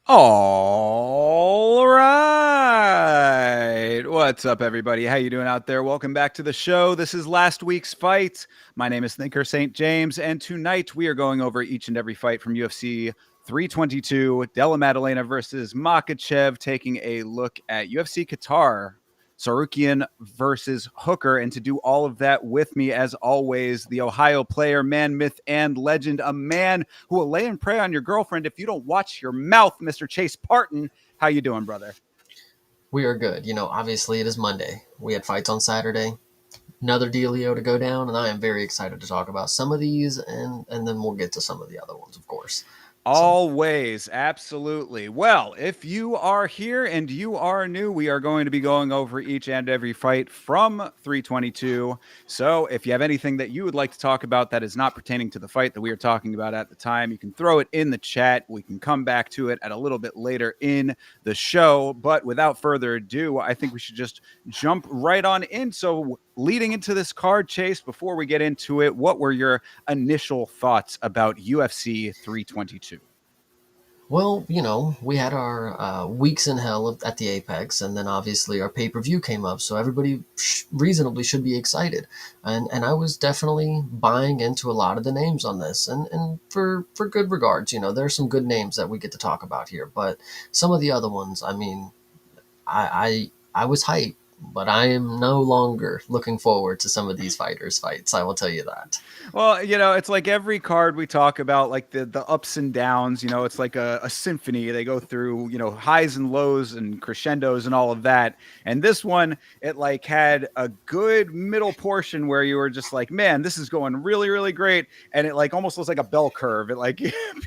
All right. What's up, everybody? How you doing out there? Welcome back to the show. This is last week's fight. My name is Thinker St. James, and tonight we are going over each and every fight from UFC 322, Della Maddalena versus Makhachev, taking a look at UFC Qatar, Tsarukyan versus Hooker. And to do all of that with me, as always, the Ohio player, man, myth, and legend, a man who will lay and pray on your girlfriend if you don't watch your mouth, Mr. Chase Parton. How you doing, brother? We are good. Obviously it is Monday. We had fights on Saturday. Another dealio to go down, and I am very excited to talk about some of these, and then we'll get to some of the other ones, of course. So, Always, absolutely. Well, if you are here and you are new, we are going to be going over each and every fight from 322. So, if you have anything that you would like to talk about that is not pertaining to the fight that we are talking about at the time, you can throw it in the chat. We can come back to it at a little bit later in the show. But without further ado, I think we should just jump right on in. So, leading into this card, Chase, before we get into it, what were your initial thoughts about UFC 322? well, we had our weeks in hell at the Apex, and then obviously our pay-per-view came up, so everybody reasonably should be excited. And I was definitely buying into a lot of the names on this, and for good regards. There's some good names that we get to talk about here, but some of the other ones, I mean, I was hyped, but I am no longer looking forward to some of these fighters' fights. I will tell you that. Well, it's like every card we talk about, like the ups and downs, it's like a symphony. They go through, highs and lows and crescendos and all of that. And this one, it like had a good middle portion where you were just like, man, this is going really, really great. And it like almost looks like a bell curve. It like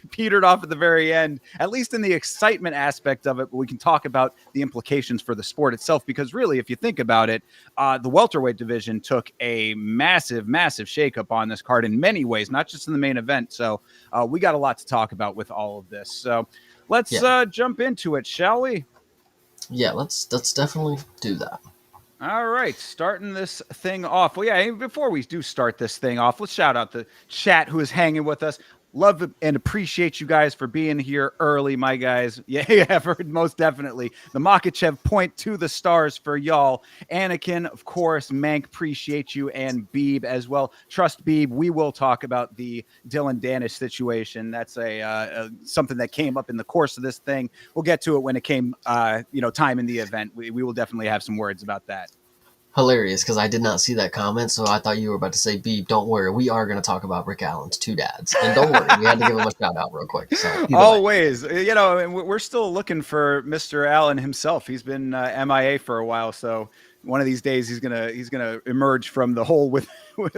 petered off at the very end, at least in the excitement aspect of it. But we can talk about the implications for the sport itself, because really, if you think about it, the welterweight division took a massive, massive shakeup on this card in many ways, not just in the main event. So we got a lot to talk about with all of this. So let's Yeah, jump into it, shall we? yeah. Let's definitely do that. All right, starting this thing off. Well, yeah, before we do start this thing off, let's shout out the chat who is hanging with us. Love and appreciate you guys for being here early, my guys. Yeah, yeah, most definitely. The Makhachev point to the stars for y'all. Anakin, of course, Mank, appreciate you, and Beeb as well. Trust Beeb, we will talk about the Dylan Danish situation. That's a something that came up in the course of this thing. We'll get to it when it came, time in the event. We will definitely have some words about that. Hilarious, because I did not see that comment, so I thought you were about to say, "Beep, don't worry, we are going to talk about Rick Allen's two dads." And don't worry, we had to give him a shout out real quick. So either way, Always, and we're still looking for Mr. Allen himself. He's been MIA for a while, so one of these days he's gonna emerge from the hole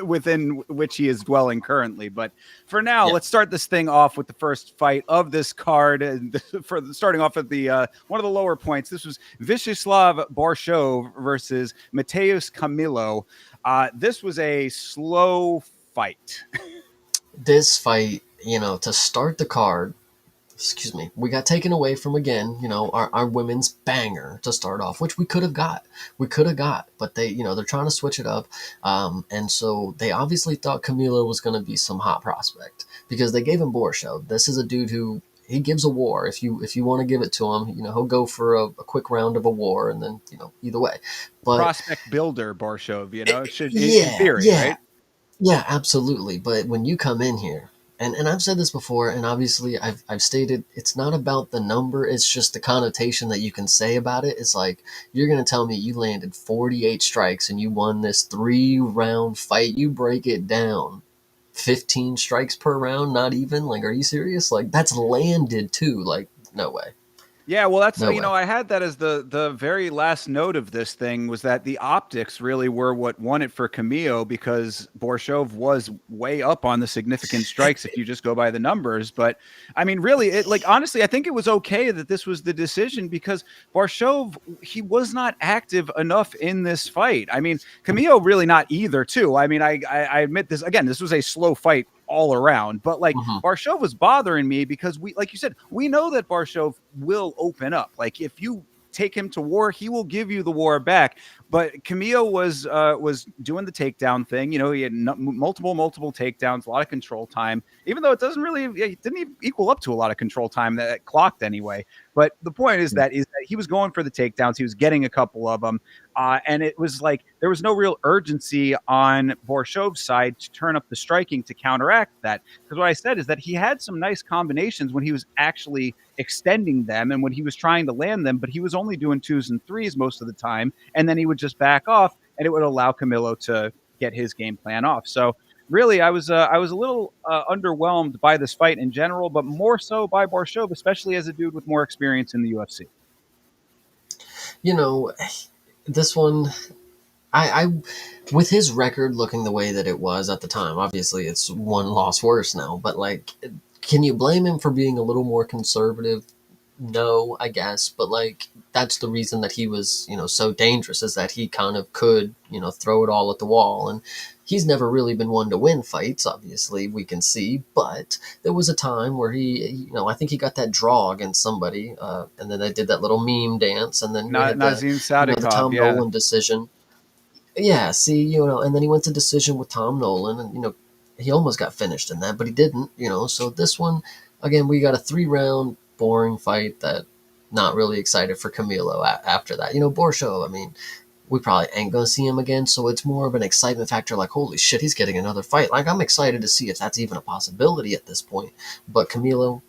within which he is dwelling currently. But for now, yeah, let's start this thing off with the first fight of this card. And for starting off at the one of the lower points, this was Vyacheslav Borshov versus Mateus Camilo. This was a slow fight. this fight, to start the card, excuse me, we got taken away from again, our women's banger to start off, which we could have got, but they're trying to switch it up, and so they obviously thought Camilo was going to be some hot prospect because they gave him Borshow. This is a dude who he gives a war. If you want to give it to him, he'll go for a quick round of a war, and then either way, but Prospect builder Borshov, it should in yeah, theory, yeah, right? yeah, absolutely. But when you come in here, and I've said this before, and obviously I've stated it's not about the number, it's just the connotation that you can say about it. It's like you're gonna tell me you landed 48 strikes and you won this 3 round fight. You break it down. 15 strikes per round, not even? Like, are you serious? Like, that's landed too. Like, no way. Yeah, well, that's No way. I had that as the very last note of this thing was that the optics really were what won it for Camillo because Borshov was way up on the significant strikes if you just go by the numbers. But I mean, really, it like honestly, I think it was okay that this was the decision because Borshov he was not active enough in this fight. I mean, Camillo really not either. Too. I mean, I admit this again. This was a slow fight all around. But like Hmm. Barshov was bothering me because we, like you said, we know that Barshov will open up. Like if you take him to war, he will give you the war back. But Camille was doing the takedown thing. He had multiple takedowns, a lot of control time. Even though it doesn't really, it didn't even equal up to a lot of control time that it clocked anyway. But the point is that he was going for the takedowns. He was getting a couple of them. And it was like there was no real urgency on Borshov's side to turn up the striking to counteract that. Because what I said is that he had some nice combinations when he was actually extending them and when he was trying to land them, but he was only doing twos and threes most of the time. And then he would just back off and it would allow Camilo to get his game plan off. So really, I was a little underwhelmed by this fight in general, but more so by Borshov, especially as a dude with more experience in the UFC. You know, this one, I with his record looking the way that it was at the time, obviously it's one loss worse now, but like, can you blame him for being a little more conservative? No, I guess, but like that's the reason that he was, so dangerous, is that he kind of could, throw it all at the wall. And he's never really been one to win fights, obviously, we can see, but there was a time where I think he got that draw against somebody, and then they did that little meme dance, and then we had Nazim the Sadikov, Tom yeah. Nolan decision. Yeah, see, and then he went to decision with Tom Nolan, and he almost got finished in that, but he didn't. So this one, again, we got a 3-round boring fight that not really excited for Camilo after that. Borshow, I mean, we probably ain't gonna see him again, so it's more of an excitement factor. Like, holy shit, he's getting another fight. Like, I'm excited to see if that's even a possibility at this point. But Camilo,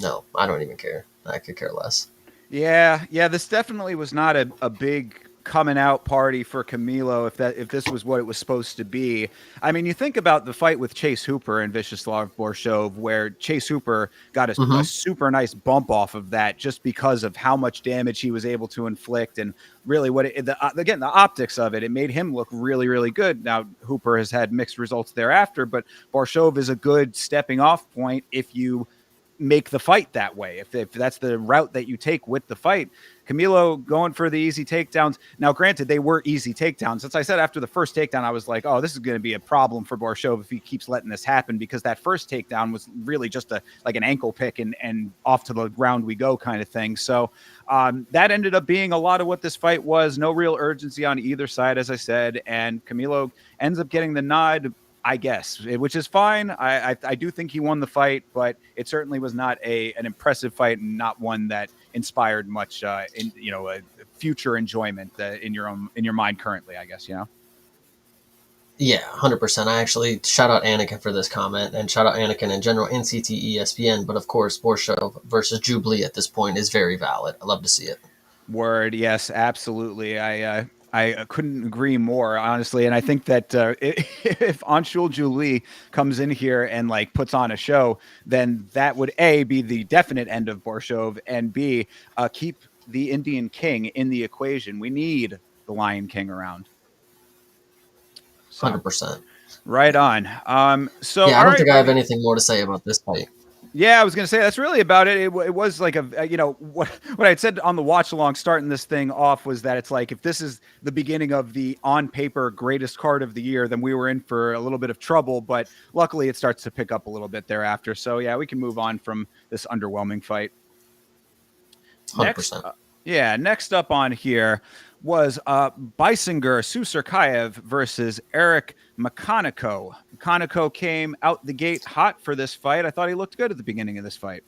no, I don't even care. I could care less. Yeah. This definitely was not a big coming out party for Camilo if this was what it was supposed to be. I mean, you think about the fight with Chase Hooper and Vyacheslav Borshov, where Chase Hooper got a Mm-hmm. super nice bump off of that just because of how much damage he was able to inflict and really again the optics of it. It made him look really really good. Now Hooper has had mixed results thereafter, but Borshov is a good stepping off point if you make the fight that way. If that's the route that you take with the fight, Camilo going for the easy takedowns. Now, granted, they were easy takedowns. As I said after the first takedown, I was like, oh, this is going to be a problem for Borshov if he keeps letting this happen, because that first takedown was really just like an ankle pick and off to the ground we go kind of thing. So that ended up being a lot of what this fight was. No real urgency on either side, as I said, and Camilo ends up getting the nod, I guess, which is fine. I do think he won the fight, but it certainly was not an impressive fight and not one that inspired much future enjoyment in your mind currently, I guess. Yeah, 100%. I actually shout out Anakin for this comment, and shout out Anakin in general, NCT ESPN. But of course, Borshow versus Jubilee at this point is very valid. I love to see it. Word, yes, absolutely. I couldn't agree more, honestly. And I think that if Anshul Julie comes in here and like puts on a show, then that would A, be the definite end of Borshov, and B, keep the Indian King in the equation. We need the Lion King around. So 100%. right on. So Yeah, I all don't right, think I have buddy. anything more to say about this fight. Yeah, I was gonna say that's really about it. It was like what I had said on the watch along starting this thing off was that it's like if this is the beginning of the on paper greatest card of the year, then we were in for a little bit of trouble. But luckily, it starts to pick up a little bit thereafter. So yeah, we can move on from this underwhelming fight. Next, 100%. next up on here was Beisinger Susurkayev versus Eric Makhachev. Makhachev came out the gate hot for this fight. I thought he looked good at the beginning of this fight.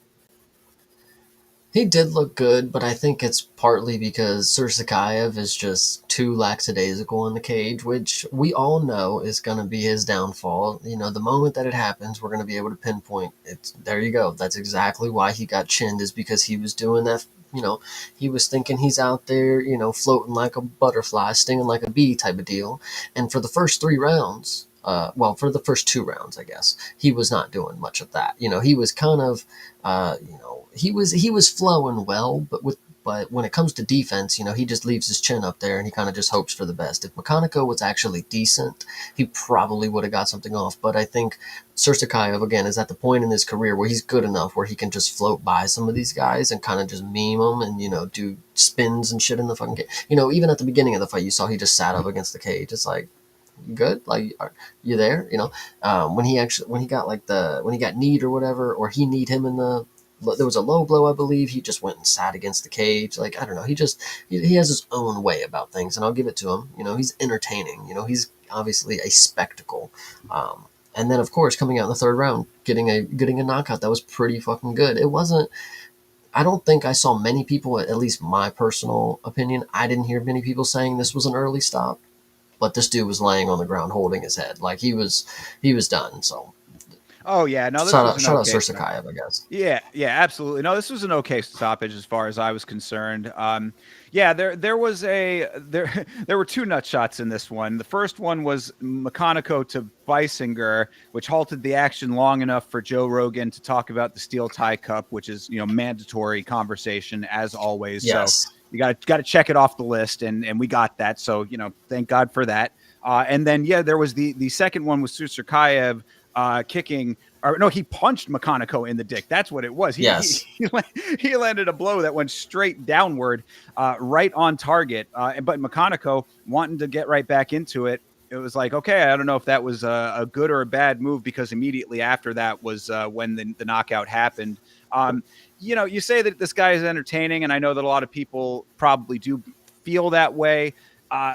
He did look good, but I think it's partly because Sursakayev is just too lackadaisical in the cage, which we all know is going to be his downfall. The moment that it happens, we're going to be able to pinpoint it. There you go. That's exactly why he got chinned, is because he was doing that. He was thinking he's out there, floating like a butterfly, stinging like a bee type of deal. And for the first 3 rounds, for the first 2 rounds, I guess, he was not doing much of that. He was kind of, he was flowing well, but when it comes to defense, he just leaves his chin up there and he kind of just hopes for the best. If Makhachev was actually decent, he probably would have got something off. But I think Sursakayev, again, is at the point in his career where he's good enough where he can just float by some of these guys and kind of just meme them and, do spins and shit in the fucking cage. Even at the beginning of the fight, you saw he just sat up against the cage. It's like, good, like, are you there? When he got kneed or whatever, or he kneed him there was a low blow, I believe. He just went and sat against the cage. Like, I don't know. He has his own way about things, and I'll give it to him. He's entertaining. He's obviously a spectacle. And then, of course, coming out in the 3rd round, getting a knockout that was pretty fucking good. It wasn't I don't think I saw many people, at least my personal opinion, I didn't hear many people saying this was an early stop. But this dude was laying on the ground holding his head like he was done. So Oh yeah, no, this shout was out an shout out okay stop. Sursakayev, I guess. Yeah, yeah, absolutely. No, this was an okay stoppage as far as I was concerned. Yeah, there was there there were two nut shots in this one. The first one was McConaughey to Beisinger, which halted the action long enough for Joe Rogan to talk about the steel tie cup, which is mandatory conversation as always. So Yes. you got to check it off the list, and we got that. So thank God for that. And then yeah, there was the second one with Susurkayev kicking, or no, he punched Makhachev in the dick. That's what it was. Yes. He landed a blow that went straight downward, right on target. But Makhachev wanting to get right back into it. It was like, okay, I don't know if that was a good or a bad move, because immediately after that was when the knockout happened. You say that this guy is entertaining, and I know that a lot of people probably do feel that way.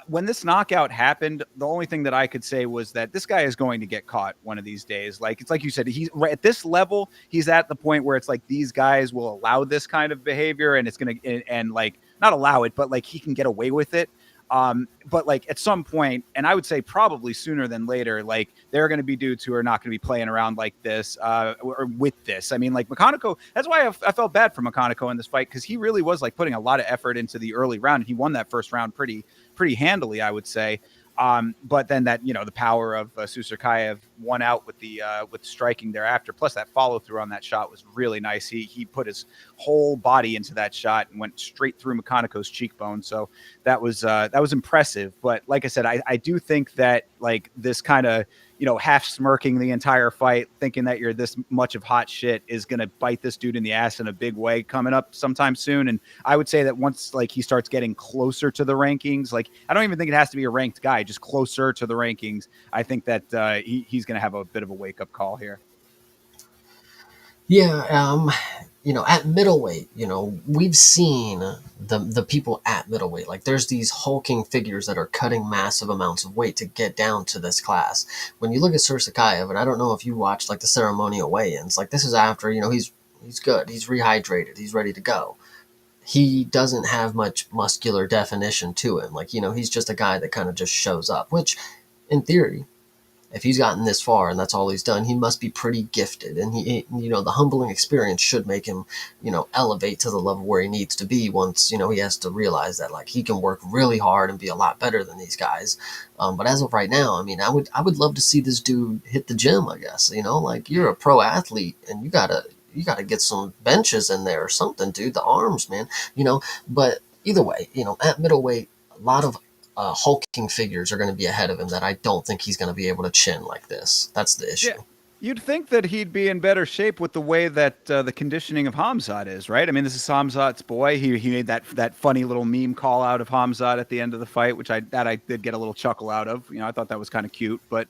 When this knockout happened, the only thing that I could say was that this guy is going to get caught one of these days. Like, it's like you said, he's right at this level. He's at the point where it's like these guys will allow this kind of behavior, and it's going to, and like, not allow it, but like he can get away with it. But like at some point, and I would say probably sooner than later, like there are going to be dudes who are not going to be playing around like this, or with this. I mean, like Makhachev, that's why I felt bad for Makhachev in this fight, because he really was like putting a lot of effort into the early round, and he won that first round pretty handily, I would say. But then that, the power of Susurkayev won out with striking thereafter. Plus that follow through on that shot was really nice. He put his whole body into that shot and went straight through Makhanechev's cheekbone. So that was impressive. But like I said, I do think that like this kind of, half smirking the entire fight, thinking that you're this much of hot shit, is going to bite this dude in the ass in a big way coming up sometime soon. And I would say that once like he starts getting closer to the rankings, like I don't even think it has to be a ranked guy, just closer to the rankings, I think that he's going to have a bit of a wake up call here. Yeah, at middleweight, we've seen the people at middleweight. Like, there's these hulking figures that are cutting massive amounts of weight to get down to this class. When you look at Sursakayev, and I don't know if you watched like the ceremonial weigh-ins, like this is after, he's good, he's rehydrated, he's ready to go. He doesn't have much muscular definition to him. Like, he's just a guy that kind of just shows up, which in theory, if he's gotten this far and that's all he's done, he must be pretty gifted. And the humbling experience should make him, elevate to the level where he needs to be once, he has to realize that like he can work really hard and be a lot better than these guys. But as of right now, I mean, I would love to see this dude hit the gym, I guess, like you're a pro athlete and you gotta get some benches in there or something, dude. The arms, man, but either way, at middleweight, a lot of hulking figures are going to be ahead of him that I don't think he's going to be able to chin like this. That's the Yeah. issue. You'd think that he'd be in better shape with the way that the conditioning of Hamzat is, right? I mean, this is Hamzat's boy. He made that funny little meme call out of Hamzat at the end of the fight, which I did get a little chuckle out of. I thought that was kind of cute. But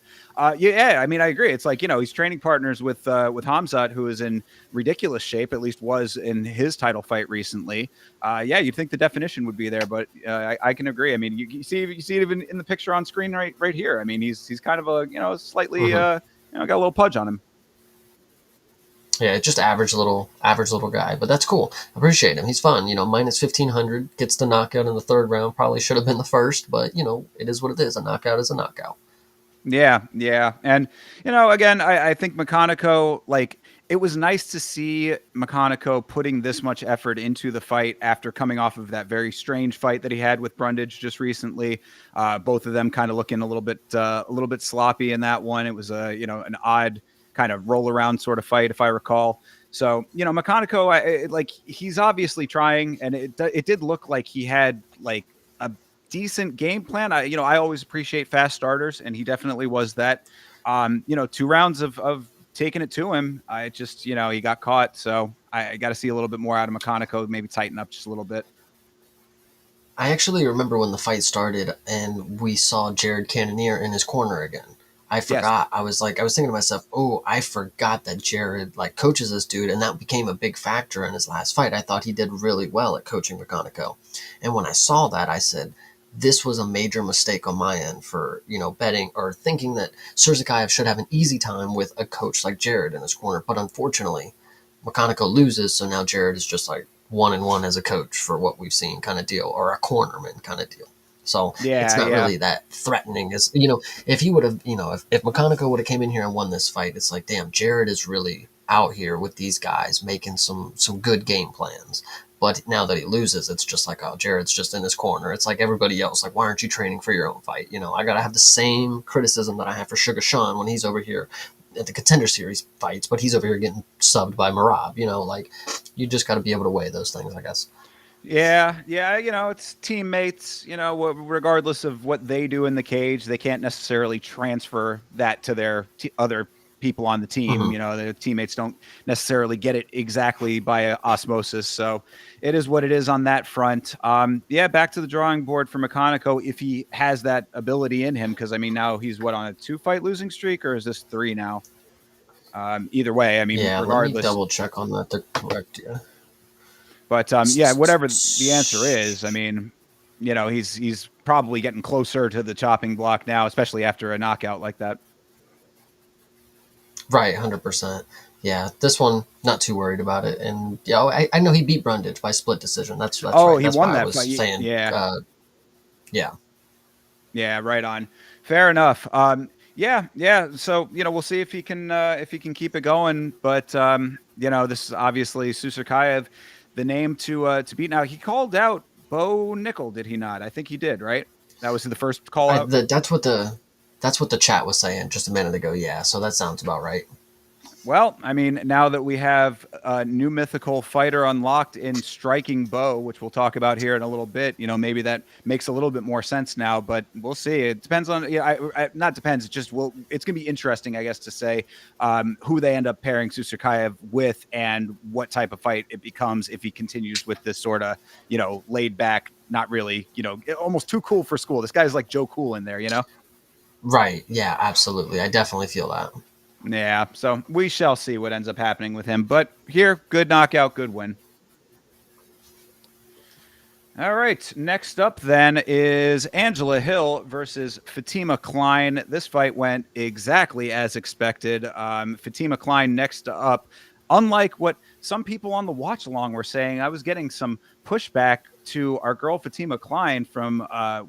yeah, I mean, I agree. It's like he's training partners with Hamzat, who is in ridiculous shape, at least was in his title fight recently. Yeah, you'd think the definition would be there, but I can agree. I mean, you see it even in the picture on screen right here. I mean, he's kind of a slightly. Hmm. Got a little pudge on him. Yeah, just average little guy, but that's cool. I appreciate him. He's fun. Minus 1500 gets the knockout in the third round. Probably should have been the first, but it is what it is. A knockout is a knockout. Yeah, yeah. And, again, I think Makhachev, like, it was nice to see Makhachev putting this much effort into the fight after coming off of that very strange fight that he had with Brundage just recently. Both of them kind of looking a little bit sloppy in that one. It was an odd kind of roll around sort of fight, if I recall. So, Makhachev, like he's obviously trying, and it did look like he had like a decent game plan. I always appreciate fast starters, and he definitely was that. 2 rounds of taking it to him. I just, he got caught. So I got to see a little bit more out of Makhachev, maybe tighten up just a little bit. I actually remember when the fight started and we saw Jared Cannonier in his corner again. I Yes. forgot. I was thinking to myself, oh, I forgot that Jared like coaches this dude, and that became a big factor in his last fight. I thought he did really well at coaching Makhaneko. And when I saw that, I said, this was a major mistake on my end for, betting or thinking that Surzakayev should have an easy time with a coach like Jared in his corner. But unfortunately, Makhaneko loses, so now Jared is just like 1-1 as a coach for what we've seen kind of deal, or a cornerman kind of deal. So it's Yeah, not yeah. really that threatening as, if he would have, if McConaughey would have came in here and won this fight, it's like, damn, Jared is really out here with these guys making some good game plans. But now that he loses, it's just like, oh, Jared's just in his corner. It's like everybody else. Like, why aren't you training for your own fight? I got to have the same criticism that I have for Sugar Sean when he's over here at the Contender Series fights, but he's over here getting subbed by Marab. Like, you just got to be able to weigh those things, I guess. Yeah, yeah, it's teammates, regardless of what they do in the cage, they can't necessarily transfer that to their other people on the team. Mm-hmm. The teammates don't necessarily get it exactly by osmosis. So it is what it is on that front. Yeah, back to the drawing board for McConaughey if he has that ability in him. Because, I mean, now he's on a 2-fight losing streak, or is this 3 now? Either way, I mean, Yeah, let me regardless. double check on that. They're correct. Yeah. But yeah, whatever the answer is, I mean, he's probably getting closer to the chopping block now, especially after a knockout like that. Right, 100%. Yeah, this one not too worried about it, and yeah, I know he beat Brundage by split decision. That's Oh, right. he That's won why I that was fight. saying, Yeah, yeah, yeah, right on. Fair enough. Yeah, yeah. So we'll see if he can keep it going. But this is obviously Susurkayev, the name to beat. Now he called out Bo Nickel, did he not? I think he did. Right. That was the first call out. that's what the chat was saying just a minute ago. Yeah, so that sounds about right. Well, I mean, now that we have a new mythical fighter unlocked in Striking Bow, which we'll talk about here in a little bit, maybe that makes a little bit more sense now. But we'll see. It depends on, not depends. It just will. It's going to be interesting, I guess, to say who they end up pairing Susurkayev with and what type of fight it becomes if he continues with this sort of, laid back, not really, almost too cool for school. This guy's like Joe Cool in there. Right. Yeah, absolutely. I definitely feel that. Yeah, so we shall see what ends up happening with him. But here, good knockout, good win. All right, next up then is Angela Hill versus Fatima Klein. This fight went exactly as expected. Fatima Klein next up. Unlike what some people on the watch along were saying, I was getting some pushback to our girl Fatima Klein from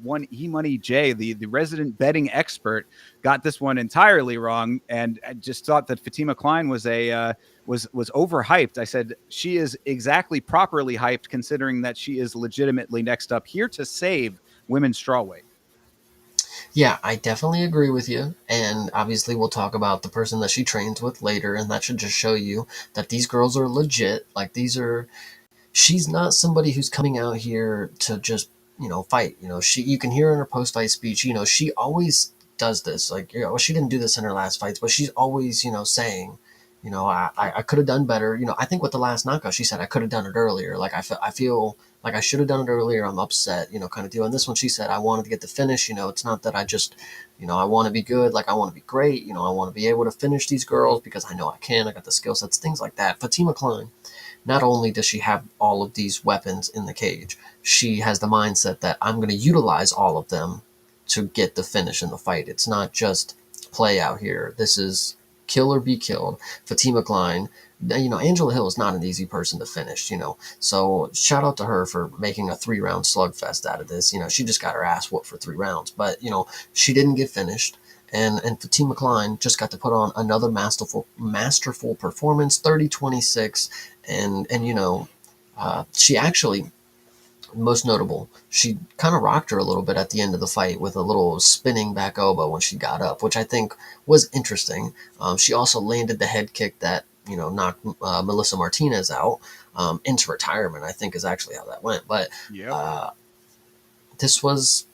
one E-Money J, the resident betting expert, got this one entirely wrong, and I just thought that Fatima Klein was was overhyped. I said she is exactly properly hyped, considering that she is legitimately next up here to save women's strawweight. Yeah, I definitely agree with you. And obviously, we'll talk about the person that she trains with later, and that should just show you that these girls are legit. Like, she's not somebody who's coming out here to just, fight. You can hear in her post fight speech, she always does this. Like, she didn't do this in her last fights, but she's always, saying, I could have done better. I think with the last knockout, she said, I could have done it earlier. Like, I feel like I should have done it earlier. I'm upset, kind of deal. And this one, she said, I wanted to get the finish. It's not that I just, I want to be good. Like, I want to be great. I want to be able to finish these girls because I know I can. I got the skill sets, things like that. Fatima Klein, not only does she have all of these weapons in the cage, she has the mindset that I'm going to utilize all of them to get the finish in the fight. It's not just play out here. This is kill or be killed. Fatima Klein, Angela Hill is not an easy person to finish, So shout out to her for making a 3-round slugfest out of this. She just got her ass whooped for 3 rounds, but she didn't get finished. And Fatima Klein just got to put on another masterful performance, 30-26, and she actually, most notable, she kind of rocked her a little bit at the end of the fight with a little spinning back elbow when she got up, which I think was interesting. She also landed the head kick that knocked Melissa Martinez out into retirement. I think is actually how that went. But Yep. This was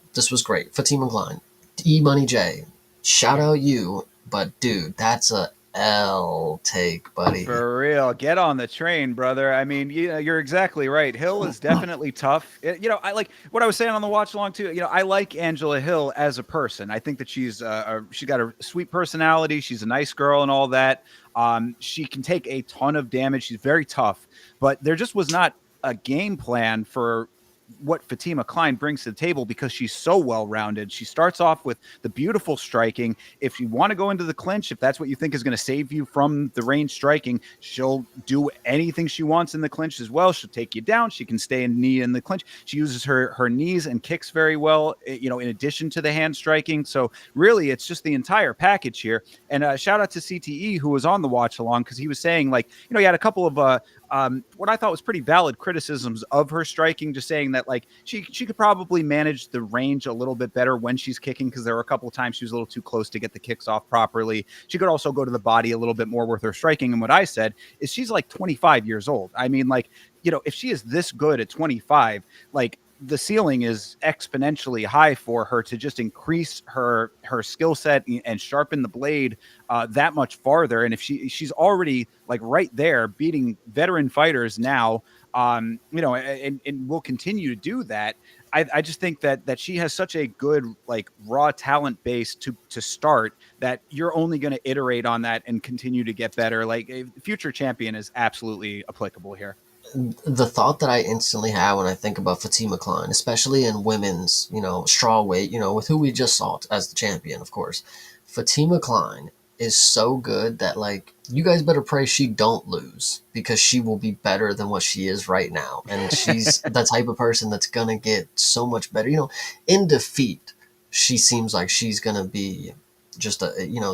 great. Fatima Klein, E-Money J, shout out you, but dude, that's a L take, buddy. For real, get on the train, brother. I mean, you're exactly right. Hill is definitely tough. I like what I was saying on the watch along too. I like Angela Hill as a person. I think that she's got a sweet personality. She's a nice girl and all that. She can take a ton of damage. She's very tough, but there just was not a game plan for what Fatima Klein brings to the table because she's so well rounded. She starts off with the beautiful striking. If you want to go into the clinch, if that's what you think is going to save you from the range striking, she'll do anything she wants in the clinch as well. She'll take you down. She can stay in knee in the clinch. She uses her knees and kicks very well, in addition to the hand striking. So really, it's just the entire package here. And shout out to CTE who was on the watch along because he was saying like, he had a couple of what I thought was pretty valid criticisms of her striking, just saying that like she could probably manage the range a little bit better when she's kicking because there were a couple of times she was a little too close to get the kicks off properly. She could also go to the body a little bit more with her striking. And what I said is she's like 25 years old. I mean, like, if she is this good at 25, like the ceiling is exponentially high for her to just increase her skill set and sharpen the blade that much farther. And if she's already like right there beating veteran fighters now, and will continue to do that. I just think that she has such a good like raw talent base to start that you're only going to iterate on that and continue to get better. Like a future champion is absolutely applicable here. The thought that I instantly have when I think about Fatima Klein, especially in women's, straw weight, with who we just saw as the champion, of course, Fatima Klein is so good that like you guys better pray she don't lose because she will be better than what she is right now, and she's the type of person that's gonna get so much better. In defeat, she seems like she's gonna be just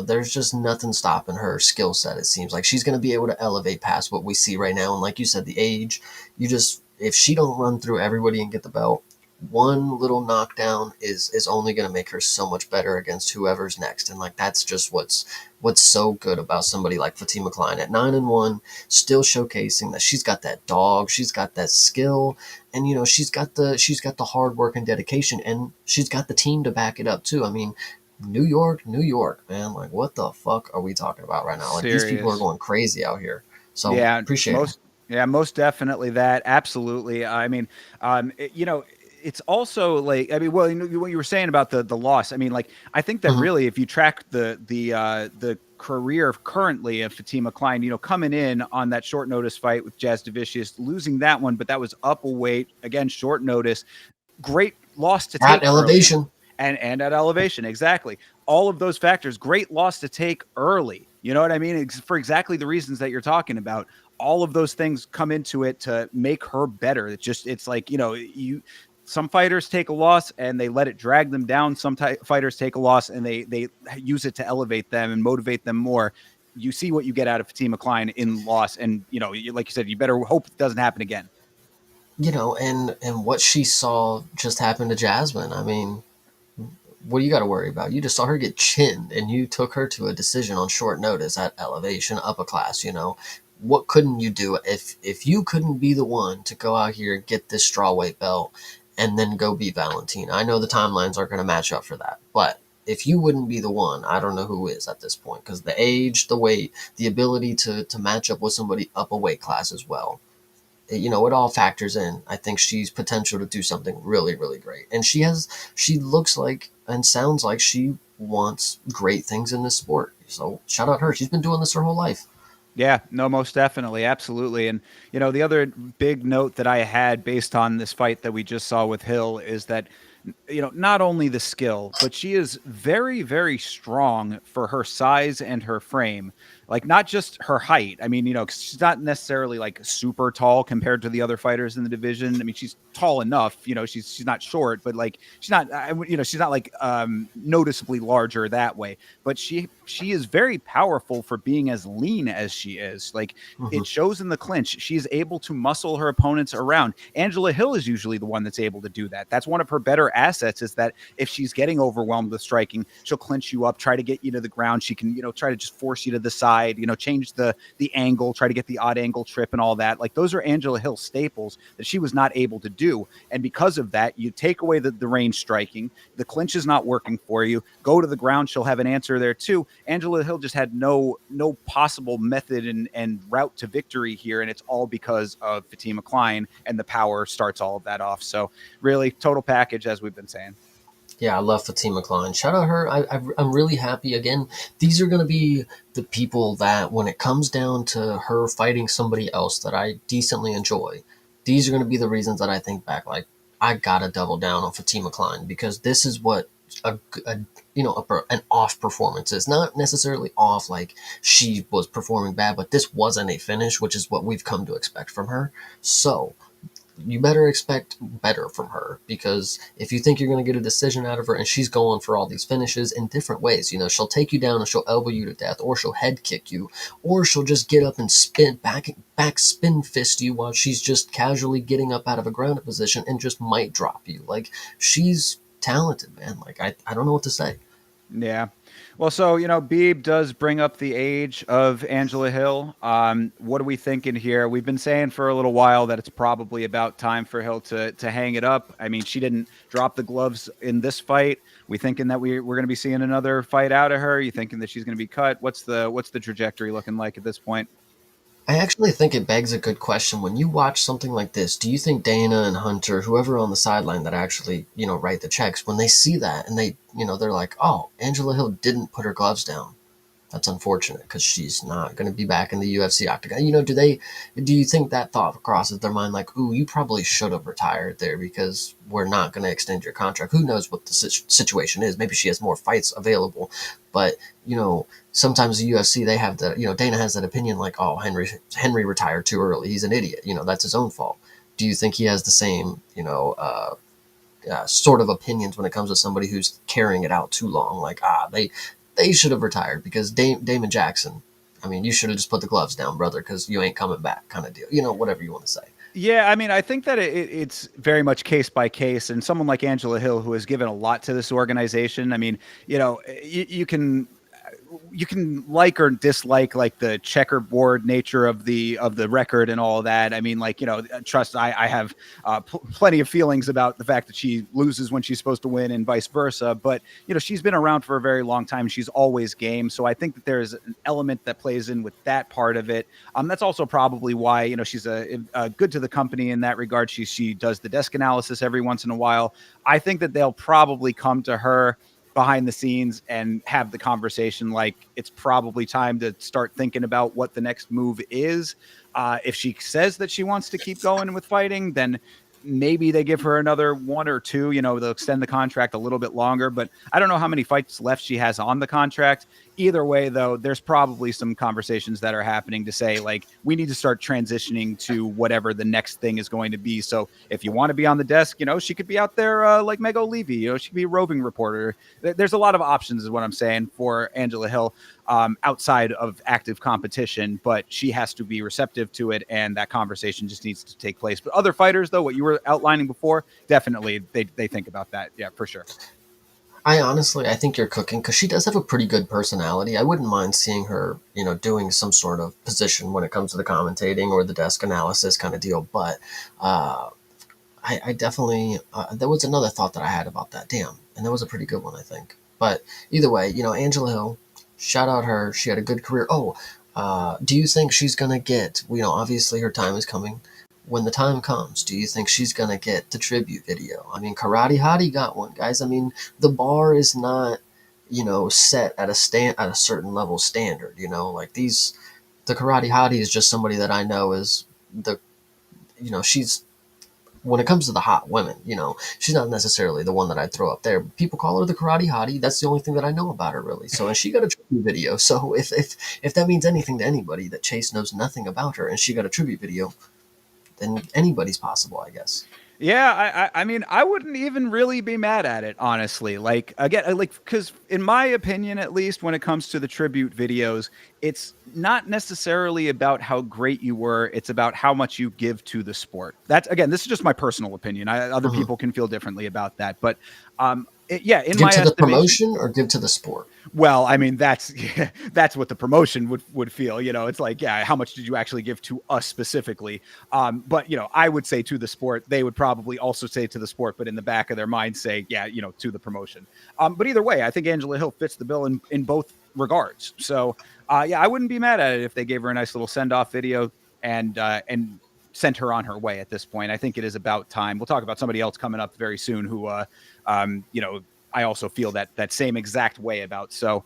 there's just nothing stopping her skill set. It seems like she's going to be able to elevate past what we see right now. And like you said, the age, if she don't run through everybody and get the belt, one little knockdown is only going to make her so much better against whoever's next. And like, that's just what's so good about somebody like Fatima Klein at 9-1, still showcasing that she's got that dog, she's got that skill, and she's got the hard work and dedication, and she's got the team to back it up too. I mean, New York, man. Like, what the fuck are we talking about right now? Like, these people are going crazy out here. So, Yeah, appreciate it. Yeah, most definitely that. Absolutely. I mean, it's also like, I mean, well, what you were saying about the loss. I mean, like, I think that really, if you track the career currently of Fatima Klein, coming in on that short notice fight with Jazz Devicius, losing that one, but that was up a weight again, short notice. Great loss to take at elevation. And at elevation, exactly. All of those factors, great loss to take early. You know what I mean? For exactly the reasons that you're talking about. All of those things come into it to make her better. It's like, some fighters take a loss and they let it drag them down. Some fighters take a loss and they use it to elevate them and motivate them more. You see what you get out of Fatima Klein in loss. And, like you said, you better hope it doesn't happen again. And what she saw just happen to Jasmine. I mean, what do you got to worry about? You just saw her get chinned and you took her to a decision on short notice at elevation, upper class. What couldn't you do if you couldn't be the one to go out here and get this strawweight belt and then go beat Valentina? I know the timelines aren't going to match up for that, but if you wouldn't be the one, I don't know who is at this point, because the age, the weight, the ability to match up with somebody up a weight class as well. It all factors in. I think she's potential to do something really, really great. And she looks like and sounds like she wants great things in this sport. So shout out her. She's been doing this her whole life. Yeah, no, most definitely. Absolutely. And, the other big note that I had based on this fight that we just saw with Hill is that, not only the skill, but she is very, very strong for her size and her frame. Like, not just her height. I mean, 'cause she's not necessarily like super tall compared to the other fighters in the division. I mean, she's tall enough, she's not short, but like she's not, she's not like noticeably larger that way. But she is very powerful for being as lean as she is. Like, Mm-hmm. it shows in the clinch. She's able to muscle her opponents around. Angela Hill is usually the one that's able to do that. That's one of her better assets, is that if she's getting overwhelmed with striking, she'll clinch you up, try to get you to the ground. She can, try to just force you to the side, change the angle, try to get the odd angle trip and all that. Like, those are Angela Hill staples that she was not able to do. And because of that, you take away the range striking, the clinch is not working for you, go to the ground, she'll have an answer there too. Angela Hill just had no possible method and route to victory here. And it's all because of Fatima Klein, and the power starts all of that off. So really total package, as we've been saying. Yeah, I love Fatima Klein. Shout out her. I'm really happy. Again, these are going to be the people that, when it comes down to her fighting somebody else that I decently enjoy, these are going to be the reasons that I think back like, I gotta double down on Fatima Klein, because this is what a an off performance is. Not necessarily off like she was performing bad, but this wasn't a finish, which is what we've come to expect from her. So you better expect better from her, because if you think you're going to get a decision out of her, and she's going for all these finishes in different ways, she'll take you down and she'll elbow you to death, or she'll head kick you, or she'll just get up and back spin fist you while she's just casually getting up out of a grounded position and just might drop you. Like, she's talented, man. Like, I don't know what to say. Yeah. Well, so, Beeb does bring up the age of Angela Hill. What are we thinking here? We've been saying for a little while that it's probably about time for Hill to hang it up. I mean, she didn't drop the gloves in this fight. We thinking that we're going to be seeing another fight out of her? You thinking that she's going to be cut? What's the trajectory looking like at this point? I actually think it begs a good question. When you watch something like this, do you think Dana and Hunter, whoever on the sideline that actually, write the checks, when they see that and they're like, oh, Angela Hill didn't put her gloves down. That's unfortunate, because she's not going to be back in the UFC octagon. Do you think that thought crosses their mind, like, ooh, you probably should have retired there, because we're not going to extend your contract? Who knows what the situation is? Maybe she has more fights available, but sometimes the UFC, they have Dana has that opinion, like, oh, Henry retired too early. He's an idiot. That's his own fault. Do you think he has the same sort of opinions when it comes to somebody who's carrying it out too long? Like, they should have retired, because Damon Jackson, I mean, you should have just put the gloves down, brother, because you ain't coming back, kind of deal. Whatever you want to say. Yeah, I mean, I think that it's very much case by case, and someone like Angela Hill, who has given a lot to this organization. I mean, you can like or dislike like the checkerboard nature of the record and all of that. I mean, like, trust, I have plenty of feelings about the fact that she loses when she's supposed to win and vice versa. But she's been around for a very long time. She's always game. So I think that there's an element that plays in with that part of it. That's also probably why she's a good to the company in that regard. She does the desk analysis every once in a while. I think that they'll probably come to her behind the scenes and have the conversation, like, it's probably time to start thinking about what the next move is. If she says that she wants to keep going with fighting, then maybe they give her another one or two, they'll extend the contract a little bit longer, but I don't know how many fights left she has on the contract. Either way, though, there's probably some conversations that are happening to say, like, we need to start transitioning to whatever the next thing is going to be. So if you want to be on the desk, she could be out there like Meg O'Leary, she could be a roving reporter. There's a lot of options is what I'm saying for Angela Hill outside of active competition, but she has to be receptive to it, and that conversation just needs to take place. But other fighters, though, what you were outlining before, definitely they think about that. Yeah, for sure. I think you're cooking, because she does have a pretty good personality. I wouldn't mind seeing her, doing some sort of position when it comes to the commentating or the desk analysis kind of deal. But I definitely, there was another thought that I had about that. Damn. And that was a pretty good one, I think. But either way, Angela Hill, shout out her. She had a good career. Oh, do you think she's going to get, obviously her time is coming. When the time comes, do you think she's going to get the tribute video? I mean, Karate Hottie got one, guys. I mean, the bar is not, set at a certain level standard, like the Karate Hottie is just somebody that I know is she's, when it comes to the hot women, she's not necessarily the one that I'd throw up there. People call her the Karate Hottie. That's the only thing that I know about her, really. So, and she got a tribute video. So if that means anything to anybody, that Chase knows nothing about her and she got a tribute video, then anybody's possible, I guess. Yeah, I mean, I wouldn't even really be mad at it, honestly. Like, again, like, because in my opinion, at least when it comes to the tribute videos, it's not necessarily about how great you were. It's about how much you give to the sport. That's, again, this is just my personal opinion. Other people can feel differently about that, but yeah, in Give my to the estimation, promotion or give to the sport? well, I mean, that's that's what the promotion would feel. It's like, yeah, how much did you actually give to us specifically? But I would say to the sport. They would probably also say to the sport, but in the back of their mind say, yeah, to the promotion. But either way, I think Angela Hill fits the bill in both regards. So yeah, I wouldn't be mad at it if they gave her a nice little send off video and sent her on her way at this point. I think it is about time. We'll talk about somebody else coming up very soon who I also feel that same exact way about. So,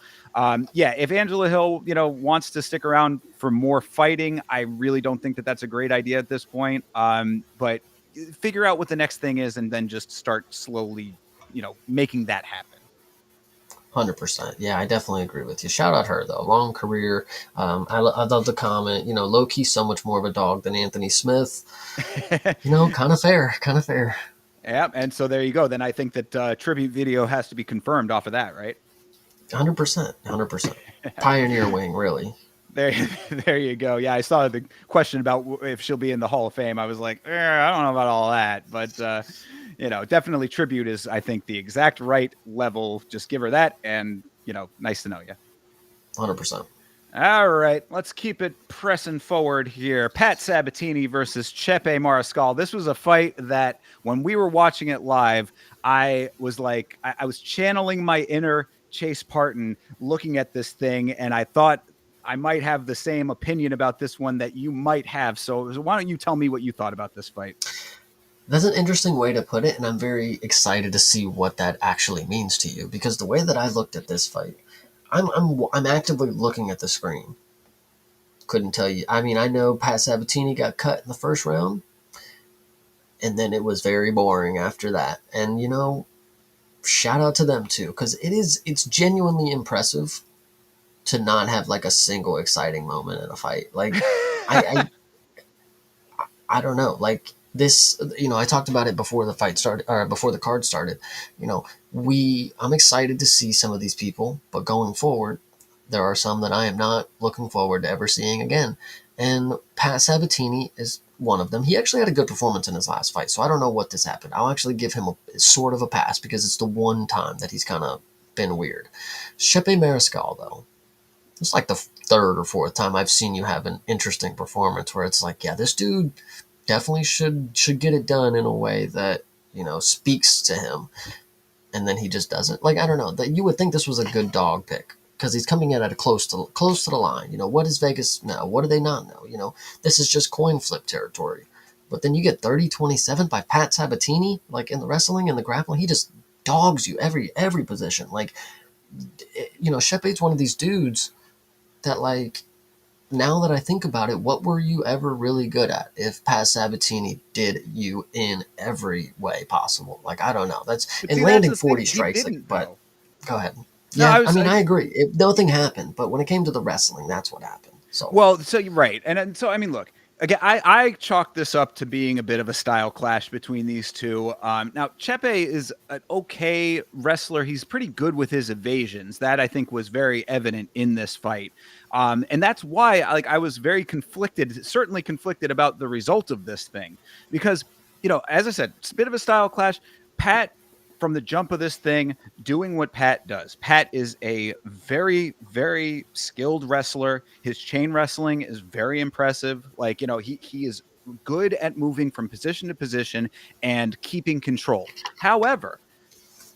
yeah, if Angela Hill, wants to stick around for more fighting, I really don't think that that's a great idea at this point. But figure out what the next thing is and then just start slowly, making that happen. 100%. Yeah, I definitely agree with you. Shout out her though, long career. I love the comment. Low key, so much more of a dog than Anthony Smith. Kind of fair, kind of fair. Yeah, and so there you go. Then I think that tribute video has to be confirmed off of that, right? 100%, 100%. Pioneer wing, really. There, there you go. Yeah, I saw the question about if she'll be in the Hall of Fame. I was like, I don't know about all that, but definitely tribute is, I think, the exact right level. Just give her that, and nice to know you. 100%. All right, let's keep it pressing forward here. Pat Sabatini versus Chepe Mariscal. This was a fight that when we were watching it live, I was like, I was channeling my inner Chase Parton looking at this thing, and I thought I might have the same opinion about this one that you might have. So why don't you tell me what you thought about this fight? That's an interesting way to put it, and I'm very excited to see what that actually means to you, because the way that I looked at this fight, I'm actively looking at the screen. Couldn't tell you. I mean, I know Pat Sabatini got cut in the first round, and then it was very boring after that. And shout out to them too, because it's genuinely impressive to not have like a single exciting moment in a fight. Like I I don't know. Like this, I talked about it before the fight started, or before the card started. I'm excited to see some of these people, but going forward, there are some that I am not looking forward to ever seeing again. And Pat Sabatini is one of them. He actually had a good performance in his last fight, so I don't know what this happened. I'll actually give him a sort of a pass because it's the one time that he's kind of been weird. Chepe Mariscal, though, it's like the third or fourth time I've seen you have an interesting performance where it's like, yeah, this dude definitely should get it done in a way that speaks to him, and then he just doesn't. Like, I don't know, that you would think this was a good dog pick because he's coming in at a close to the line. What does Vegas know? What do they not know? This is just coin flip territory. But then you get 30-27 by Pat Sabatini, like in the wrestling and the grappling, he just dogs you every position. Like, Shepe's one of these dudes that, like, now that I think about it, what were you ever really good at if Pat Sabatini did you in every way possible? Like, I don't know. And landing 40 strikes, but go ahead. No, yeah, I agree. Nothing happened, but when it came to the wrestling, that's what happened. So you're right. And so, I mean, look, again, I chalk this up to being a bit of a style clash between these two. Now, Chepe is an okay wrestler. He's pretty good with his evasions. That, I think, was very evident in this fight. And that's why I was very conflicted, certainly conflicted about the result of this thing. Because, as I said, it's a bit of a style clash. Pat, from the jump of this thing, doing what Pat does. Pat is a very, very skilled wrestler. His chain wrestling is very impressive. Like, he is good at moving from position to position and keeping control. However,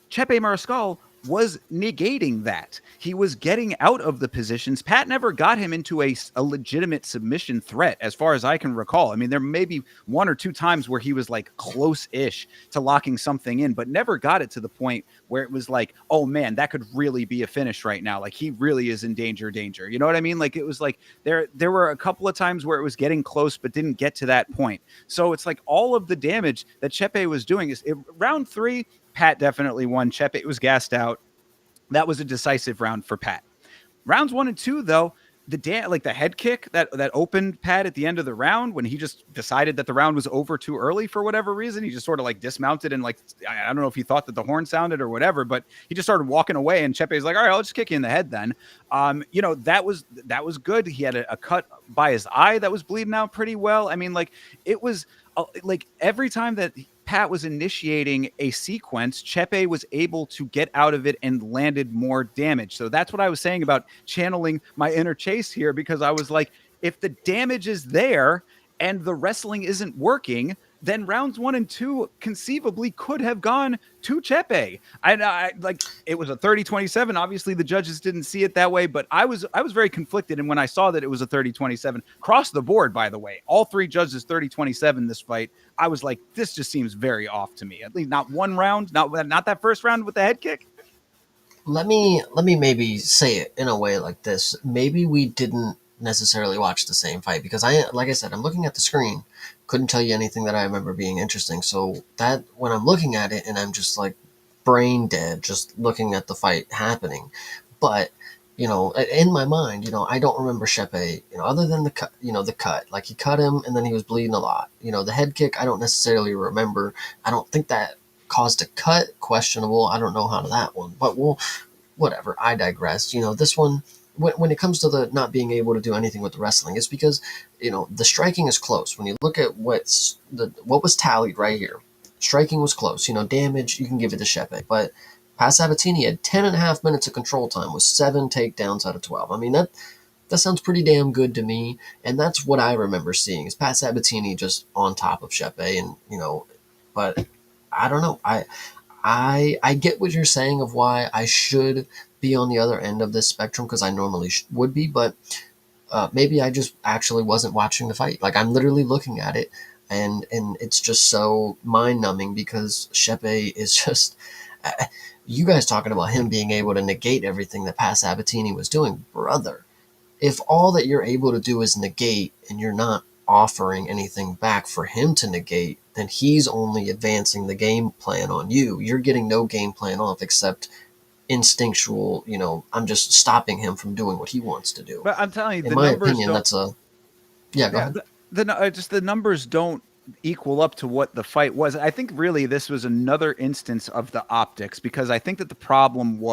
Chepe Mariscal was negating that. He was getting out of the positions. Pat never got him into a legitimate submission threat, as far as I can recall. I mean, there may be one or two times where he was like close-ish to locking something in, but never got it to the point where it was like, oh man, that could really be a finish right now. Like, he really is in danger. You know what I mean? Like, it was like there were a couple of times where it was getting close, but didn't get to that point. So it's like all of the damage that Chepe was doing round 3, Pat definitely won. Chepe was gassed out. That was a decisive round for Pat. Rounds 1 and 2, though, the head kick that opened Pat at the end of the round, when he just decided that the round was over too early for whatever reason, he just sort of like dismounted and like, I don't know if he thought that the horn sounded or whatever, but he just started walking away, and Chepe's like, all right, I'll just kick you in the head then. That was good. He had a cut by his eye that was bleeding out pretty well. I mean, like, it was like every time that Pat was initiating a sequence, Chepe was able to get out of it and landed more damage. So that's what I was saying about channeling my inner Chase here, because I was like, if the damage is there and the wrestling isn't working, then rounds 1 and 2 conceivably could have gone to Chepe. I like, it was a 30-27. Obviously, the judges didn't see it that way, but I was very conflicted. And when I saw that it was a 30-27 across the board, by the way, all 3 judges 30-27 this fight, I was like, this just seems very off to me. At least not one round, not that first round with the head kick. Let me maybe say it in a way like this. Maybe we didn't necessarily watch the same fight because like I said, I'm looking at the screen, couldn't tell you anything that I remember being interesting. So that when I'm looking at it and I'm just like brain dead, just looking at the fight happening, but in my mind, I don't remember Shepe, other than the cut, the cut, like he cut him and then he was bleeding a lot. The head kick, I don't necessarily remember. I don't think that caused a cut, questionable. I don't know how to that one, but whatever. I digress. This one, when it comes to the not being able to do anything with the wrestling, it's because, the striking is close. When you look at what was tallied right here, striking was close. Damage, you can give it to Shepe, but Pat Sabatini had 10 and a half minutes of control time with 7 takedowns out of 12. I mean, that sounds pretty damn good to me, and that's what I remember seeing is Pat Sabatini just on top of Shepe, and but I don't know. I get what you're saying of why I should be on the other end of this spectrum because I normally would be, but maybe I just actually wasn't watching the fight. Like I'm literally looking at it, and it's just so mind numbing because Shepe is just. You guys talking about him being able to negate everything that Pat Sabatini was doing, brother. If all that you're able to do is negate and you're not offering anything back for him to negate, then he's only advancing the game plan on you. You're getting no game plan off except instinctual, I'm just stopping him from doing what he wants to do. But I'm telling you, In the my numbers opinion, don't. that's a yeah, go Yeah, ahead. just the numbers don't equal up to what the fight was. I think really this was another instance of the optics because I think that the problem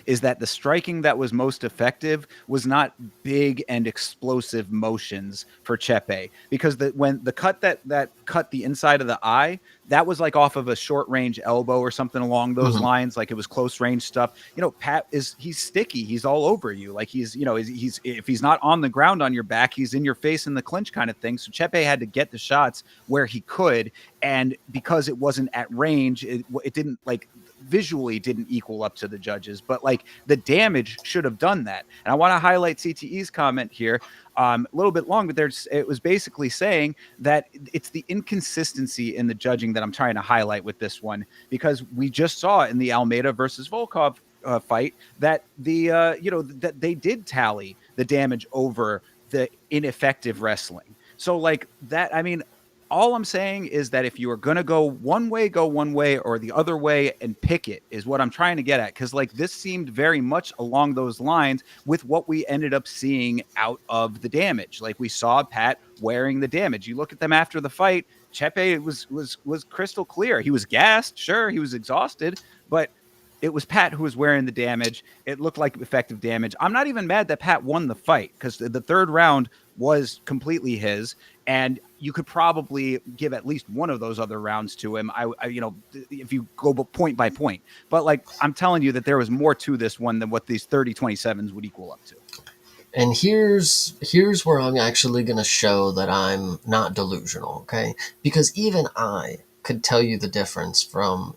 is that the striking that was most effective was not big and explosive motions for Chepe because when the cut that cut the inside of the eye, that was like off of a short range elbow or something along those Mm-hmm. lines. Like it was close range stuff. Pat he's sticky. He's all over you. Like he's if he's not on the ground on your back, he's in your face in the clinch kind of thing. So Chepe had to get the shots where he could, and because it wasn't at range, it didn't like visually didn't equal up to the judges, but like the damage should have done that. And I want to highlight CTE's comment here a little bit long, but it was basically saying that it's the inconsistency in the judging that I'm trying to highlight with this one, because we just saw in the Almeida versus Volkov fight that that they did tally the damage over the ineffective wrestling. So like that, I mean, all I'm saying is that if you are going to go one way or the other way and pick it is what I'm trying to get at. Cause like this seemed very much along those lines with what we ended up seeing out of the damage. Like we saw Pat wearing the damage. You look at them after the fight, Chepe was crystal clear. He was gassed. Sure. He was exhausted, but it was Pat who was wearing the damage. It looked like effective damage. I'm not even mad that Pat won the fight because the third round was completely his, and you could probably give at least one of those other rounds to him. If you go point by point, but like I'm telling you that there was more to this one than what these 30-27s would equal up to. And here's where I'm actually going to show that I'm not delusional, okay? Because even I could tell you the difference from,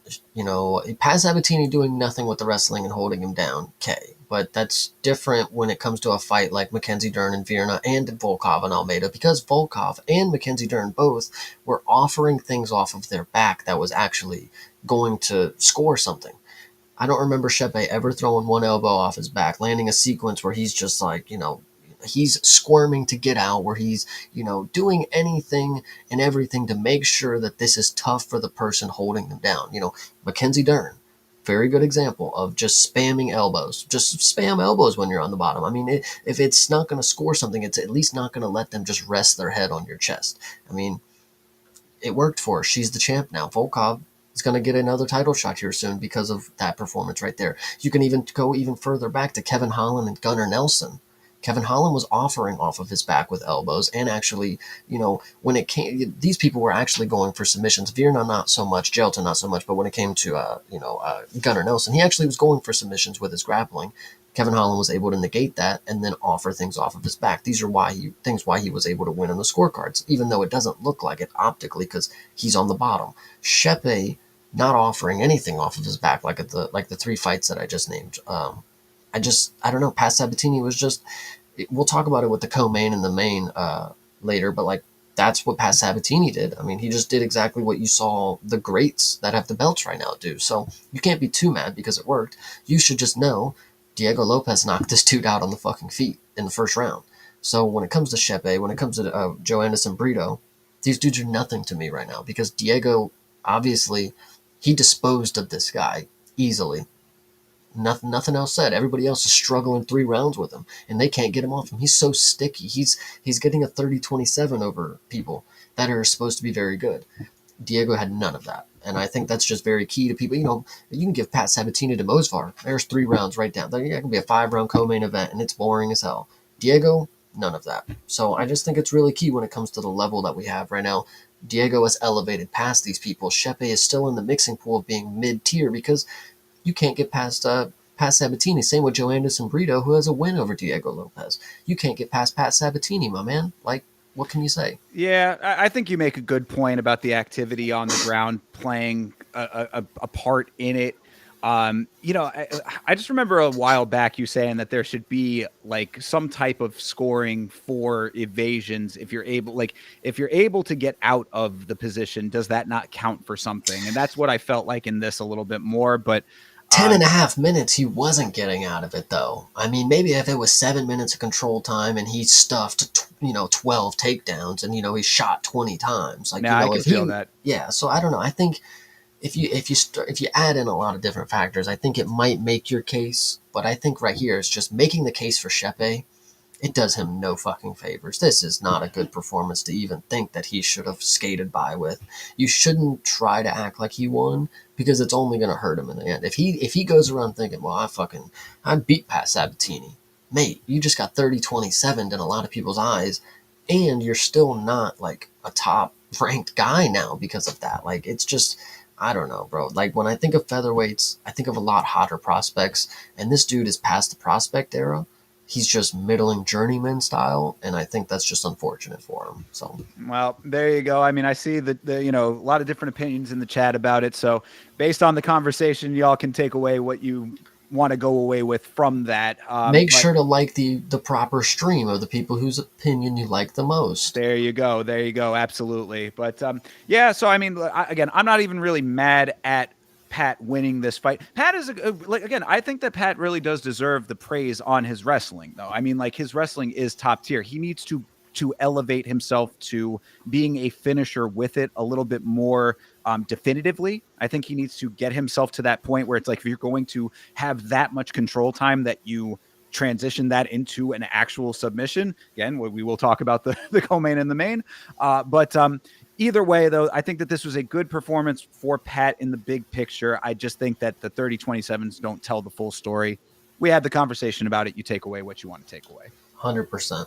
Pat Sabatini doing nothing with the wrestling and holding him down, okay. But that's different when it comes to a fight like Mackenzie Dern and Virna and Volkov and Almeida, because Volkov and Mackenzie Dern both were offering things off of their back that was actually going to score something. I don't remember Shepe ever throwing one elbow off his back, landing a sequence where he's just like, he's squirming to get out, where he's, doing anything and everything to make sure that this is tough for the person holding them down. Mackenzie Dern, very good example of just spamming elbows. Just spam elbows when you're on the bottom. I mean, if it's not going to score something, it's at least not going to let them just rest their head on your chest. I mean, it worked for her. She's the champ now. Volkov is going to get another title shot here soon because of that performance right there. You can even go even further back to Kevin Holland and Gunnar Nelson. Kevin Holland was offering off of his back with elbows, and actually, when it came, these people were actually going for submissions. Virna not so much, Jelton not so much, but when it came to, Gunnar Nelson, he actually was going for submissions with his grappling. Kevin Holland was able to negate that and then offer things off of his back. These are why he was able to win on the scorecards, even though it doesn't look like it optically because he's on the bottom. Shepe not offering anything off of his back like the 3 fights that I just named. I don't know. Pat Sabatini was just. We'll talk about it with the co-main and the main later, but like that's what Pat Sabatini did. I mean, he just did exactly what you saw the greats that have the belts right now do. So you can't be too mad because it worked. You should just know Diego Lopez knocked this dude out on the fucking feet in the first round. So when it comes to Shepe, when it comes to Joe Anderson Brito, these dudes are nothing to me right now because Diego, obviously, he disposed of this guy easily. Nothing else said. Everybody else is struggling 3 rounds with him, and they can't get him off him. He's so sticky. He's getting a 30-27 over people that are supposed to be very good. Diego had none of that. And I think that's just very key to people. You can give Pat Sabatini to Mosvar. There's 3 rounds right down there. It can be a 5-round co-main event, and it's boring as hell. Diego, none of that. So I just think it's really key when it comes to the level that we have right now. Diego has elevated past these people. Shepe is still in the mixing pool of being mid-tier because you can't get past Sabatini. Same with Joe Anderson Brito, who has a win over Diego Lopez. You can't get past Pat Sabatini, my man. Like, what can you say? Yeah, I think you make a good point about the activity on the ground playing a part in it. I just remember a while back you saying that there should be like some type of scoring for evasions if you're able to get out of the position. Does that not count for something? And that's what I felt like in this a little bit more. But Ten and a half minutes, he wasn't getting out of it, though. I mean, maybe if it was 7 minutes of control time and he stuffed, 12 takedowns and, he shot 20 times. Like, now I can if he, feel that. yeah, so I don't know. I think if you add in a lot of different factors, I think it might make your case. But I think right here is just making the case for Shepe. It does him no fucking favors. This is not a good performance to even think that he should have skated by with. You shouldn't try to act like he won because it's only going to hurt him in the end. If he goes around thinking, well, I beat Pat Sabatini, mate, you just got 30-27 in a lot of people's eyes, and you're still not like a top ranked guy now because of that. Like, it's just, I don't know, bro. Like, when I think of featherweights, I think of a lot hotter prospects, and this dude is past the prospect era. He's just middling journeyman style, and I think that's just unfortunate for him. So, Well, there you go. I mean, I see that a lot of different opinions in the chat about it. So, based on the conversation, y'all can take away what you want to go away with from that. make sure to like the proper stream of the people whose opinion you like the most. There you go. There you go. Absolutely. But yeah. So I mean, again, I'm not even really mad at Pat winning this fight. Pat is again, I think that Pat really does deserve the praise on his wrestling, though. I mean, like, his wrestling is top tier. He needs to elevate himself to being a finisher with it a little bit more definitively. I think he needs to get himself to that point where it's like, if you're going to have that much control time, that you transition that into an actual submission. Again, we will talk about the co-main and the main. But either way, though, I think that this was a good performance for Pat in the big picture. I just think that the 30-27s don't tell the full story. We had the conversation about it. You take away what you want to take away. 100%.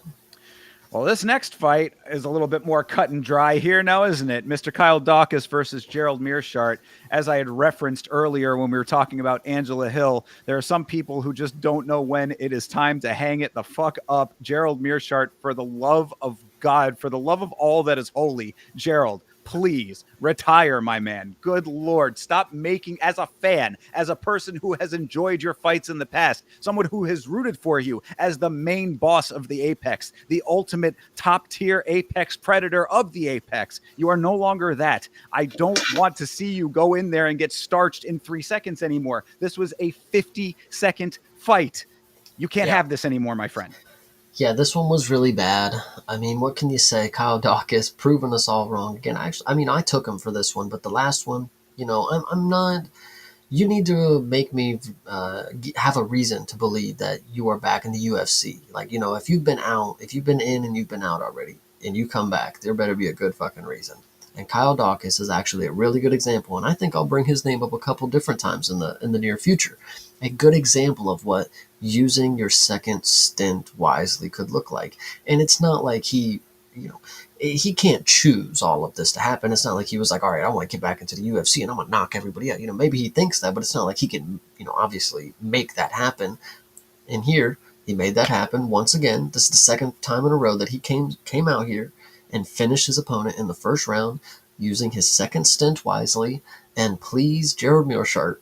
Well, this next fight is a little bit more cut and dry here now, isn't it? Mr. Kyle Dawkins versus Gerald Meerschaert. As I had referenced earlier when we were talking about Angela Hill, there are some people who just don't know when it is time to hang it the fuck up. Gerald Meerschaert, for the love of God, for the love of all that is holy, Gerald, please retire, my man. Good Lord. Stop making, as a fan, as a person who has enjoyed your fights in the past, someone who has rooted for you as the main boss of the Apex, the ultimate top tier Apex predator of the Apex. You are no longer that. I don't want to see you go in there and get starched in 3 seconds anymore. This was a 50-second fight. You can't have this anymore, my friend. Yeah, this one was really bad. I mean, what can you say? Kyle Dawkins proving us all wrong again. Actually, I mean, I took him for this one, but the last one, I'm not. You need to make me have a reason to believe that you are back in the UFC. Like, if you've been out, if you've been in and you've been out already, and you come back, there better be a good fucking reason. And Kyle Dawkins is actually a really good example, and I think I'll bring his name up a couple different times in the near future. A good example of what using your second stint wisely could look like. And it's not like he can't choose all of this to happen. It's not like he was like, all right, I want to get back into the UFC and I'm going to knock everybody out. Maybe he thinks that, but it's not like he can, obviously make that happen. And here, he made that happen once again. This is the second time in a row that he came out here and finished his opponent in the first round using his second stint wisely. And please, Gerald Meerschaert,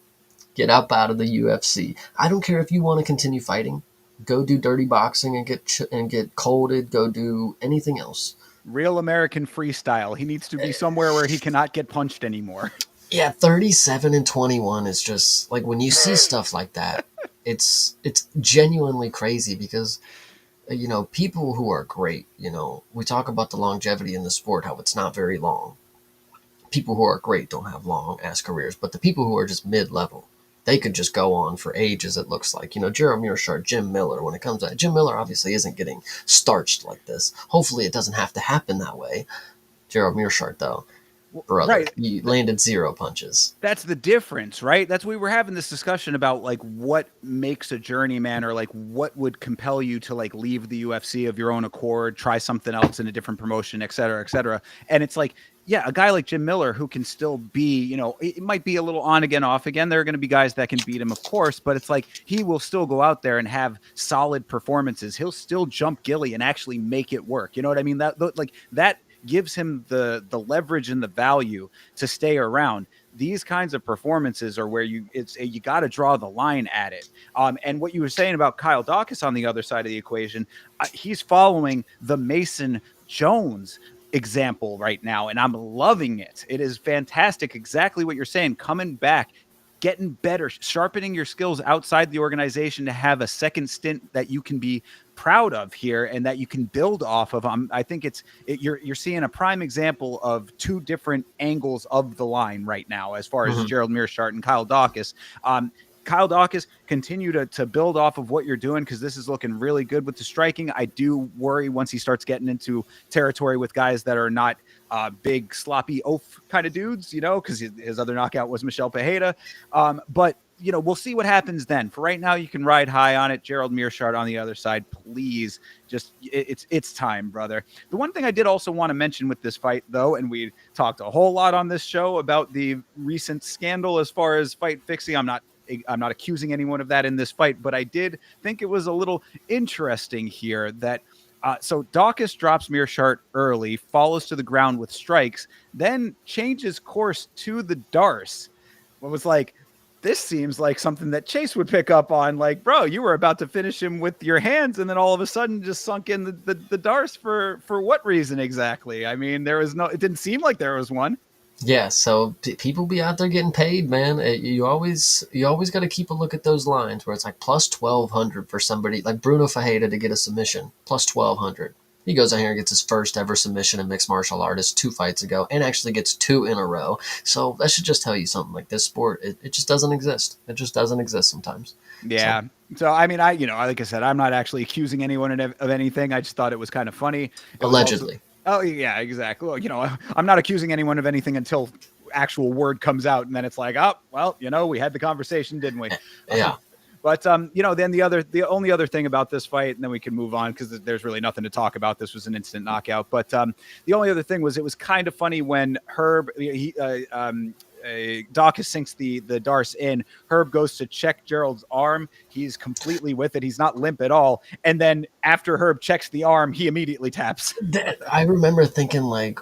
get up out of the UFC. I don't care if you want to continue fighting. Go do dirty boxing and get colded. Go do anything else. Real American freestyle. He needs to be somewhere where he cannot get punched anymore. Yeah, 37-21 is just like, when you see stuff like that, it's genuinely crazy because people who are great, we talk about the longevity in the sport, how it's not very long. People who are great don't have long ass careers, but the people who are just mid level, they could just go on for ages. It looks like, Gerald Mearshart, Jim Miller. When it comes to that, Jim Miller obviously isn't getting starched like this. Hopefully, it doesn't have to happen that way. Gerald Mearshart, though, brother, Right. he landed zero punches. That's the difference, right? That's we were having this discussion about like what makes a journeyman, or like what would compel you to like leave the UFC of your own accord, try something else in a different promotion, et cetera, et cetera. And it's like, yeah, a guy like Jim Miller who can still be, it might be a little on again, off again. There are going to be guys that can beat him, of course, but it's like he will still go out there and have solid performances. He'll still jump Gilly and actually make it work. You know what I mean? That gives him the leverage and the value to stay around. These kinds of performances are where you got to draw the line at it. And what you were saying about Kyle Dawkins on the other side of the equation, he's following the Mason Jones example right now, and I'm loving it. It is fantastic. Exactly what you're saying. Coming back, getting better, sharpening your skills outside the organization to have a second stint that you can be proud of here and that you can build off of. I think you're seeing a prime example of two different angles of the line right now as far as Gerald Mearshart and Kyle Dawkins. Kyle Dawkins, continue to build off of what you're doing, because this is looking really good with the striking. I do worry once he starts getting into territory with guys that are not big, sloppy oaf kind of dudes, because his other knockout was Michelle Pereira. But, we'll see what happens then. For right now, you can ride high on it. Gerald Mearshart on the other side, please. Just it's time, brother. The one thing I did also want to mention with this fight, though, and we talked a whole lot on this show about the recent scandal as far as fight fixing. I'm not accusing anyone of that in this fight, but I did think it was a little interesting here that so Dawkins drops Mearshart early, follows to the ground with strikes, then changes course to the Darce. It was like, this seems like something that Chase would pick up on. Like, bro, you were about to finish him with your hands, and then all of a sudden just sunk in the Darce for what reason exactly? I mean, it didn't seem like there was one. Yeah, so people be out there getting paid, man. You always got to keep a look at those lines where it's like plus 1,200 for somebody like Bruno Fajeda to get a submission, plus 1,200. He goes out here and gets his first ever submission in mixed martial artists 2 fights ago, and actually gets 2 in a row. So that should just tell you something. Like, this sport, it just doesn't exist. It just doesn't exist sometimes. Yeah. So I mean, like I said, I'm not actually accusing anyone of anything. I just thought it was kind of funny. Allegedly. Oh, yeah, exactly. Well, I'm not accusing anyone of anything until actual word comes out, and then it's like, oh, well, we had the conversation, didn't we? Yeah. But then the only other thing about this fight, and then we can move on because there's really nothing to talk about. This was an instant knockout. But the only other thing was, it was kind of funny when Herb Dawkins sinks the Darce in. Herb goes to check Gerald's arm. He's completely with it. He's not limp at all. And then after Herb checks the arm, he immediately taps. I remember thinking, like,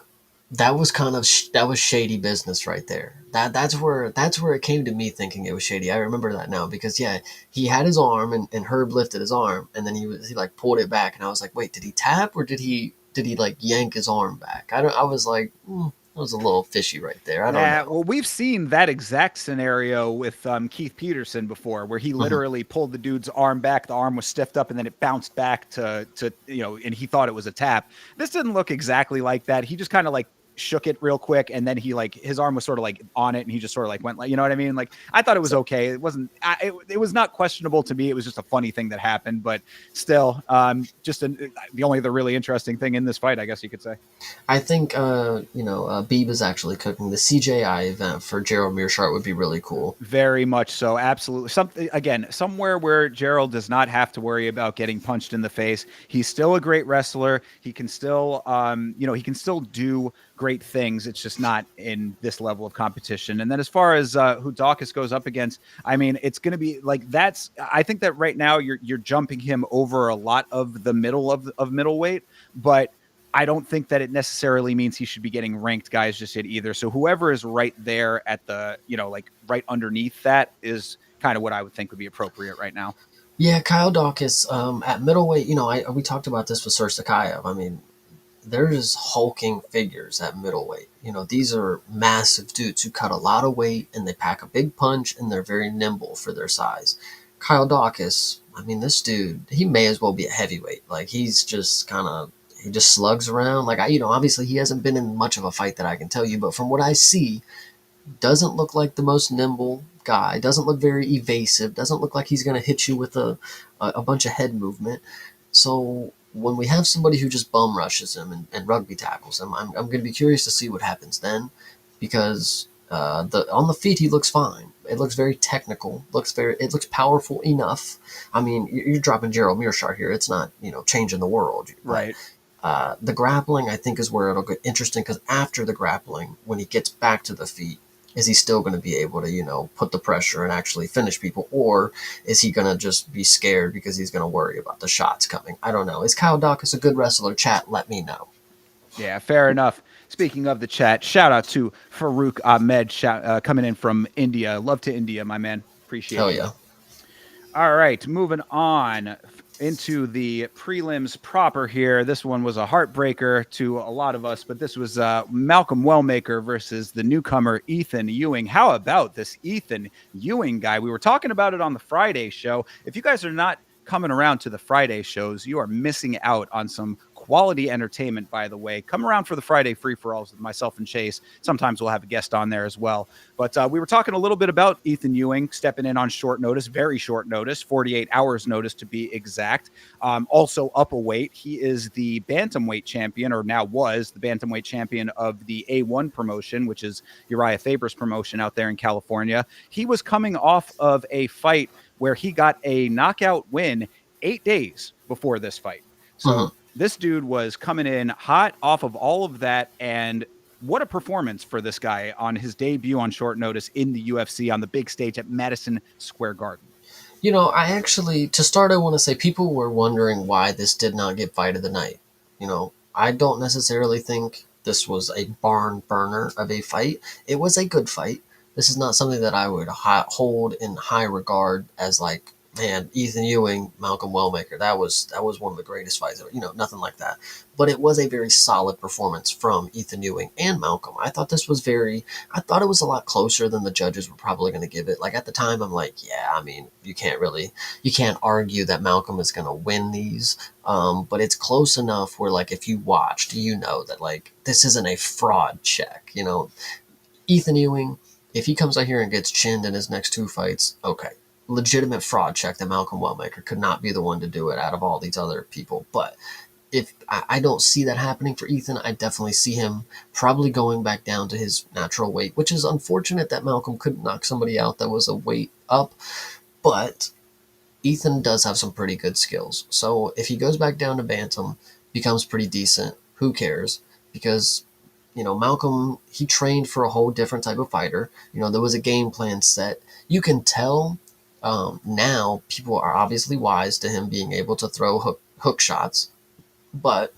that was shady business right there. That's where it came to me thinking it was shady. I remember that now because, yeah, he had his arm and Herb lifted his arm, and then he like pulled it back, and I was like, wait, did he tap or did he like yank his arm back? I was like, it was a little fishy right there. I don't know. Well, we've seen that exact scenario with Keith Peterson before, where he literally pulled the dude's arm back. The arm was stiffed up, and then it bounced back to and he thought it was a tap. This didn't look exactly like that. He just kind of like shook it real quick, and then he like his arm was sort of like on it, and he just sort of like went like, you know what I mean? Like, I thought it was okay. It wasn't. It was not questionable to me. It was just a funny thing that happened, but still, the only other really interesting thing in this fight, I guess you could say. I think Beeb is actually cooking. The CJI event for Gerald Mearshart would be really cool. Very much so, absolutely. Somewhere where Gerald does not have to worry about getting punched in the face. He's still a great wrestler. He can still, he can still do great things. It's just not in this level of competition. And then as far as who Dawkins goes up against, I mean, it's going to be like I think that right now you're jumping him over a lot of the middle of middleweight, but I don't think that it necessarily means he should be getting ranked guys just yet either. So whoever is right there at the, like right underneath that is kind of what I would think would be appropriate right now. Yeah, Kyle Dawkins at middleweight, we talked about this with Sir Sakayev. I mean, they're just hulking figures at middleweight. These are massive dudes who cut a lot of weight, and they pack a big punch, and they're very nimble for their size. Kyle Dawkins, I mean, this dude, he may as well be a heavyweight. Like, he's just kind of, he just slugs around. Like, obviously he hasn't been in much of a fight that I can tell you, but from what I see, doesn't look like the most nimble guy. Doesn't look very evasive. Doesn't look like he's going to hit you with a bunch of head movement. So when we have somebody who just bum rushes him and rugby tackles him, I'm going to be curious to see what happens then, because the on the feet he looks fine. It looks very technical. It looks powerful enough. I mean, you're dropping Gerald Mearshart here. It's not changing the world, but Right. the grappling, I think, is where it'll get interesting, because after the grappling, when he gets back to the feet, is he still going to be able to, put the pressure and actually finish people? Or is he going to just be scared because he's going to worry about the shots coming? I don't know. Is Kyle Dawkins a good wrestler? Chat, let me know. Yeah, fair enough. Speaking of the chat, shout out to Farouk Ahmed coming in from India. Love to India, my man. Appreciate Hell you. yeah. All right, moving on into the prelims proper here. This one was a heartbreaker to a lot of us, but this was Malcolm Wellmaker versus the newcomer Ethan Ewing. How about this Ethan Ewing guy? We were talking about it on the Friday show. If you guys are not coming around to the Friday shows, you are missing out on some quality entertainment, by the way. Come around for the Friday free-for-alls with myself and Chase. Sometimes we'll have a guest on there as well. But we were talking a little bit about Ethan Ewing stepping in on short notice, very short notice, 48 hours notice to be exact. Also up a weight. He is the bantamweight champion, or now was the bantamweight champion of the A1 promotion, which is Uriah Faber's promotion out there in California. He was coming off of a fight where he got a knockout win 8 days before this fight. So this dude was coming in hot off of all of that, and what a performance for this guy on his debut on short notice in the UFC on the big stage at Madison Square Garden. I actually, to start, I want to say people were wondering why this did not get fight of the night. I don't necessarily think this was a barn burner of a fight. It was a good fight. This is not something that I would hold in high regard as, like, man, Ethan Ewing, Malcolm Wellmaker. That was one of the greatest fights ever. Nothing like that. But it was a very solid performance from Ethan Ewing and Malcolm. I thought it was a lot closer than the judges were probably going to give it. Like, at the time, I'm like, yeah, I mean, you can't argue that Malcolm is going to win these. But it's close enough where, like, if you watched, that, like, this isn't a fraud check. Ethan Ewing, if he comes out here and gets chinned in his next two fights, okay, legitimate fraud check that Malcolm Wellmaker could not be the one to do it out of all these other people. But if I don't see that happening for Ethan, I definitely see him probably going back down to his natural weight, which is unfortunate that Malcolm couldn't knock somebody out that was a weight up. But Ethan does have some pretty good skills. So if he goes back down to bantam, becomes pretty decent, who cares? Because Malcolm, he trained for a whole different type of fighter. There was a game plan set. You can tell now people are obviously wise to him being able to throw hook shots. But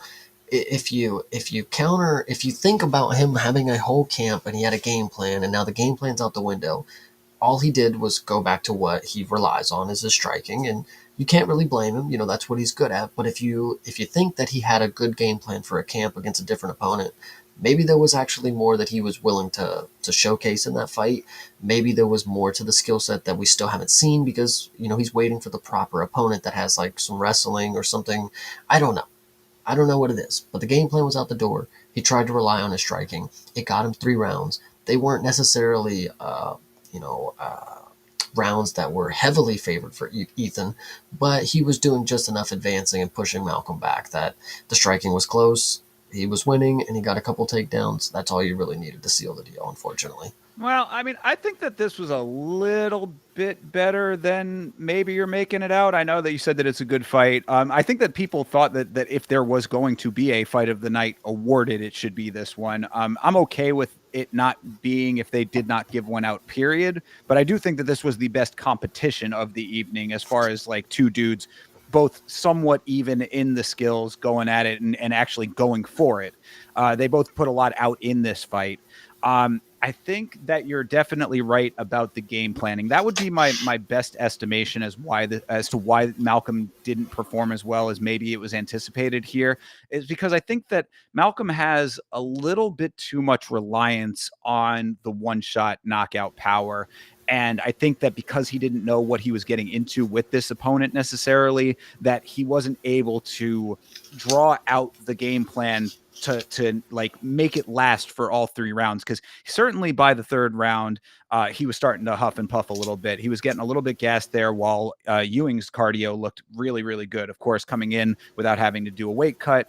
if you think about him having a whole camp and he had a game plan and now the game plan's out the window, all he did was go back to what he relies on is his striking, and you can't really blame him. That's what he's good at. But if you think that he had a good game plan for a camp against a different opponent, maybe there was actually more that he was willing to showcase in that fight. Maybe there was more to the skill set that we still haven't seen because he's waiting for the proper opponent that has, like, some wrestling or something. I don't know. I don't know what it is, but the game plan was out the door. He tried to rely on his striking. It got him 3 rounds. They weren't necessarily rounds that were heavily favored for Ethan, but he was doing just enough advancing and pushing Malcolm back that the striking was close. He was winning, and he got a couple takedowns. That's all you really needed to seal the deal, unfortunately. Well, I mean, I think that this was a little bit better than maybe you're making it out. I know that you said that it's a good fight. I think that people thought that if there was going to be a fight of the night awarded, it should be this one. I'm okay with it not being if they did not give one out, period. But I do think that this was the best competition of the evening as far as, like, two dudes both somewhat even in the skills going at it and actually going for it. They both put a lot out in this fight. I think that you're definitely right about the game planning. That would be my best estimation as to why Malcolm didn't perform as well as maybe it was anticipated here, is because I think that Malcolm has a little bit too much reliance on the one-shot knockout power. And I think that because he didn't know what he was getting into with this opponent necessarily, that he wasn't able to draw out the game plan to like make it last for all 3 rounds, because certainly by the third round he was starting to huff and puff a little bit. He was getting a little bit gassed there, while Ewing's cardio looked really, really good. Of course, coming in without having to do a weight cut,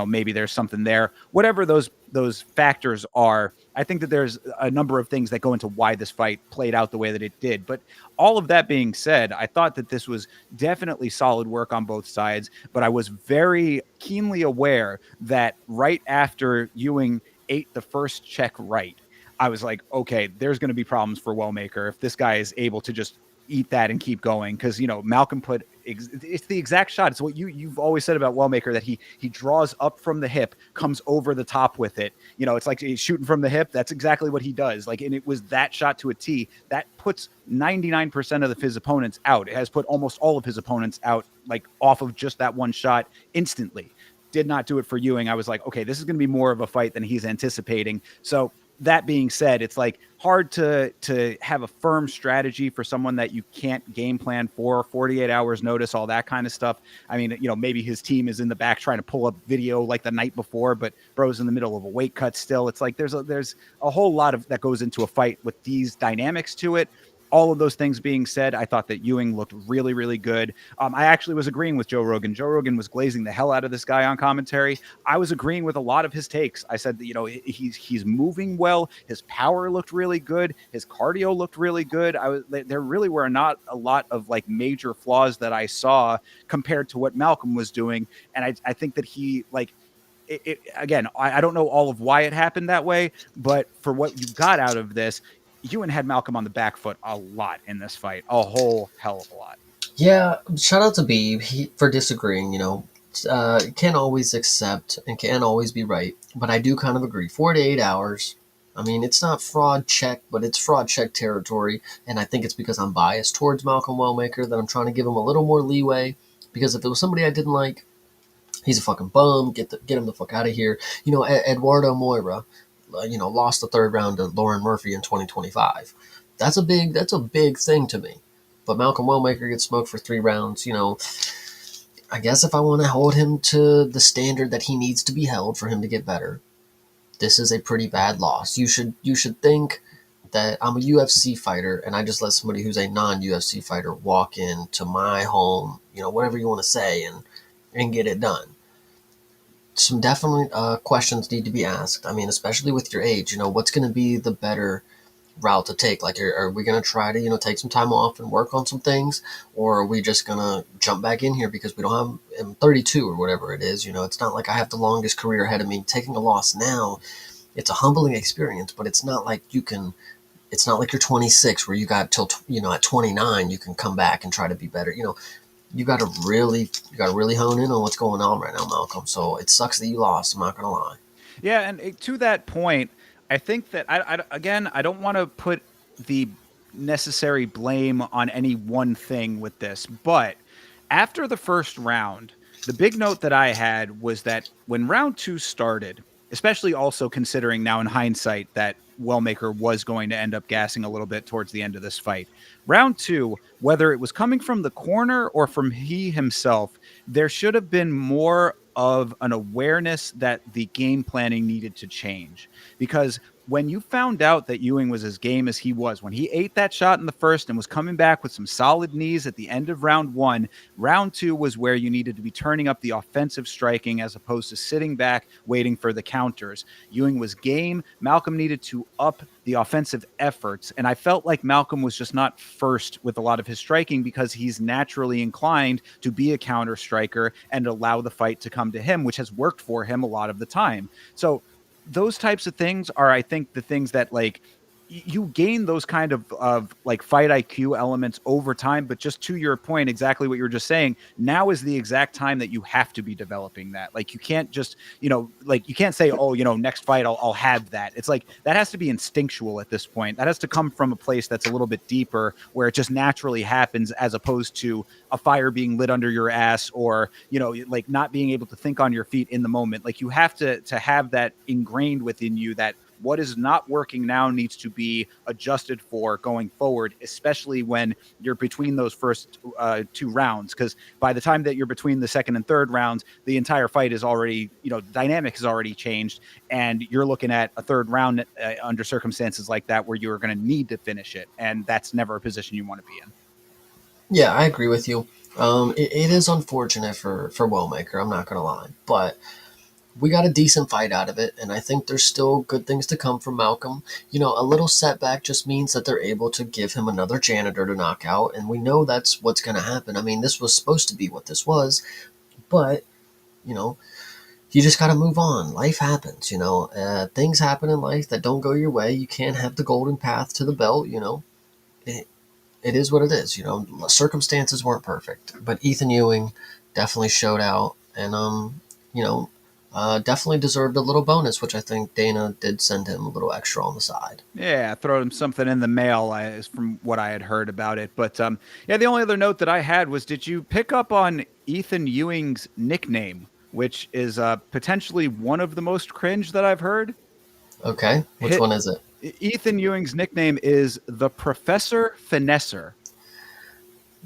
maybe there's something there. Whatever those factors are, I think that there's a number of things that go into why this fight played out the way that it did. But all of that being said, I thought that this was definitely solid work on both sides, but I was very keenly aware that right after Ewing ate the first check right, I was like, okay, there's going to be problems for Wellmaker if this guy is able to just eat that and keep going. Because Malcolm put it's the exact shot. It's what you've always said about Wellmaker, that he draws up from the hip, comes over the top with it. It's like he's shooting from the hip. That's exactly what he does. Like, and it was that shot to a T that puts 99% of his opponents out. It has put almost all of his opponents out, like off of just that one shot instantly. Did not do it for Ewing. I was like, okay, this is going to be more of a fight than he's anticipating. So that being said, it's like hard to have a firm strategy for someone that you can't game plan for, 48 hours notice, all that kind of stuff. I mean, maybe his team is in the back trying to pull up video like the night before, but bro's in the middle of a weight cut still. It's like there's a whole lot of that goes into a fight with these dynamics to it. All of those things being said, I thought that Ewing looked really, really good. I actually was agreeing with Joe Rogan. Joe Rogan was glazing the hell out of this guy on commentary. I was agreeing with a lot of his takes. I said that, he's moving well. His power looked really good. His cardio looked really good. There really were not a lot of like major flaws that I saw compared to what Malcolm was doing. And I think that he like, again, I don't know all of why it happened that way, but for what you got out of this, Ewan had Malcolm on the back foot a lot in this fight, a whole hell of a lot. Yeah, shout out to Beeb for disagreeing. Can't always accept and can't always be right, but I do kind of agree. 48 hours. I mean, it's not fraud check, but it's fraud check territory, and I think it's because I'm biased towards Malcolm Wellmaker that I'm trying to give him a little more leeway. Because if it was somebody I didn't like, he's a fucking bum. Get him the fuck out of here. Eduardo Moira, lost the third round to Lauren Murphy in 2025. That's a big thing to me. But Malcolm Wellmaker gets smoked for 3 rounds. I guess if I want to hold him to the standard that he needs to be held for him to get better, this is a pretty bad loss. You should think that I'm a UFC fighter and I just let somebody who's a non-UFC fighter walk into my home, whatever you want to say, and get it done. Some definitely questions need to be asked. I mean, especially with your age, what's going to be the better route to take? Like, are we going to try to, take some time off and work on some things? Or are we just going to jump back in here because we don't have, I'm 32 or whatever it is. It's not like I have the longest career ahead of me. Taking a loss now, it's a humbling experience, but it's not like it's not like you're 26 where you got till, at 29, you can come back and try to be better. You got to really hone in on what's going on right now, Malcolm. So it sucks that you lost. I'm not going to lie. Yeah, and to that point, I think that I don't want to put the necessary blame on any one thing with this, but after the first round, the big note that I had was that when round 2 started, especially also considering now in hindsight that Wellmaker was going to end up gassing a little bit towards the end of this fight. Round 2, whether it was coming from the corner or from he himself, there should have been more of an awareness that the game planning needed to change. Because when you found out that Ewing was as game as he was, when he ate that shot in the first and was coming back with some solid knees at the end of round 1, round 2 was where you needed to be turning up the offensive striking as opposed to sitting back waiting for the counters. Ewing was game. Malcolm needed to up the offensive efforts. And I felt like Malcolm was just not first with a lot of his striking because he's naturally inclined to be a counter striker and allow the fight to come to him, which has worked for him a lot of the time. So those types of things are, I think, the things that like you gain those kind of like fight IQ elements over time. But just to your point, exactly what you were just saying, now is the exact time that you have to be developing that. Like you can't just, like you can't say, oh, next fight I'll have that. It's like that has to be instinctual at this point. That has to come from a place that's a little bit deeper where it just naturally happens as opposed to a fire being lit under your ass or, like not being able to think on your feet in the moment. Like you have to have that ingrained within you that what is not working now needs to be adjusted for going forward, especially when you're between those first 2 rounds. Because by the time that you're between the second and third rounds, the entire fight is already, dynamic has already changed. And you're looking at a third round under circumstances like that where you're going to need to finish it. And that's never a position you want to be in. Yeah, I agree with you. It is unfortunate for Wellmaker, I'm not going to lie. But we got a decent fight out of it, and I think there's still good things to come from Malcolm. A little setback just means that they're able to give him another janitor to knock out, and we know that's what's going to happen. I mean, this was supposed to be what this was, but, you just got to move on. Life happens, things happen in life that don't go your way. You can't have the golden path to the belt, It, it is what it is, Circumstances weren't perfect, but Ethan Ewing definitely showed out, and, definitely deserved a little bonus, which I think Dana did send him a little extra on the side. Yeah, throw him something in the mail, from what I had heard about it. But yeah, the only other note that I had was, did you pick up on Ethan Ewing's nickname, which is potentially one of the most cringe that I've heard? Okay, which one is it? Ethan Ewing's nickname is the Professor Finesser.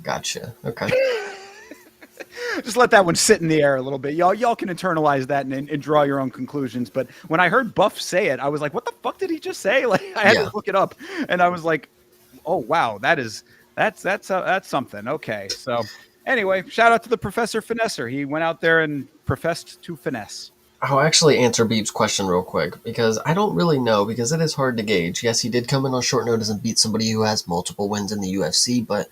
Gotcha. Okay. Just let that one sit in the air a little bit. Y'all can internalize that and draw your own conclusions. But when I heard Buff say it, I was like, what the fuck did he just say? Like, I had to look it up, and I was like, oh wow, that's something. Okay. So anyway, shout out to the Professor Finesser. He went out there and professed to finesse. I'll actually answer Beeb's question real quick, because I don't really know, because it is hard to gauge. Yes, he did come in on short notice and beat somebody who has multiple wins in the UFC, but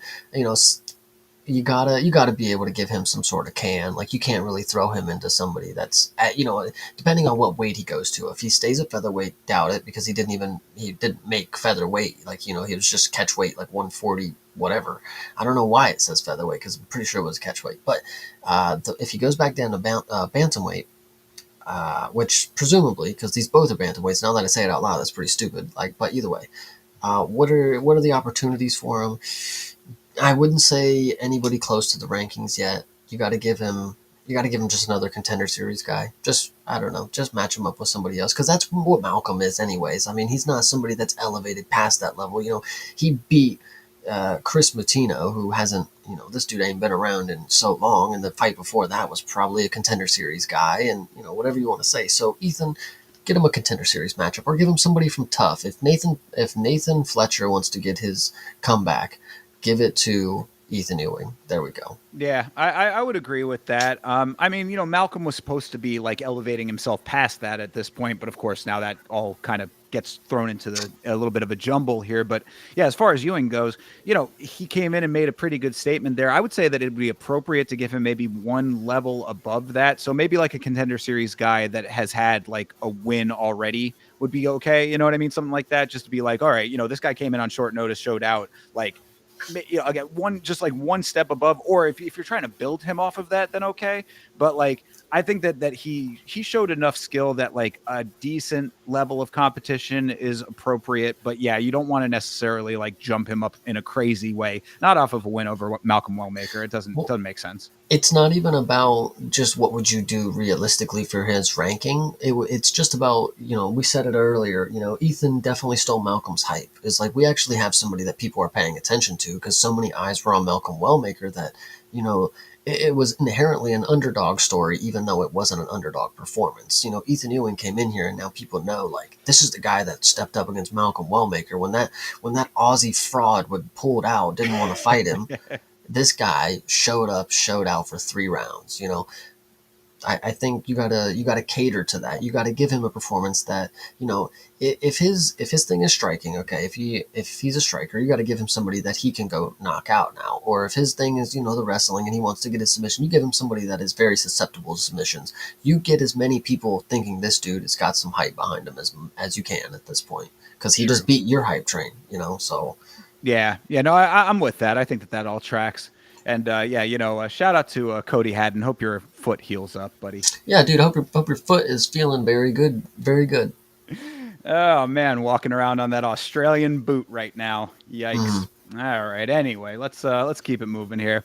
you gotta be able to give him some sort of can. Like, you can't really throw him into somebody that's at, depending on what weight he goes to. If he stays at featherweight, doubt it, because he didn't make featherweight. Like, he was just catch weight, like 140 whatever. I don't know why it says featherweight, because I'm pretty sure it was catch weight. But if he goes back down to bantamweight, which presumably, because these both are bantamweights. Now that I say it out loud, that's pretty stupid. But either way, what are the opportunities for him? I wouldn't say anybody close to the rankings yet. You got to give him just another contender series guy. I don't know, just match him up with somebody else, because that's what Malcolm is anyways. I mean, he's not somebody that's elevated past that level. He beat Chris Matino, who hasn't, this dude ain't been around in so long, and the fight before that was probably a contender series guy, and whatever you want to say. So Ethan, get him a contender series matchup, or give him somebody from Tough. If Nathan Fletcher wants to get his comeback, give it to Ethan Ewing. There we go. Yeah, I would agree with that. I mean, Malcolm was supposed to be like elevating himself past that at this point, but of course now that all kind of gets thrown into a little bit of a jumble here. But yeah, as far as Ewing goes, he came in and made a pretty good statement there. I would say that it would be appropriate to give him maybe one level above that. So maybe like a contender series guy that has had like a win already would be okay. You know what I mean? Something like that, just to be like, all right, this guy came in on short notice, showed out, like, again, one step above, or if you're trying to build him off of that, then okay. But like, I think that he showed enough skill that like a decent level of competition is appropriate. But yeah, you don't want to necessarily like jump him up in a crazy way, not off of a win over Malcolm Wellmaker. It doesn't make sense. It's not even about just what would you do realistically for his ranking. It's just about, we said it earlier, Ethan definitely stole Malcolm's hype. It's like, we actually have somebody that people are paying attention to, because so many eyes were on Malcolm Wellmaker that, it was inherently an underdog story, even though it wasn't an underdog performance. Ethan Ewing came in here, and now people know, like, this is the guy that stepped up against Malcolm Wellmaker. When that Aussie fraud would pulled out, didn't want to fight him, this guy showed out for 3 rounds. I think you gotta cater to that. You gotta give him a performance that, if his thing is striking, okay, if he's a striker, you gotta give him somebody that he can go knock out now. Or if his thing is, the wrestling, and he wants to get his submission, you give him somebody that is very susceptible to submissions. You get as many people thinking this dude has got some hype behind him as you can at this point, because he just beat your hype train, so. Yeah, no, I'm with that. I think that all tracks. And shout out to Cody Haddon. Hope your foot heals up, buddy. Yeah, dude. Hope your foot is feeling very good. Very good. Oh man, walking around on that Australian boot right now. Yikes. All right. Anyway, let's keep it moving here.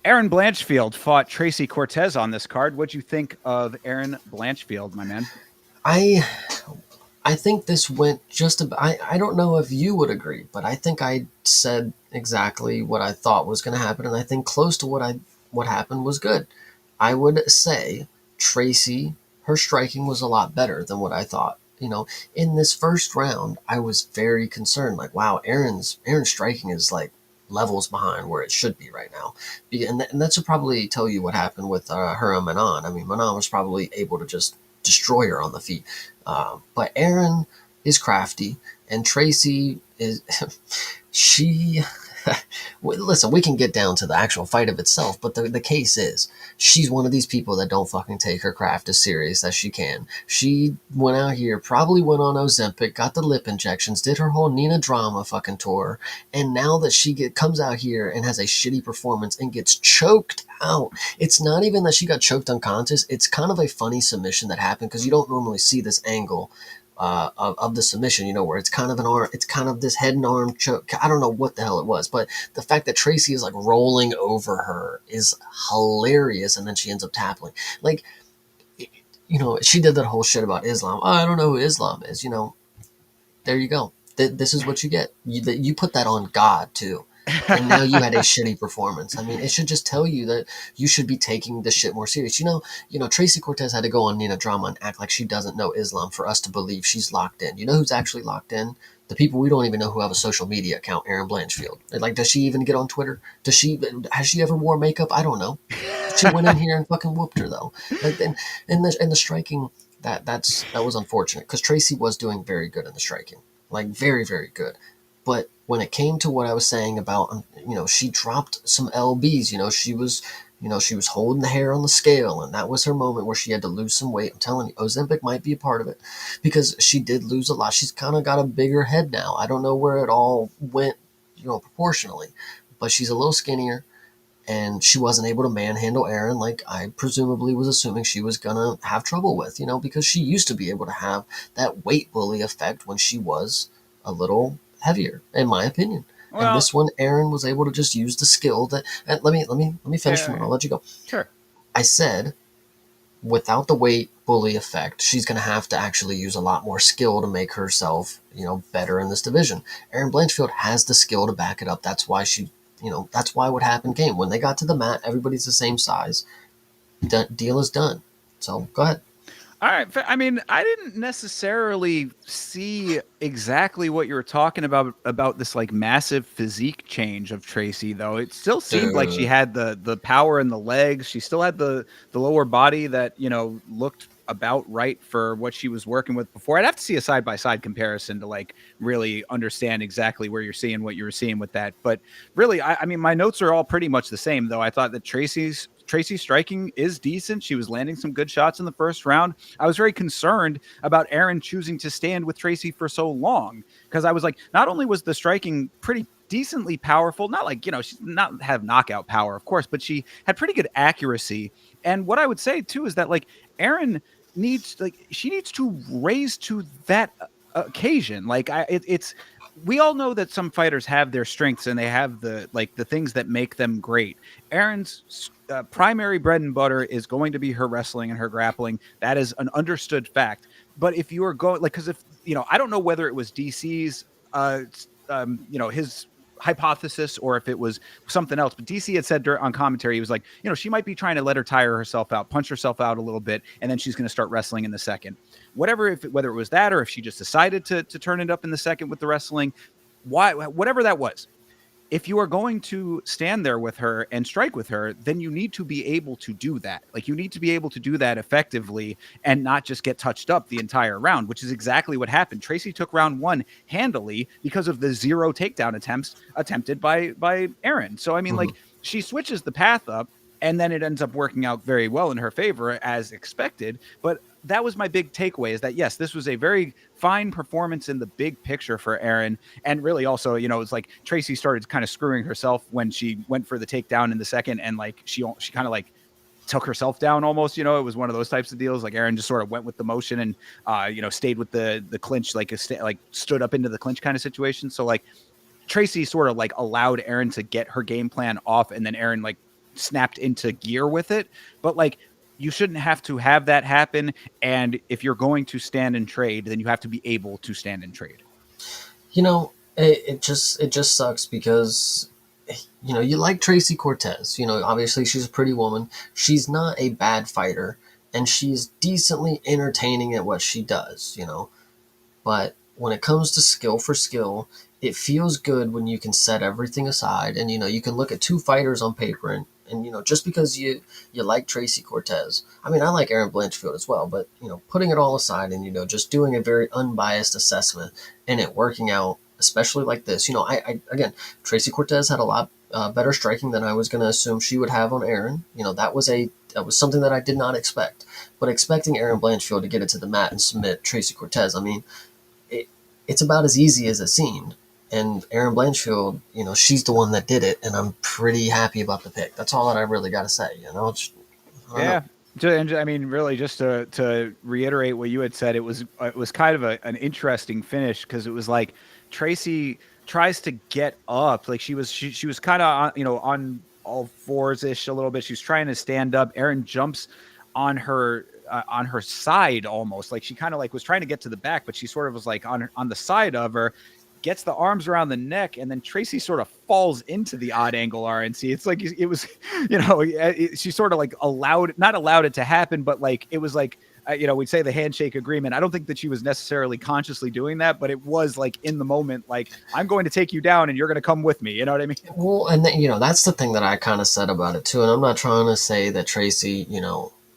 Aaron Blanchfield fought Tracy Cortez on this card. What'd you think of Aaron Blanchfield, my man? I I think this went just about, I don't know if you would agree, but I think I said exactly what I thought was going to happen, and I think close to what happened was good. I would say Tracy, her striking was a lot better than what I thought. In this first round, I was very concerned. Like, wow, Aaron's striking is like levels behind where it should be right now. And that should probably tell you what happened with her and Manon. I mean, Manon was probably able to just destroy her on the feet. But Aaron is crafty, and Tracy is she. Listen, we can get down to the actual fight of itself, but the case is she's one of these people that don't fucking take her craft as serious as she can. She went out here, probably went on Ozempic, got the lip injections, did her whole Nina drama fucking tour, and now that comes out here and has a shitty performance and gets choked out. It's not even that she got choked unconscious. It's kind of a funny submission that happened because you don't normally see this angle of the submission, where it's kind of an arm, it's kind of this head and arm choke. I don't know what the hell it was, but the fact that Tracy is like rolling over her is hilarious, and then she ends up tapping. Like, she did that whole shit about Islam. Oh, I don't know who Islam is. There you go. This is what you get. You put that on God too. And now you had a shitty performance. I mean, it should just tell you that you should be taking this shit more serious. Tracy Cortez had to go on Nina Drama and act like she doesn't know Islam for us to believe she's locked in. You know who's actually locked in? The people we don't even know who have a social media account, Erin Blanchfield. Like, does she even get on Twitter? Has she ever wore makeup? I don't know. She went in here and fucking whooped her though. Like, and the striking, that was unfortunate because Tracy was doing very good in the striking, like very, very good. But when it came to what I was saying about, she dropped some lbs. She was holding the hair on the scale, and that was her moment where she had to lose some weight. I'm telling you, Ozempic might be a part of it because she did lose a lot. She's kind of got a bigger head now. I don't know where it all went, proportionally, but she's a little skinnier, and she wasn't able to manhandle Aaron like I presumably was assuming she was gonna have trouble with, because she used to be able to have that weight bully effect when she was a little heavier, in my opinion. And Well, this one, Aaron was able to just use the skill that. And let me finish, and I'll let you go. sure. I said, without the weight bully effect, she's going to have to actually use a lot more skill to make herself, better in this division. Erin Blanchfield has the skill to back it up. That's why that's why what happened came. When they got to the mat, everybody's the same size. Deal is done. So go ahead. All right. I mean, I didn't necessarily see exactly what you were talking about this like massive physique change of Tracy, though. It still seemed like she Dude. had the power in the legs. She still had the lower body that, looked about right for what she was working with before. I'd have to see a side by side comparison to like really understand exactly where you're seeing what you were seeing with that. But really, I mean, my notes are all pretty much the same, though. I thought that Tracy's striking is decent. She was landing some good shots in the first round. I was very concerned about Aaron choosing to stand with Tracy for so long because I was like, not only was the striking pretty decently powerful, not like, she's not have knockout power, of course, but she had pretty good accuracy. And what I would say too is that like Aaron she needs to raise to that occasion. Like it's we all know that some fighters have their strengths and they have the things that make them great. Aaron's primary bread and butter is going to be her wrestling and her grappling. That is an understood fact. But if you are going because if I don't know whether it was DC's his hypothesis or if it was something else. But DC had said on commentary, he was like, she might be trying to let her tire herself out, punch herself out a little bit, and then she's going to start wrestling in the second. Whether it was that or if she just decided to turn it up in the second with the wrestling, whatever that was. If you are going to stand there with her and strike with her, then you need to be able to do that. Like you need to be able to do that effectively and not just get touched up the entire round, which is exactly what happened. Tracy took round one handily because of the 0 takedown attempts attempted by Aaron. So, I mean, Mhm. like she switches the path up and then it ends up working out very well in her favor as expected. But that was my big takeaway is that, yes, this was a very fine performance in the big picture for Aaron. And really also, it's like Tracy started kind of screwing herself when she went for the takedown in the second. And like, she kind of like took herself down almost, it was one of those types of deals. Like Aaron just sort of went with the motion and, stayed with the clinch, like stood up into the clinch kind of situation. So like Tracy sort of like allowed Aaron to get her game plan off and then Aaron like snapped into gear with it. But like, you shouldn't have to have that happen. And if you're going to stand and trade, then you have to be able to stand and trade. It just sucks because you like Tracy Cortez. Obviously she's a pretty woman. She's not a bad fighter, and she's decently entertaining at what she does. But when it comes to skill for skill, it feels good when you can set everything aside and you can look at two fighters on paper and just because you like Tracy Cortez. I mean, I like Aaron Blanchfield as well, but putting it all aside and just doing a very unbiased assessment and it working out, especially like this. I again, Tracy Cortez had a lot better striking than I was going to assume she would have on Aaron. That was something that I did not expect. But expecting Aaron Blanchfield to get it to the mat and submit Tracy Cortez, I mean, it's about as easy as it seemed. And Aaron Blanchfield, she's the one that did it, and I'm pretty happy about the pick. That's all that I really got to say. I don't know. Yeah. And I mean, really, just to reiterate what you had said, it was kind of an interesting finish because it was like Tracy tries to get up, like she was kind of on all fours ish a little bit. She's trying to stand up. Aaron jumps on her side almost, like she kind of like was trying to get to the back, but she sort of was like on the side of her, gets the arms around the neck, and then Tracy sort of falls into the odd angle RNC. It's like it was, she sort of like not allowed it to happen, but like it was like, we'd say the handshake agreement. I don't think that she was necessarily consciously doing that, but it was like in the moment, like, I'm going to take you down and you're going to come with me. You know what I mean? Well, and then, that's the thing that I kind of said about it too. And I'm not trying to say that Tracy,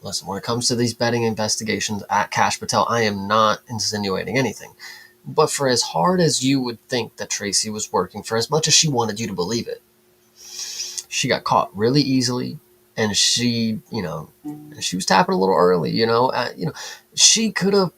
listen, when it comes to these betting investigations at Cash Patel, I am not insinuating anything. But for as hard as you would think that Tracy was working, for as much as she wanted you to believe it, she got caught really easily, and she was tapping a little early. She could have.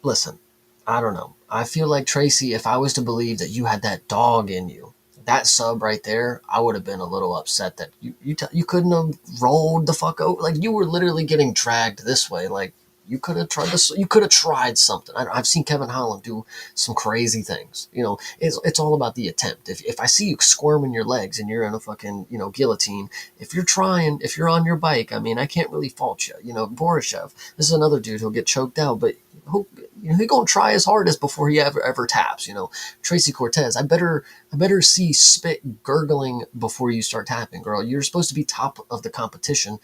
Listen, I don't know. I feel like Tracy, if I was to believe that you had that dog in you, that sub right there, I would have been a little upset that you couldn't have rolled the fuck over. Like, you were literally getting dragged this way. Like, you could have tried this. You could have tried something. I've seen Kevin Holland do some crazy things. It's all about the attempt. If I see you squirming your legs and you're in a fucking guillotine, if you're on your bike, I mean, I can't really fault you. Borishev, this is another dude who'll get choked out, but he gonna try his hardest before he ever taps. Tracy Cortez, I better see spit gurgling before you start tapping, girl. You're supposed to be top of the competition,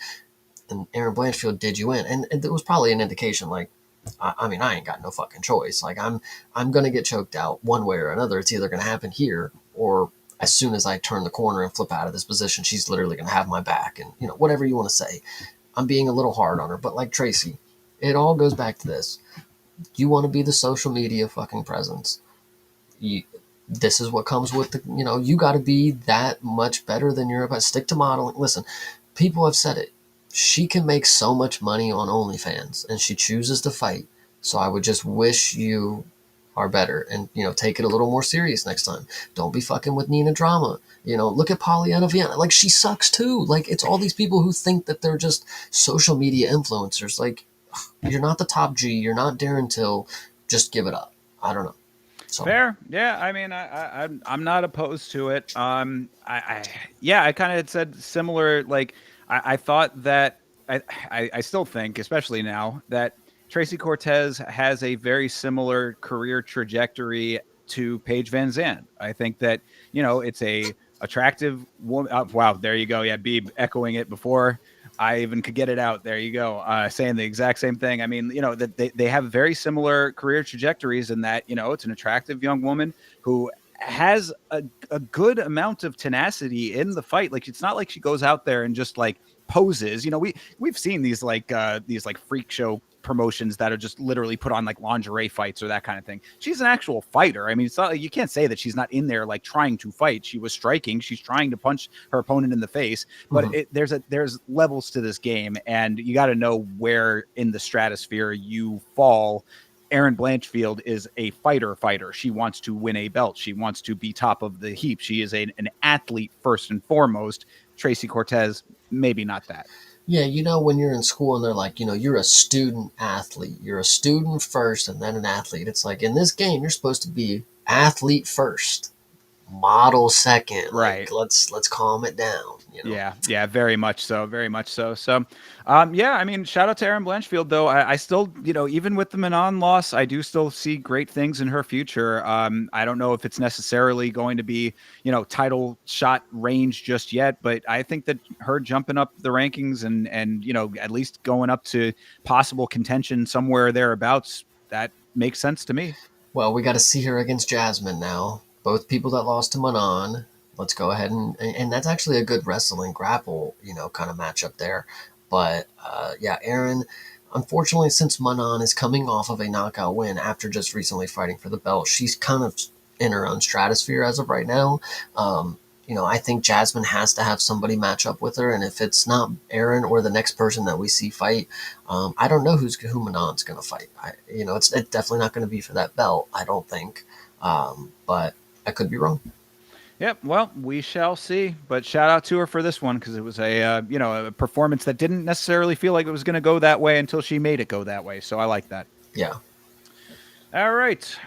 and Aaron Blanchfield did you in, and there was probably an indication like, I mean, I ain't got no fucking choice. Like, I'm gonna get choked out one way or another. It's either gonna happen here, or as soon as I turn the corner and flip out of this position, she's literally gonna have my back, and whatever you want to say. I'm being a little hard on her, but like Tracy, it all goes back to this. You want to be the social media fucking presence. This is what comes with you got to be that much better than you're about. Stick to modeling. Listen, people have said it. She can make so much money on OnlyFans, and she chooses to fight. So I would just wish you are better and, take it a little more serious next time. Don't be fucking with Nina Drama. Look at Pollyanna Vienna. Like, she sucks too. Like, it's all these people who think that they're just social media influencers. Like, you're not the top G. You're not Darren Till. Just give it up. I don't know. So Fair, yeah. I mean, I'm not opposed to it. Yeah, I kind of had said similar. Like, I thought that I still think, especially now, that Tracy Cortez has a very similar career trajectory to Paige Van Zandt. I think that it's a attractive woman. Wow, there you go. Yeah, Beeb echoing it before I even could get it out. There you go. Saying the exact same thing. I mean, that they have very similar career trajectories in that, it's an attractive young woman who has a good amount of tenacity in the fight. Like, it's not like she goes out there and just like poses. We've seen these like freak show promotions that are just literally put on like lingerie fights or that kind of thing. She's an actual fighter. I mean, it's not like, you can't say that she's not in there like trying to fight. She was striking. She's trying to punch her opponent in the face. But there's levels to this game, and you got to know where in the stratosphere you fall. Aaron Blanchfield is a fighter. She wants to win a belt. She wants to be top of the heap. She is an athlete first and foremost. Tracy Cortez, maybe not that. yeah, when you're in school and they're like, you're a student athlete. You're a student first and then an athlete. It's like, in this game, you're supposed to be athlete first. model second. Like, Right. let's calm it down, you know. Yeah, very much so, very much so. So, yeah, I mean, shout out to Erin Blanchfield, though. I still, even with the Manon loss, I do still see great things in her future. I don't know if it's necessarily going to be, title shot range just yet, but I think that her jumping up the rankings and at least going up to possible contention somewhere thereabouts, that makes sense to me. Well, we got to see her against Jasmine now. Both people that lost to Manon. Let's go ahead and that's actually a good wrestling grapple, kind of matchup there. But yeah, Aaron, unfortunately, since Manon is coming off of a knockout win after just recently fighting for the belt, she's kind of in her own stratosphere as of right now. I think Jasmine has to have somebody match up with her, and if it's not Aaron or the next person that we see fight, I don't know who Manon's going to fight. It's definitely not going to be for that belt, I don't think. But I could be wrong. Yep. Well, we shall see. But shout out to her for this one because it was a performance that didn't necessarily feel like it was going to go that way until she made it go that way. So I like that. Yeah. All right.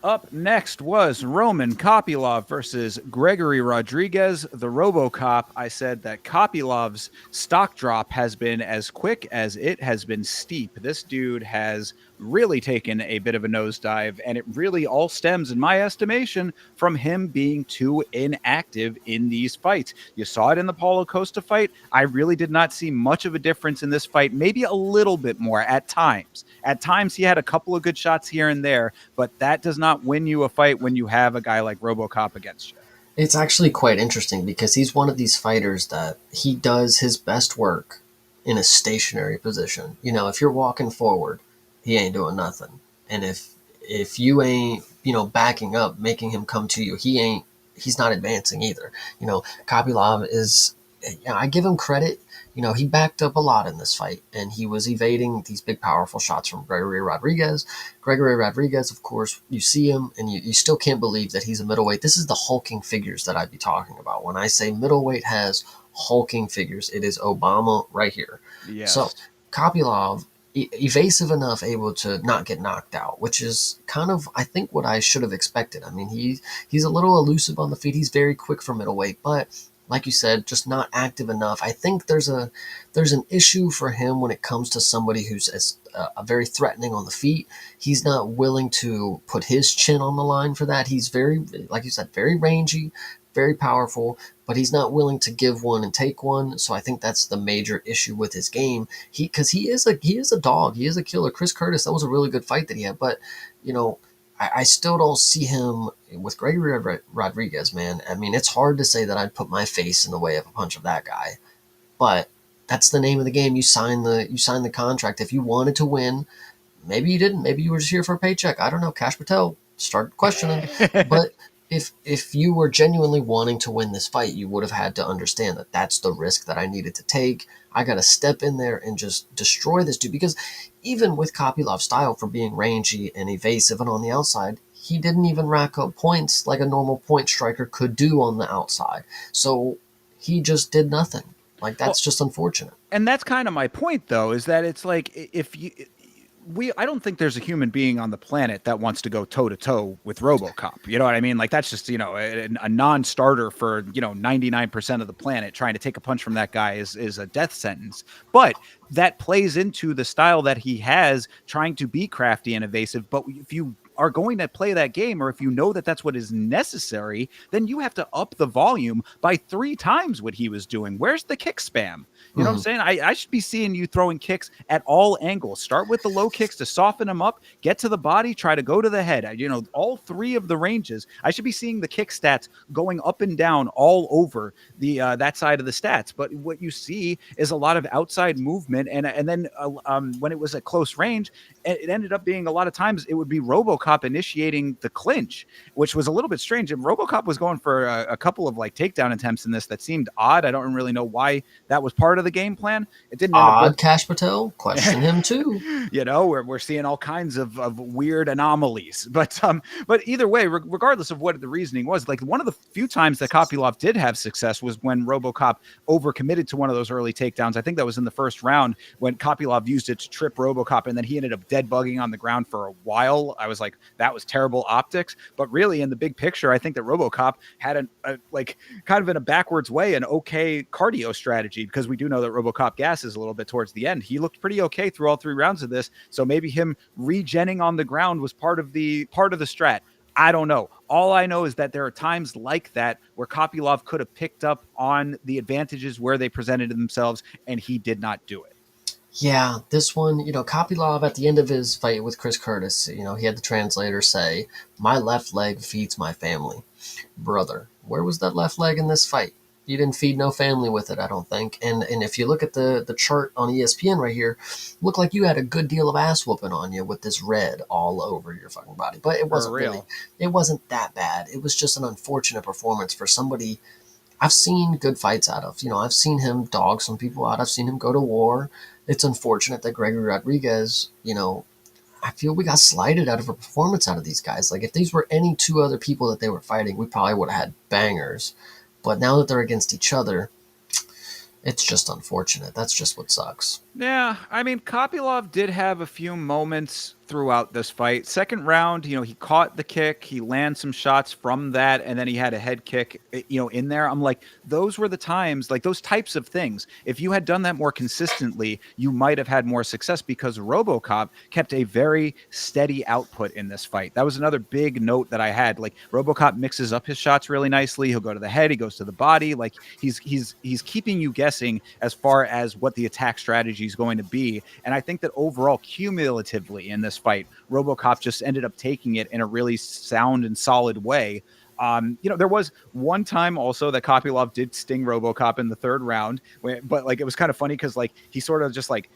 Up next was Roman Kopylov versus Gregory Rodriguez, the RoboCop. I said that Kopylov's stock drop has been as quick as it has been steep. This dude has really taken a bit of a nosedive, and it really all stems, in my estimation, from him being too inactive in these fights. You saw it in the Paulo Costa fight. I really did not see much of a difference in this fight, maybe a little bit more at times. At times, he had a couple of good shots here and there, but that does not win you a fight when you have a guy like RoboCop against you. It's actually quite interesting because he's one of these fighters that he does his best work in a stationary position. If you're walking forward, he ain't doing nothing. And if you ain't, backing up, making him come to you, he's not advancing either. Kopylov is, I give him credit. He backed up a lot in this fight, and he was evading these big, powerful shots from Gregory Rodriguez. Gregory Rodriguez, of course, you see him, and you still can't believe that he's a middleweight. This is the hulking figures that I'd be talking about. When I say middleweight has hulking figures, it is Obama right here. Yes. So Kopylov, evasive enough, able to not get knocked out, which is kind of, I think, what I should have expected. I mean, he's a little elusive on the feet. He's very quick for middleweight, but like you said, just not active enough. I think there's an issue for him when it comes to somebody who's very threatening on the feet. He's not willing to put his chin on the line for that. He's very, like you said, very rangy, very powerful, but he's not willing to give one and take one. So I think that's the major issue with his game. Because he is a dog. He is a killer. Chris Curtis, that was a really good fight that he had, but I still don't see him with Gregory Rodriguez, man. I mean, it's hard to say that I'd put my face in the way of a punch of that guy, but that's the name of the game. You sign the contract. If you wanted to win, maybe you didn't. Maybe you were just here for a paycheck. I don't know. Cash Patel, start questioning. But if you were genuinely wanting to win this fight, you would have had to understand that that's the risk that I needed to take. I got to step in there and just destroy this dude, because even with Kopylov's style for being rangy and evasive and on the outside, he didn't even rack up points like a normal point striker could do on the outside. So he just did nothing. Like, that's just unfortunate. And that's kind of my point, though, is that it's like I don't think there's a human being on the planet that wants to go toe to toe with RoboCop. You know what I mean? Like, that's just, a non-starter for, 99% of the planet. Trying to take a punch from that guy is a death sentence. But that plays into the style that he has, trying to be crafty and evasive. But if you are going to play that game, or if you know that that's what is necessary, then you have to up the volume by 3 times what he was doing. Where's the kick spam? You know what I'm saying? I should be seeing you throwing kicks at all angles. Start with the low kicks to soften them up, get to the body, try to go to the head. All 3 of the ranges. I should be seeing the kick stats going up and down all over the that side of the stats. But what you see is a lot of outside movement, and then when it was at close range, it ended up being a lot of times it would be RoboCop initiating the clinch, which was a little bit strange. And RoboCop was going for a couple of takedown attempts in this that seemed odd. I don't really know why that was part of the game plan. It didn't odd. Cash Patel, question him too. We're seeing all kinds of weird anomalies, but either way, regardless of what the reasoning was, like, one of the few times that Kopylov did have success was when RoboCop overcommitted to one of those early takedowns. I think that was in the first round when Kopylov used it to trip RoboCop, and then he ended up dead bugging on the ground for a while. I was like, that was terrible optics. But really, in the big picture, I think that RoboCop had like kind of in a backwards way an okay cardio strategy, because we do know that RoboCop gasses a little bit towards the end. He looked pretty okay through all 3 rounds of this, so maybe him regenning on the ground was part of the strat. I don't know. All I know is that there are times like that where Kopylov could have picked up on the advantages where they presented themselves, and he did not do it. Yeah, this one, Kopylov at the end of his fight with Chris Curtis, he had the translator say, "My left leg feeds my family." Brother, where was that left leg in this fight? You didn't feed no family with it, I don't think. And if you look at the chart on ESPN right here, look like you had a good deal of ass whooping on you with this red all over your fucking body. But For real. it wasn't that bad. It was just an unfortunate performance for somebody I've seen good fights out of. I've seen him dog some people out. I've seen him go to war. It's unfortunate that Gregory Rodriguez, I feel we got slighted out of a performance out of these guys. Like, if these were any two other people that they were fighting, we probably would have had bangers. But now that they're against each other, it's just unfortunate. That's just what sucks. Yeah, I mean, Kopylov did have a few moments throughout this fight. Second round, he caught the kick, he landed some shots from that, and then he had a head kick, in there. I'm like, those were the times, like those types of things. If you had done that more consistently, you might have had more success, because RoboCop kept a very steady output in this fight. That was another big note that I had. Like, RoboCop mixes up his shots really nicely. He'll go to the head, he goes to the body. Like, he's keeping you guessing as far as what the attack strategy is going to be. And I think that overall, cumulatively in this fight, RoboCop just ended up taking it in a really sound and solid way. There was one time also that Kopylov did sting RoboCop in the 3rd round, but like, it was kind of funny because like he sort of just like,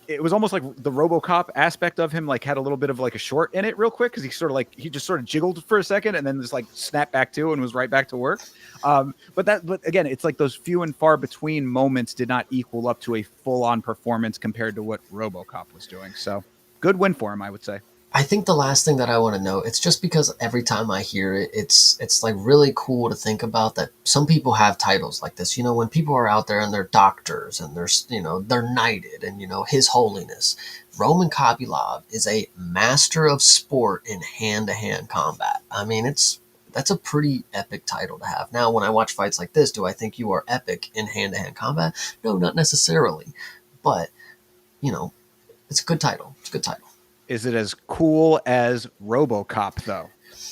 it was almost like the RoboCop aspect of him like had a little bit of like a short in it real quick, because he just sort of jiggled for a second and then just like snapped back to and was right back to work. But again, it's like those few and far between moments did not equal up to a full-on performance compared to what RoboCop was doing. So good win for him, I would say. I think the last thing that I want to know, it's just because every time I hear it, it's like really cool to think about that some people have titles like this. When people are out there and they're doctors and they're knighted and, His Holiness. Roman Kopylov is a master of sport in hand-to-hand combat. I mean, that's a pretty epic title to have. Now, when I watch fights like this, do I think you are epic in hand-to-hand combat? No, not necessarily. But, it's a good title. It's a good title. Is it as cool as RoboCop, though?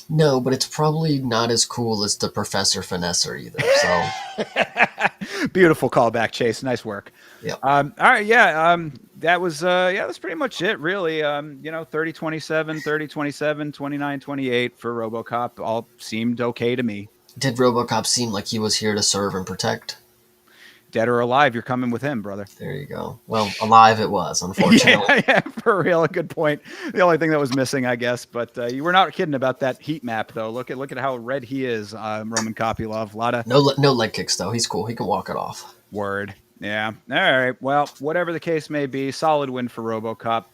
No, but it's probably not as cool as the Professor Finesser either. So beautiful callback, Chase. Nice work. Yeah. All right. Yeah. That's pretty much it, really. 30-27, 30-27, 29-28 for RoboCop. All seemed okay to me. Did RoboCop seem like he was here to serve and protect? Dead or alive, you're coming with him, brother. There you go. Well, alive it was, unfortunately. yeah, for real. A good point. The only thing that was missing, I guess. But you were not kidding about that heat map, though. Look at how red he is, Roman Kopylov. A lot of no leg kicks, though. He's cool. He can walk it off. Word. Yeah. All right. Well, whatever the case may be, solid win for RoboCop.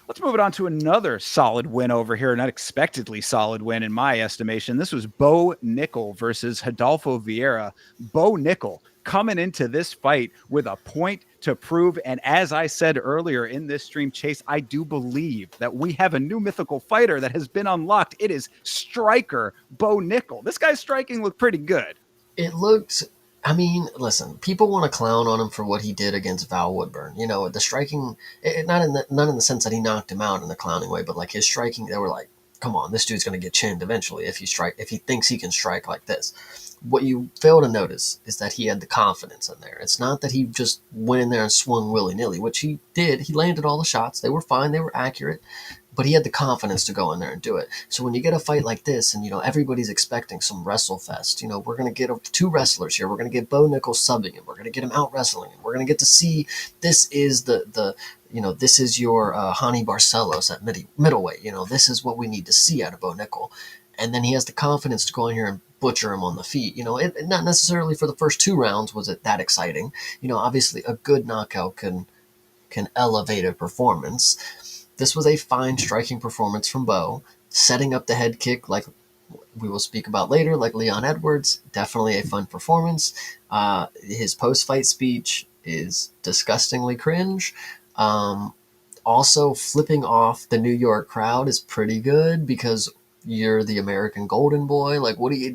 Let's move it on to another solid win over here. An unexpectedly solid win, in my estimation. This was Bo Nickel versus Rodolfo Vieira. Bo Nickel coming into this fight with a point to prove. And as I said earlier in this stream, Chase, I do believe that we have a new mythical fighter that has been unlocked. It is striker Bo Nickel. This guy's striking looked pretty good. It looked... I mean, listen, people want to clown on him for what he did against Val Woodburn. The striking, not in the sense that he knocked him out in a clowning way, but like his striking, they were like, come on, this dude's going to get chinned eventually if he thinks he can strike like this. What you fail to notice is that he had the confidence in there. It's not that he just went in there and swung willy-nilly, which he did. He landed all the shots. They were fine. They were accurate. But he had the confidence to go in there and do it. So when you get a fight like this and, everybody's expecting some wrestle fest, we're going to get 2 wrestlers here. We're going to get Bo Nickel subbing him. We're going to get him out wrestling him. We're going to get to see this is this is your Hani Barcelos at middleweight. This is what we need to see out of Bo Nickel. And then he has the confidence to go in here and butcher him on the feet. Not necessarily for the first 2 rounds was it that exciting. Obviously a good knockout can elevate a performance. This was a fine striking performance from Bo, setting up the head kick like we will speak about later, like Leon Edwards. Definitely a fun performance. His post-fight speech is disgustingly cringe. Also, flipping off the New York crowd is pretty good because you're the American Golden Boy. Like, what do you?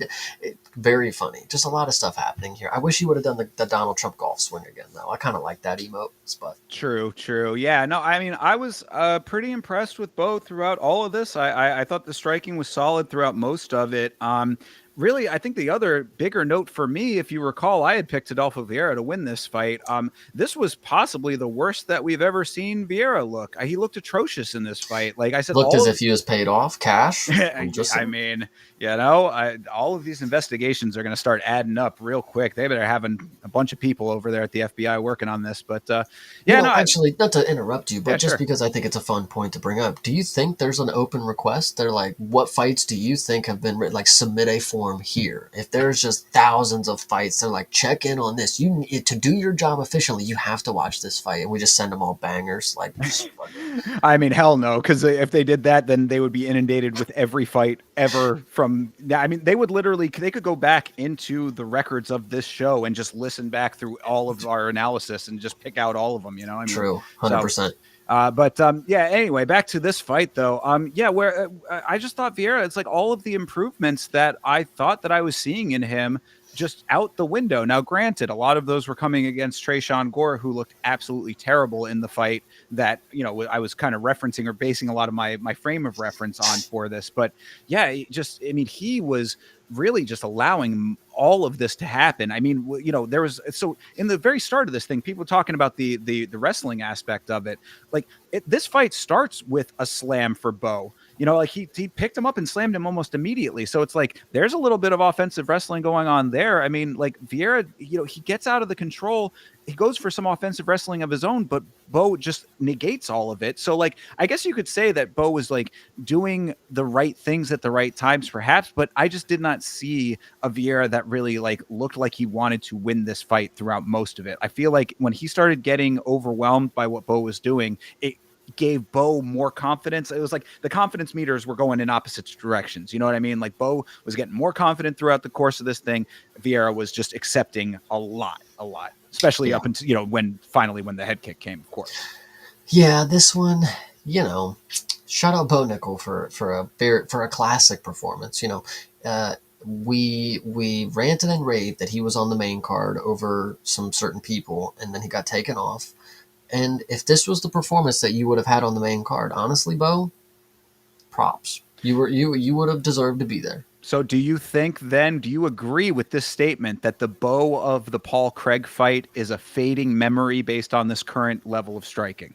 Very funny. Just a lot of stuff happening here. I wish he would have done the Donald Trump golf swing again, though. I kind of like that emote, but True, true. Yeah, no, I mean, I was pretty impressed with Bo throughout all of this. I thought the striking was solid throughout most of it. Really, I think the other bigger note for me, if you recall, I had picked Adolfo Vieira to win this fight. This was possibly the worst that we've ever seen Vieira look. He looked atrocious in this fight. Like I said, looked as all of if he was paid off cash. I'm just I saying. mean, all of these investigations are going to start adding up real quick. They better having a bunch of people over there at the FBI working on this. But You yeah, know, no, actually, not to interrupt you, yeah, but just sure. because I think it's a fun point to bring up, do you think there's an open request? They're like, what fights do you think have been written? Like, submit a form here. If there's just thousands of fights, they're like, check in on this. You need to do your job efficiently. You have to watch this fight, and we just send them all bangers. Like, I mean, hell no, because if they did that, then they would be inundated with every fight ever from. I mean, they would literally they could go back into the records of this show and just listen back through all of our analysis and just pick out all of them. You know, I mean, true, so 100%. but yeah. Anyway, back to this fight though. Yeah, where I just thought Vieira, it's like all of the improvements that I thought that I was seeing in him just out the window. Now, granted, a lot of those were coming against Trayshawn Gore, who looked absolutely terrible in the fight. That I was kind of referencing or basing a lot of my frame of reference on for this. But yeah, I mean, he was really just allowing all of this to happen. I mean, there was so in the very start of this thing, people talking about the wrestling aspect of it. Like this fight starts with a slam for Bo. Like he picked him up and slammed him almost immediately. So it's like there's a little bit of offensive wrestling going on there. I mean, like Vieira, he gets out of the control. He goes for some offensive wrestling of his own, but Bo just negates all of it. So like I guess you could say that Bo was like doing the right things at the right times, perhaps, but I just did not see a Vieira that really like looked like he wanted to win this fight throughout most of it. I feel like when he started getting overwhelmed by what Bo was doing, it gave Bo more confidence. It was like the confidence meters were going in opposite directions. You know what I mean? Like Bo was getting more confident throughout the course of this thing. Vieira was just accepting a lot, especially Yeah. up until, when the head kick came, of course. Yeah, this one, shout out Bo Nickel for a classic performance. We ranted and raved that he was on the main card over some certain people, and then he got taken off. And if this was the performance that you would have had on the main card, honestly, Bo, props. You would have deserved to be there. So do you agree with this statement that the Bo of the Paul Craig fight is a fading memory based on this current level of striking?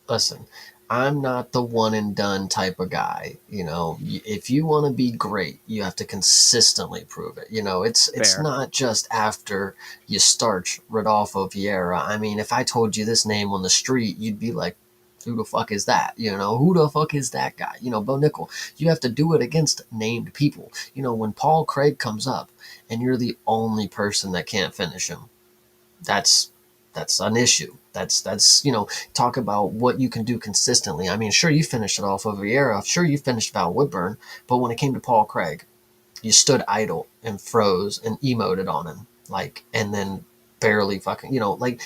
Listen, I'm not the one and done type of guy. If you want to be great, you have to consistently prove it. It's Fair. not just after you start Rodolfo Vieira. I mean, if I told you this name on the street, you'd be like, who the fuck is that? Who the fuck is that guy? Bo Nickel. You have to do it against named people. When Paul Craig comes up and you're the only person that can't finish him, that's an issue. That's talk about what you can do consistently. I mean, sure, you finished it off of Vieira, sure, you finished Val Woodburn, but when it came to Paul Craig, you stood idle and froze and emoted on him, like, and then barely fucking, like,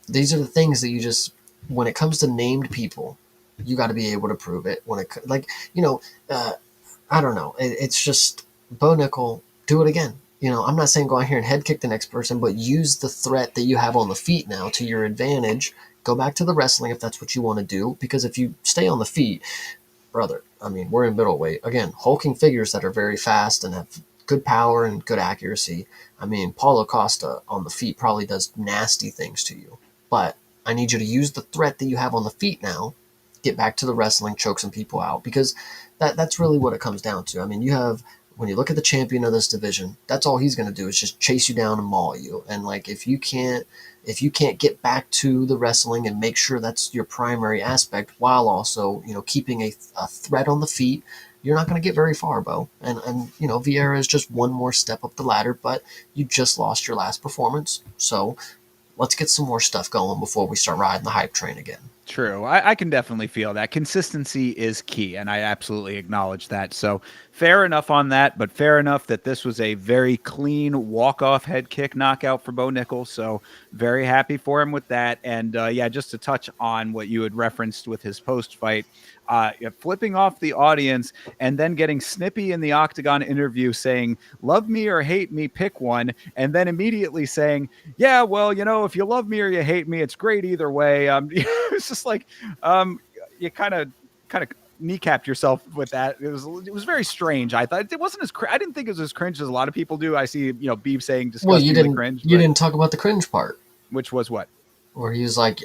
these are the things that you just, when it comes to named people, you got to be able to prove it. When it, like, I don't know, it's just Bo Nickel, do it again. I'm not saying go out here and head kick the next person, but use the threat that you have on the feet now to your advantage. Go back to the wrestling if that's what you want to do, because if you stay on the feet, brother, I mean, we're in middleweight. Again, hulking figures that are very fast and have good power and good accuracy. I mean, Paulo Costa on the feet probably does nasty things to you. But I need you to use the threat that you have on the feet now, get back to the wrestling, choke some people out, because that's really what it comes down to. I mean, when you look at the champion of this division, that's all he's going to do is just chase you down and maul you. And like, if you can't get back to the wrestling and make sure that's your primary aspect, while also keeping a threat on the feet, you're not going to get very far, Bo. And Vieira is just one more step up the ladder, but you just lost your last performance, so let's get some more stuff going before we start riding the hype train again. True. I can definitely feel that. Consistency is key, and I absolutely acknowledge that. So fair enough on that, but fair enough that this was a very clean walk-off head kick knockout for Bo Nickel. So very happy for him with that. And yeah, just to touch on what you had referenced with his post-fight, yeah, flipping off the audience and then getting snippy in the Octagon interview saying, "Love me or hate me, pick one," and then immediately saying, "Yeah, well, if you love me or you hate me, it's great either way." It's just like, um, you kind of kneecapped yourself with that. It was very strange. I thought it wasn't I didn't think it was as cringe as a lot of people do. I see, Beeb saying Well, disgustingly cringe, you but didn't talk about the cringe part which was what? where he was like,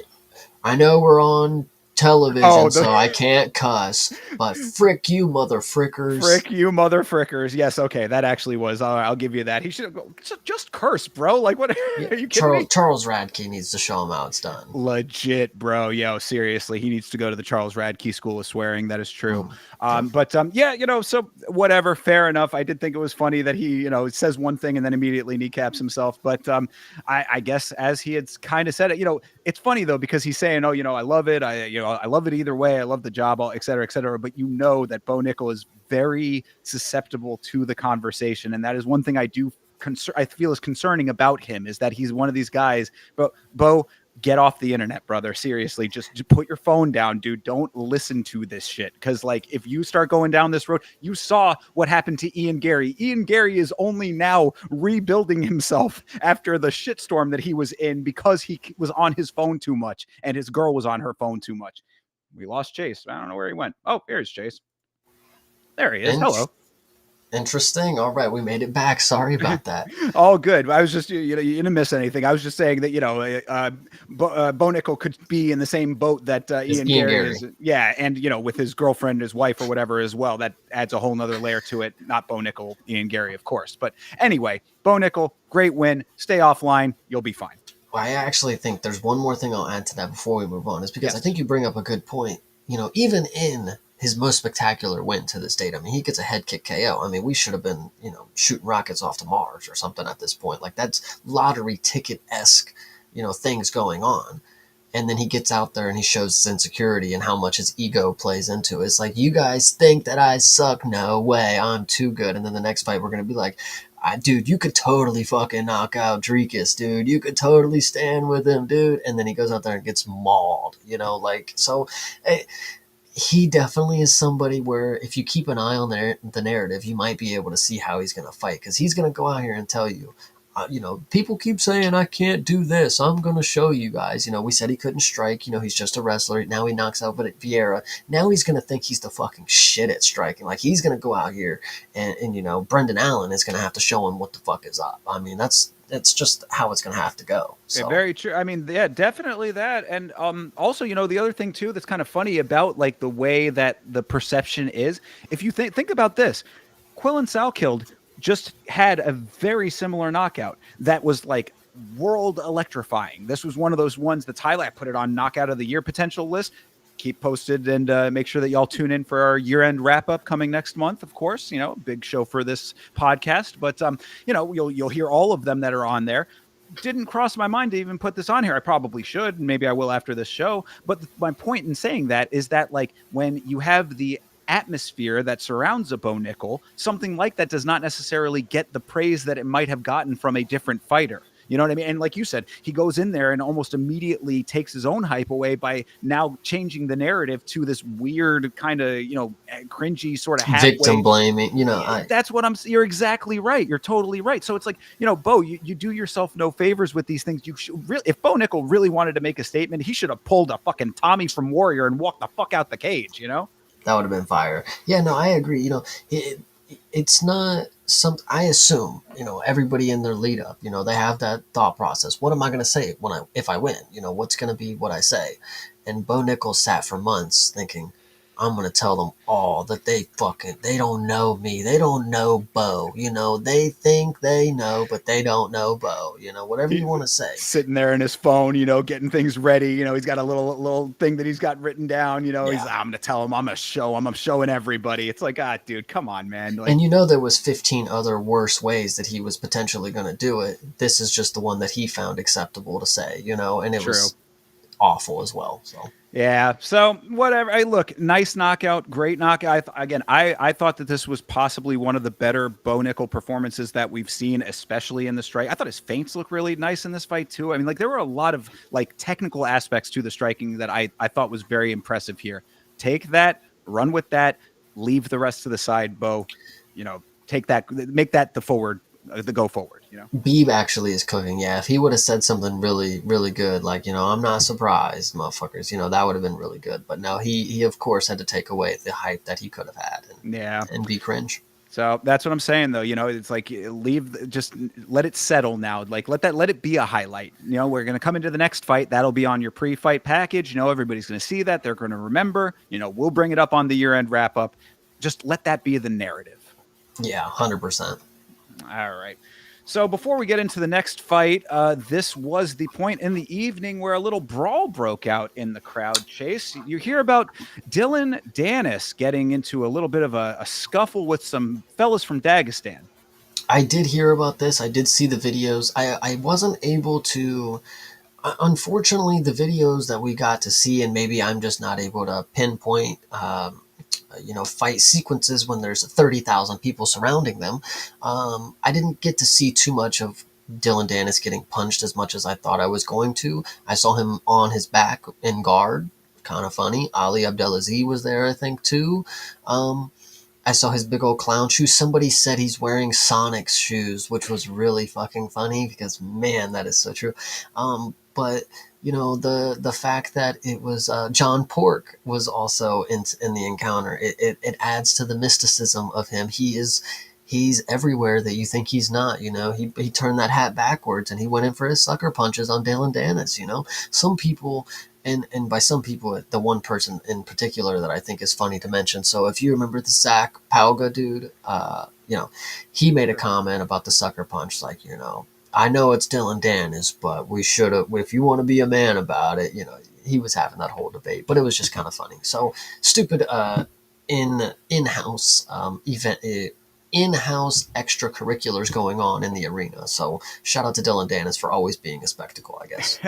I know we're on Oh, television, the so I can't cuss, but frick you, mother frickers. frick you, mother frickers. Yes, okay, that actually was. I'll give you that. He should have just curse, bro. Like, what? Yeah, Are you kidding me? Charles Radke needs to show him how it's done. Legit, bro. Yo, seriously, he needs to go to the Charles Radke School of Swearing. That is true. Definitely. But yeah, so whatever, fair enough. I did think it was funny that he, says one thing and then immediately kneecaps himself. But I guess as he had kind of said it, it's funny though because he's saying, "Oh, I love it. I love it either way. I love the job, et cetera, et cetera." But that Bo Nickel is very susceptible to the conversation, and that is one thing I do I feel is concerning about him is that he's one of these guys. But Bo, get off the internet, brother. Seriously, just put your phone down, dude. Don't listen to this shit. Because like, if you start going down this road, you saw what happened to Ian Gary. Ian Gary is only now rebuilding himself after the shitstorm that he was in because he was on his phone too much and his girl was on her phone too much. We lost Chase. I don't know where he went. Oh, here's Chase. There he is. In- Hello. Interesting. All right, we made it back. Sorry about that. All good. I was just, you didn't miss anything. I was just saying that, Bo Nickel could be in the same boat that It's Ian Ian Gary Gary. is. Yeah. And, with his girlfriend, his wife or whatever as well, that adds a whole nother layer to it. Not Bo Nickel, Ian Gary, of course. But anyway, Bo Nickel, great win. Stay offline. You'll be fine. Well, I actually think there's one more thing I'll add to that before we move on, is because Yes. I think you bring up a good point. Even in his most spectacular win to this date, I mean, he gets a head kick KO. I mean, we should have been, shooting rockets off to Mars or something at this point. Like, that's lottery ticket-esque, things going on. And then he gets out there and he shows his insecurity and how much his ego plays into it. It's like, you guys think that I suck? No way, I'm too good. And then the next fight, we're going to be like, dude, you could totally fucking knock out Drekus, dude. You could totally stand with him, dude. And then he goes out there and gets mauled, so he definitely is somebody where if you keep an eye on the narrative, you might be able to see how he's going to fight, because he's going to go out here and tell you, people keep saying I can't do this. I'm going to show you guys. We said he couldn't strike. He's just a wrestler. Now he knocks out Vieira. Now he's going to think he's the fucking shit at striking. Like, he's going to go out here and Brendan Allen is going to have to show him what the fuck is up. I mean, that's just how it's going to have to go. So. Yeah, very true. I mean, yeah, definitely that. And also, the other thing too that's kind of funny about like the way that the perception is, if you think about this, Quillen Salkeld just had a very similar knockout that was like world electrifying. This was one of those ones that's highlight. I put it on knockout of the year potential list. Keep posted and make sure that y'all tune in for our year-end wrap-up coming next month. Of course, big show for this podcast, but you'll hear all of them that are on there. Didn't cross my mind to even put this on here. I probably should. Maybe I will after this show. But my point in saying that is that like when you have the atmosphere that surrounds a Bo Nickel, something like that does not necessarily get the praise that it might have gotten from a different fighter. You know what I mean? And like you said, he goes in there and almost immediately takes his own hype away by now changing the narrative to this weird kind of, cringy sort of halfway. Victim blaming, That's what you're exactly right. You're totally right. So it's like, Bo, you do yourself no favors with these things. You should really, if Bo Nickel really wanted to make a statement, he should have pulled a fucking Tommy from Warrior and walked the fuck out the cage, That would have been fire. Yeah, no, I agree. It's not something. I assume everybody in their lead up, they have that thought process. What am I going to say if I win? What's going to be what I say? And Bo Nickel sat for months thinking, I'm going to tell them all that they don't know me. They don't know Bo. They think they know, but they don't know Bo. Whatever you want to say. Sitting there in his phone, getting things ready. He's got a little thing that he's got written down. He's I'm going to tell him, I'm showing everybody. It's like, dude, come on, man. Like, and there was 15 other worse ways that he was potentially going to do it. This is just the one that he found acceptable to say, and it was awful as well. So Yeah. So whatever. Hey, look, nice knockout, great knockout. I thought that this was possibly one of the better Bo Nickel performances that we've seen, especially in the strike. I thought his feints looked really nice in this fight too. I mean, like there were a lot of like technical aspects to the striking that I thought was very impressive here. Take that, run with that, leave the rest to the side, Bo. Take that, make that the forward, the go forward. Beeb actually is cooking. Yeah, if he would have said something really, really good, like, I'm not surprised, motherfuckers, that would have been really good. But no, he of course had to take away the hype that he could have had Yeah. and be cringe. So that's what I'm saying, though. It's like just let it settle now. Like let it be a highlight. We're gonna come into the next fight. That'll be on your pre-fight package. Everybody's gonna see that. They're gonna remember. We'll bring it up on the year-end wrap-up. Just let that be the narrative. Yeah, 100%. All right. So before we get into the next fight, this was the point in the evening where a little brawl broke out in the crowd, Chase. You hear about Dylan Dennis getting into a little bit of a scuffle with some fellas from Dagestan. I did hear about this. I did see the videos. I wasn't able to. Unfortunately, the videos that we got to see, and maybe I'm just not able to pinpoint, fight sequences when there's 30,000 people surrounding them. I didn't get to see too much of Dylan Dennis getting punched as much as I thought I was going to. I saw him on his back in guard. Kind of funny. Ali Abdelaziz was there, I think, too. I saw his big old clown shoes. Somebody said he's wearing Sonic's shoes, which was really fucking funny because, man, that is so true. But the fact that it was John Pork was also in the encounter. It adds to the mysticism of him. He's everywhere that you think he's not. He turned that hat backwards and he went in for his sucker punches on Dalen Dennis. Some people. And by some people, the one person in particular that I think is funny to mention. So if you remember the Zach Pauga dude, he made a comment about the sucker punch, like, I know it's Dylan Dennis, but we should have, if you want to be a man about it, he was having that whole debate, but it was just kind of funny. So stupid in-house event. In-house extracurriculars going on in the arena. So shout out to Dylan Dennis for always being a spectacle, I guess.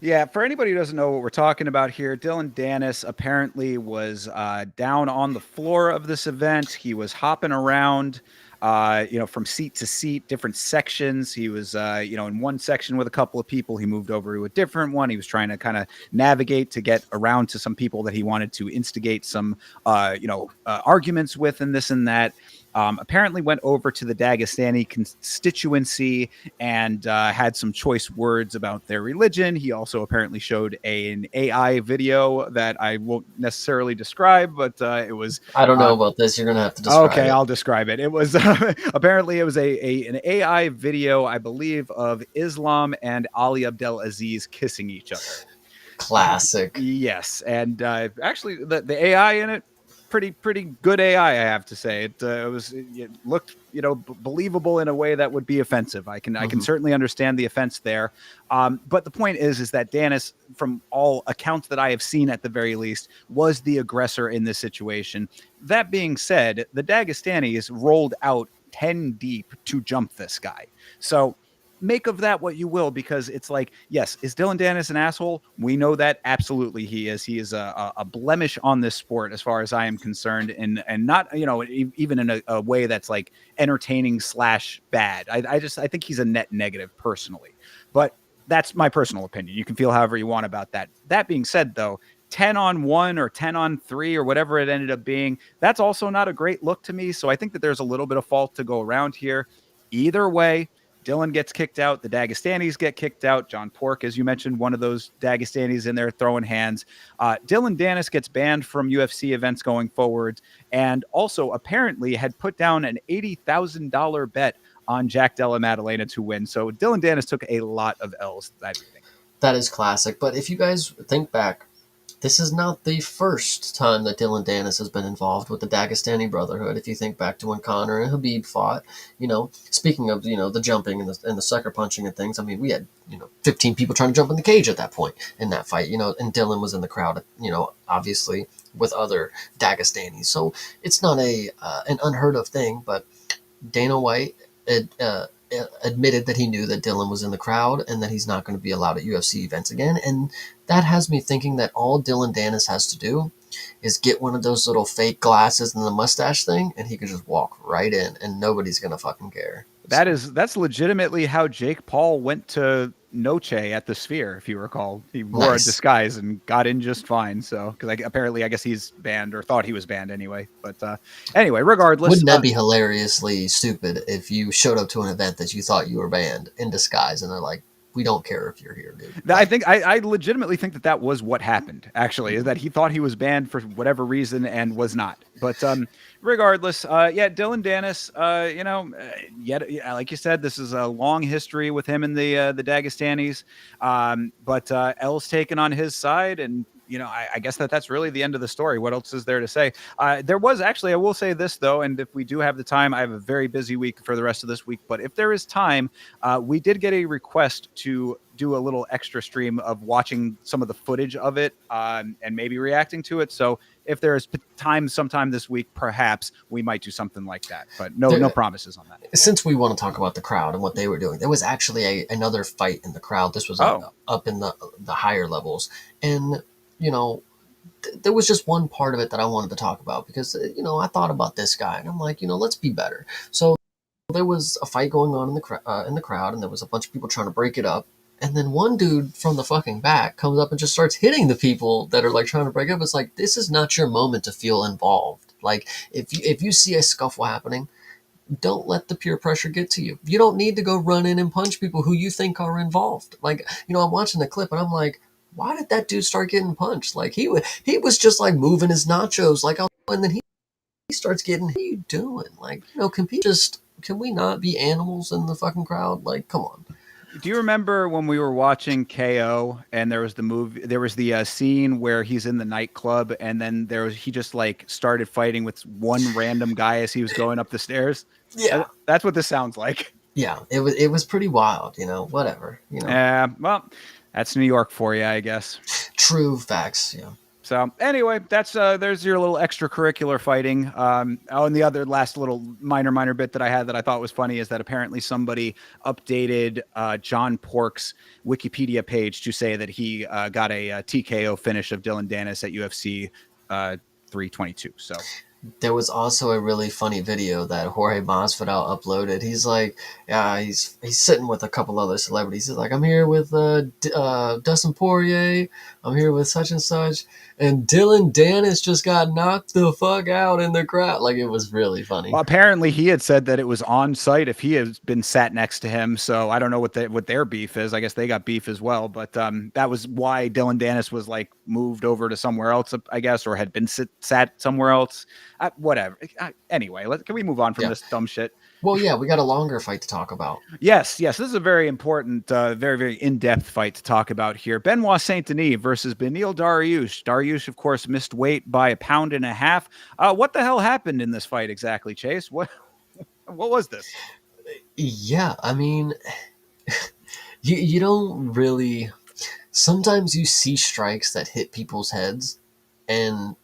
Yeah, for anybody who doesn't know what we're talking about here, Dylan Dennis apparently was down on the floor of this event. He was hopping around, from seat to seat, different sections. He was, in one section with a couple of people. He moved over to a different one. He was trying to kind of navigate to get around to some people that he wanted to instigate some, arguments with and this and that. Apparently went over to the Dagestani constituency and had some choice words about their religion. He also apparently showed an AI video that I won't necessarily describe, but it was... I don't know about this. You're going to have to describe okay, it. I'll describe it. It was apparently it was an AI video, I believe, of Islam and Ali Abdelaziz kissing each other. Classic. Yes, and actually the AI in it, pretty good AI, I have to say. It looked believable in a way that would be offensive. I can certainly understand the offense there. But the point is that Dennis, from all accounts that I have seen at the very least, was the aggressor in this situation. That being said, the Dagestanis rolled out 10 deep to jump this guy. So make of that what you will, because it's like, yes, is Dylan Dennis an asshole? We know that absolutely he is. He is a blemish on this sport as far as I am concerned, and not even in a way that's like entertaining / bad. I think he's a net negative personally, but that's my personal opinion. You can feel however you want about that. That being said, though, 10-on-1 or 10-on-3 or whatever it ended up being, that's also not a great look to me. So I think that there's a little bit of fault to go around here. Either way, Dylan gets kicked out. The Dagestanis get kicked out. John Pork, as you mentioned, one of those Dagestanis in there throwing hands. Dylan Dennis gets banned from UFC events going forward, and also apparently had put down an $80,000 bet on Jack Della Maddalena to win. So Dylan Dennis took a lot of L's that evening. That is classic. But if you guys think back, this is not the first time that Dylan Dennis has been involved with the Dagestani Brotherhood. If you think back to when Conor and Khabib fought, speaking of, the jumping and the sucker punching and things, I mean, we had, 15 people trying to jump in the cage at that point in that fight, and Dylan was in the crowd, obviously with other Dagestanis. So it's not an unheard of thing, but Dana White admitted that he knew that Dylan was in the crowd and that he's not going to be allowed at UFC events again. And that has me thinking that all Dylan Dennis has to do is get one of those little fake glasses and the mustache thing, and he can just walk right in, and nobody's gonna fucking care. So, That's legitimately how Jake Paul went to Noche at the Sphere, if you recall. He wore a nice. disguise and got in just fine. So, because apparently, I guess he's banned or thought he was banned anyway. But anyway, regardless, Wouldn't that be hilariously stupid if you showed up to an event that you thought you were banned in disguise, and they're like, "We don't care if you're here, dude." I Like, think I legitimately think that that was what happened. Actually, is that he thought he was banned for whatever reason and was not. But regardless, yeah, Dylan Dennis, yet like you said, this is a long history with him and the Dagestanis. But L's taken on his side, and I guess that's really the end of the story. What else is there to say? There was actually, I will say this though, and if we do have the time, I have a very busy week for the rest of this week. But if there is time, we did get a request to do a little extra stream of watching some of the footage of it and maybe reacting to it. So if there is time sometime this week, perhaps we might do something like that. But no there, promises on that. since we want to talk about the crowd and what they were doing, there was actually another fight in the crowd. This was Oh, up in the higher levels, and you know, there was just one part of it that I wanted to talk about because I thought about this guy and I'm like, let's be better. So there was a fight going on in the crowd, and there was a bunch of people trying to break it up. And then one dude from the fucking back comes up and just starts hitting the people that are like trying to break up. It's like, this is not your moment to feel involved. Like if you see a scuffle happening, don't let the peer pressure get to you. You don't need to go run in and punch people who you think are involved. Like, I'm watching the clip and I'm like, why did that dude start getting punched? Like he was just like moving his nachos like, and then he starts getting, what are you doing? Like, can we not be animals in the fucking crowd? Like, come on. do you remember when we were watching KO and there was the scene where he's in the nightclub and then he just like started fighting with one random guy as he was going up the stairs? Yeah. That's what this sounds like. Yeah. It was pretty wild, whatever, Well, that's New York for you, I guess. true facts. Yeah. So anyway, that's there's your little extracurricular fighting. And the other last little minor bit that I had that I thought was funny is that apparently somebody updated John Pork's Wikipedia page to say that he got a TKO finish of Dylan Dennis at UFC 322. So There was also a really funny video that Jorge Masvidal uploaded. He's like, yeah, he's sitting with a couple other celebrities. He's like, I'm here with Dustin Poirier. I'm here with such and such, and Dylan Dennis just got knocked the fuck out in the crowd. Like, it was really funny. well, apparently he had said that it was on site if he has been sat next to him. So I don't know what their beef is. I guess they got beef as well. But that was why Dylan Dennis was like moved over to somewhere else, I guess, or had been sat somewhere else. Whatever. Anyway, can we move on from Yeah. this dumb shit? Well, yeah, we got a longer fight to talk about. Yes. This is a very important, very, very in-depth fight to talk about here. Benoit Saint Denis versus Beneil Dariush. Dariush, of course, missed weight by 1.5 pounds. What the hell happened in this fight exactly, Chase? What was this? Yeah, I mean, you don't really. Sometimes you see strikes that hit people's heads, and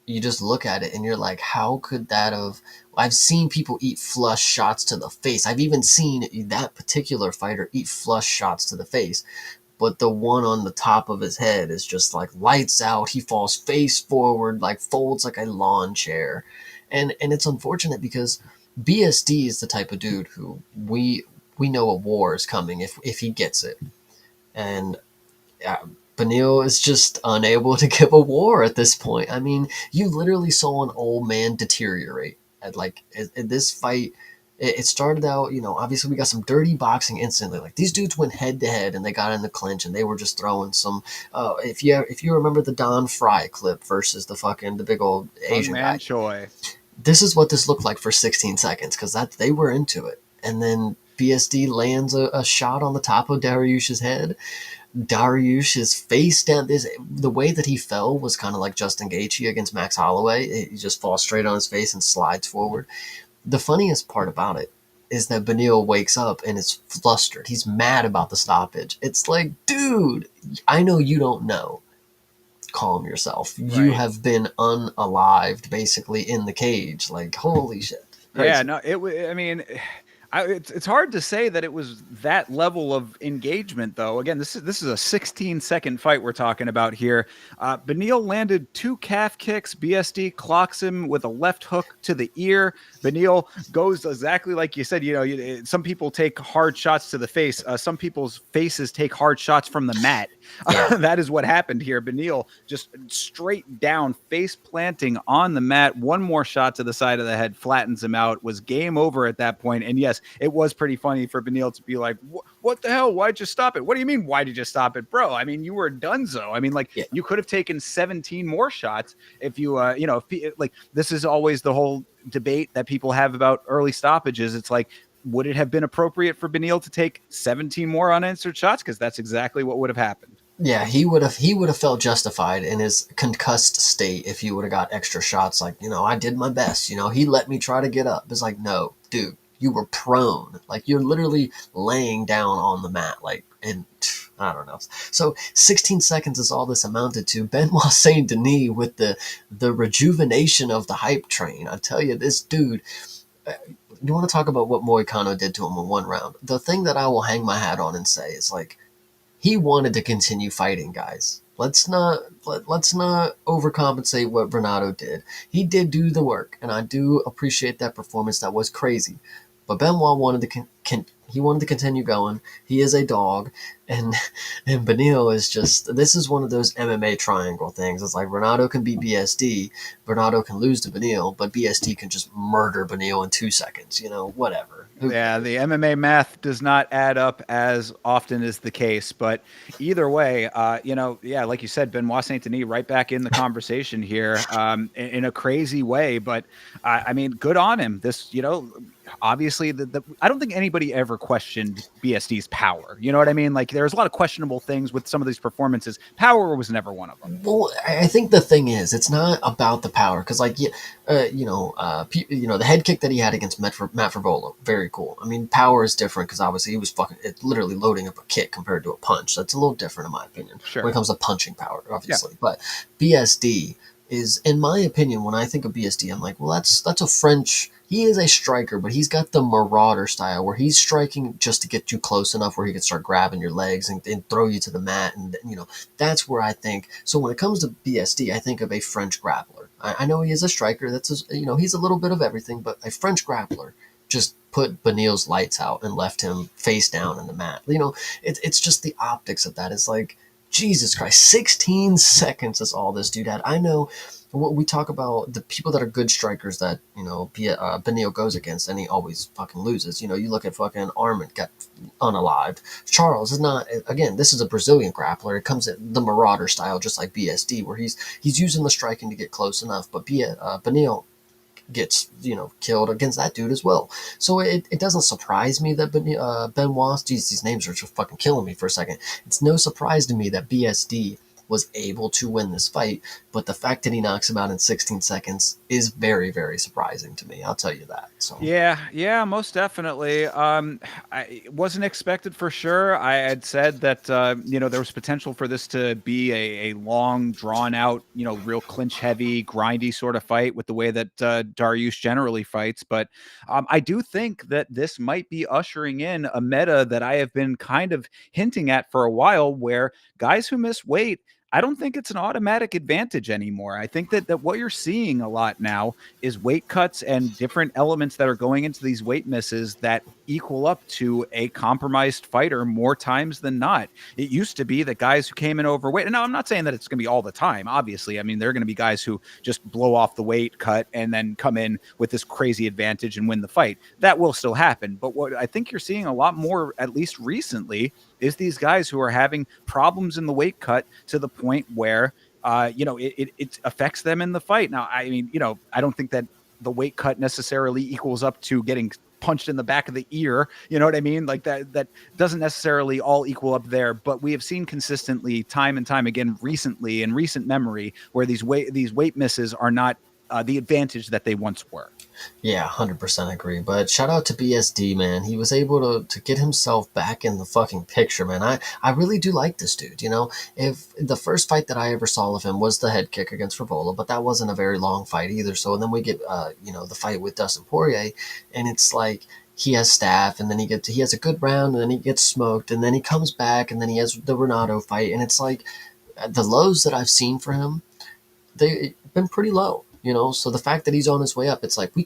you just look at it and you're like, how could that have. I've seen people eat flush shots to the face. I've even seen that particular fighter eat flush shots to the face. But the one on the top of his head is just like lights out. He falls face forward, like folds like a lawn chair. And it's unfortunate because BSD is the type of dude who we know a war is coming if he gets it. And Benil is just unable to give a war at this point. I mean, you literally saw an old man deteriorate. At this fight, it started out, obviously we got some dirty boxing instantly. Like, these dudes went head to head and they got in the clinch and they were just throwing some. If you remember the Don Fry clip versus the big old Asian guy, Choi. this is what this looked like for 16 seconds because they were into it. And then BSD lands a shot on the top of Dariush's head. Dariush's face down. The way that he fell was kind of like Justin Gaethje against Max Holloway. He just falls straight on his face and slides forward. The funniest part about it is that Beneil wakes up and is flustered. He's mad about the stoppage. It's like, dude, I know you don't know. Calm yourself. Right. You have been unalived basically in the cage. Like, holy shit. Crazy. Yeah, no, I mean, It's hard to say that it was that level of engagement, though. Again, this is a 16-second fight we're talking about here. Beneil landed 2 calf kicks. BSD clocks him with a left hook to the ear. Beneil goes exactly like you said. Some people take hard shots to the face. Some people's faces take hard shots from the mat. Yeah. That is what happened here. Beneil just straight down, face planting on the mat. One more shot to the side of the head flattens him out. Was game over at that point. And yes, it was pretty funny for Beneil to be like, what the hell? Why'd you stop it? What do you mean, why did you stop it? Bro, I mean, you were donezo. I mean, like, Yeah. you could have taken 17 more shots if you, like, this is always the whole debate that people have about early stoppages. It's like, would it have been appropriate for Beneil to take 17 more unanswered shots? Because that's exactly what would have happened. Yeah, he would have felt justified in his concussed state if he would have got extra shots. Like, I did my best. He let me try to get up. It's like, no, dude, you were prone. Like, you're literally laying down on the mat. Like, and I don't know. So 16 seconds is all this amounted to. Benoit Saint Denis with the rejuvenation of the hype train. I tell you, this dude. You want to talk about what Moicano did to him in one round? The thing that I will hang my hat on and say is like, he wanted to continue fighting, guys. Let's not overcompensate what Renato did. He did do the work, and I do appreciate that performance. That was crazy, but Benoit wanted to he wanted to continue going. He is a dog, and and Beneil is just, this is one of those MMA triangle things. It's like Renato can beat BSD, Renato can lose to Beneil, but BSD can just murder Beneil in 2 seconds. Whatever. Yeah, the MMA math does not add up as often is the case, but either way, yeah, like you said, Benoit Saint Denis right back in the conversation here, in a crazy way. But I mean, good on him. This, obviously, I don't think anybody ever questioned BSD's power. You know what I mean? Like, there's a lot of questionable things with some of these performances. Power was never one of them. Well, I think the thing is, it's not about the power, because, like, the head kick that he had against Matt Frevola, very cool. I mean, power is different because obviously he was literally loading up a kick compared to a punch. That's a little different in my opinion when it comes to punching power, obviously. Yeah. But BSD is, in my opinion, when I think of BSD, I'm like, well, that's a French. He is a striker, but he's got the marauder style where he's striking just to get you close enough where he can start grabbing your legs and throw you to the mat. And, that's where I think. So when it comes to BSD, I think of a French grappler. I know he is a striker. He's a little bit of everything, but a French grappler just put Beneil's lights out and left him face down in the mat. It's just the optics of that. It's like, Jesus Christ, 16 seconds is all this dude had. I know what we talk about, the people that are good strikers that, Beneil goes against, and he always fucking loses. You look at fucking Armand got unalived. Charles is not, again, this is a Brazilian grappler. It comes at the marauder style, just like BSD, where he's using the striking to get close enough. But Beneil gets killed against that dude as well. So it doesn't surprise me that Benoit, geez, these names are just fucking killing me for a second. It's no surprise to me that BSD was able to win this fight, but the fact that he knocks him out in 16 seconds is very, very surprising to me. I'll tell you that. So yeah, most definitely. It wasn't expected for sure. I had said that there was potential for this to be a long, drawn out, real clinch heavy, grindy sort of fight with the way that Dariush generally fights. But I do think that this might be ushering in a meta that I have been kind of hinting at for a while, where guys who miss weight, I don't think it's an automatic advantage anymore. I think that what you're seeing a lot now is weight cuts and different elements that are going into these weight misses that equal up to a compromised fighter more times than not. It used to be that guys who came in overweight, and now I'm not saying that it's going to be all the time, obviously. I mean, there are going to be guys who just blow off the weight cut and then come in with this crazy advantage and win the fight. That will still happen. But what I think you're seeing a lot more, at least recently, is these guys who are having problems in the weight cut to the point where, it affects them in the fight. Now, I mean, I don't think that the weight cut necessarily equals up to getting punched in the back of the ear. You know what I mean? Like that doesn't necessarily all equal up there, but we have seen consistently time and time again recently in recent memory where these weight misses are not the advantage that they once were. Yeah, 100% agree. But shout out to BSD, man. He was able to get himself back in the fucking picture, man. I really do like this dude. If the first fight that I ever saw of him was the head kick against Frevola, but that wasn't a very long fight either. So then we get, the fight with Dustin Poirier, and it's like, he has staph, and then he has a good round, and then he gets smoked, and then he comes back, and then he has the Renato fight, and it's like the lows that I've seen for him, they've been pretty low. So the fact that he's on his way up, it's like we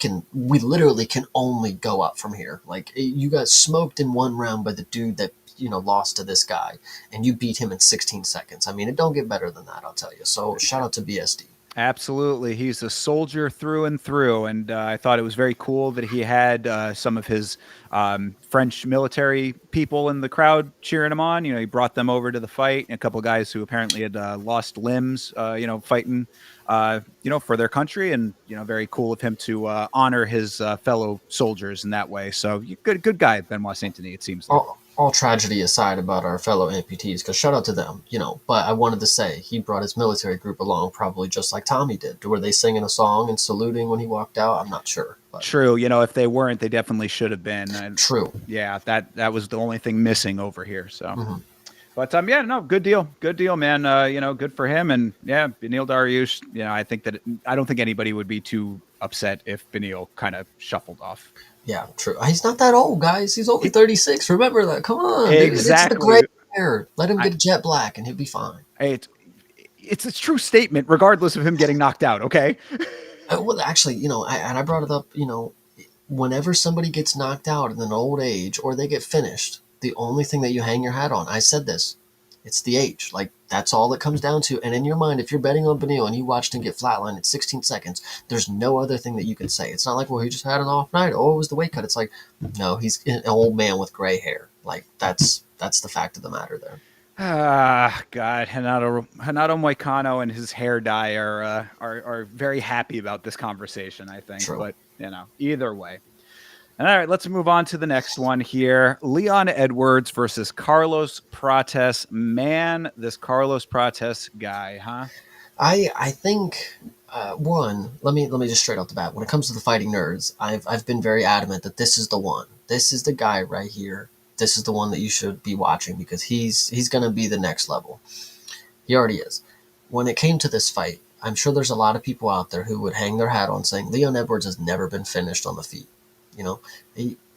literally can only go up from here. Like, you got smoked in one round by the dude that lost to this guy, and you beat him in 16 seconds. I mean, it don't get better than that, I'll tell you. So shout out to BSD. Absolutely. He's a soldier through and through. And I thought it was very cool that he had some of his French military people in the crowd cheering him on. He brought them over to the fight. And a couple of guys who apparently had lost limbs, fighting, for their country. And, very cool of him to honor his fellow soldiers in that way. So good guy, Benoit Saint Denis, it seems like. All tragedy aside about our fellow amputees, because shout out to them, but I wanted to say he brought his military group along, probably just like Tommy did. Were they singing a song and saluting when he walked out? I'm not sure. But. True. If they weren't, they definitely should have been. True. Yeah, that was the only thing missing over here. So, But yeah, no, good deal, man. Good for him. And yeah, Beneil Dariush. I don't think anybody would be too upset if Beneil kind of shuffled off. Yeah, true. He's not that old, guys. He's only 36. Remember that. Come on. Exactly. It's the gray hair. Let him get jet black and he'll be fine. It's a true statement, regardless of him getting knocked out, okay? Well, actually, I brought it up, whenever somebody gets knocked out in an old age or they get finished, the only thing that you hang your hat on, I said this, it's the age. Like, that's all it comes down to. And in your mind, if you're betting on Beneil and you watched him get flatlined at 16 seconds, there's no other thing that you can say. It's not like, well, he just had an off night. Oh, it was the weight cut. It's like, no, he's an old man with gray hair. Like, that's the fact of the matter there. God, Renato Moicano and his hair dye are very happy about this conversation, I think. True. But, either way. All right, let's move on to the next one here. Leon Edwards versus Carlos Prates. Man, this Carlos Prates guy, huh? I think one. Let me just straight off the bat. When it comes to the fighting nerds, I've been very adamant that this is the one. This is the guy right here. This is the one that you should be watching because he's going to be the next level. He already is. When it came to this fight, I'm sure there's a lot of people out there who would hang their hat on saying Leon Edwards has never been finished on the feet.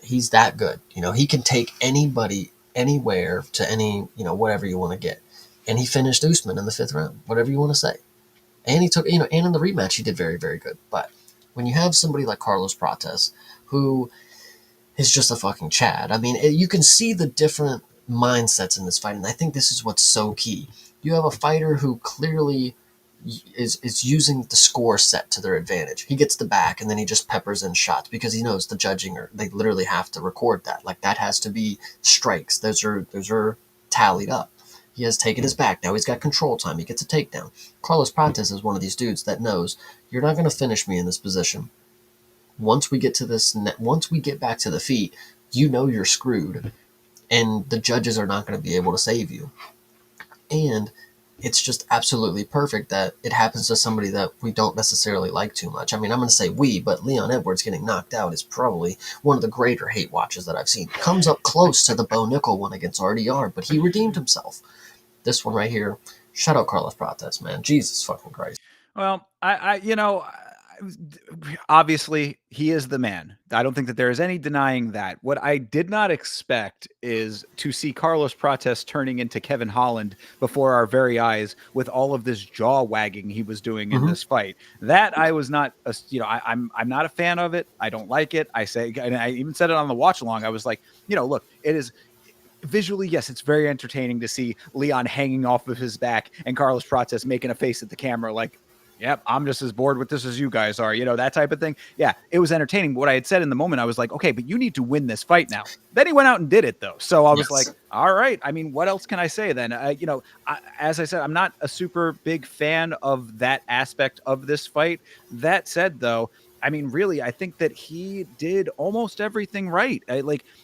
He's that good. He can take anybody anywhere to any, whatever you want to get. And he finished Usman in the 5th round, whatever you want to say. And he took, and in the rematch, he did very, very good. But when you have somebody like Carlos Prates, who is just a fucking Chad, I mean, you can see the different mindsets in this fight. And I think this is what's so key. You have a fighter who clearly is using the score set to their advantage. He gets the back and then he just peppers in shots because he knows the judging they literally have to record that. Like, that has to be strikes. Those are tallied up. He has taken his back. Now he's got control time. He gets a takedown. Carlos Prates is one of these dudes that knows you're not going to finish me in this position. Once we get back to the feet, you're screwed, and the judges are not going to be able to save you. And it's just absolutely perfect that it happens to somebody that we don't necessarily like too much. I mean, I'm going to say but Leon Edwards getting knocked out is probably one of the greater hate watches that I've seen. Comes up close to the Bo Nickel one against RDR, but he redeemed himself. This one right here, shout out Carlos Prates, man. Jesus fucking Christ. Well, obviously he is the man. I don't think that there is any denying that. What I did not expect is to see Carlos Prates turning into Kevin Holland before our very eyes with all of this jaw wagging he was doing in this fight. That I was not, I'm not a fan of it. I don't like it. I say, and I even said it on the watch along. I was like, look, it is visually, yes, it's very entertaining to see Leon hanging off of his back and Carlos Prates making a face at the camera like, yep, I'm just as bored with this as you guys are, that type of thing. Yeah, it was entertaining. But what I had said in the moment, I was like, okay, but you need to win this fight now. Then he went out and did it, though. So I was like, all right. I mean, what else can I say then? As I said, I'm not a super big fan of that aspect of this fight. That said, though, I mean, really, I think that he did almost everything right.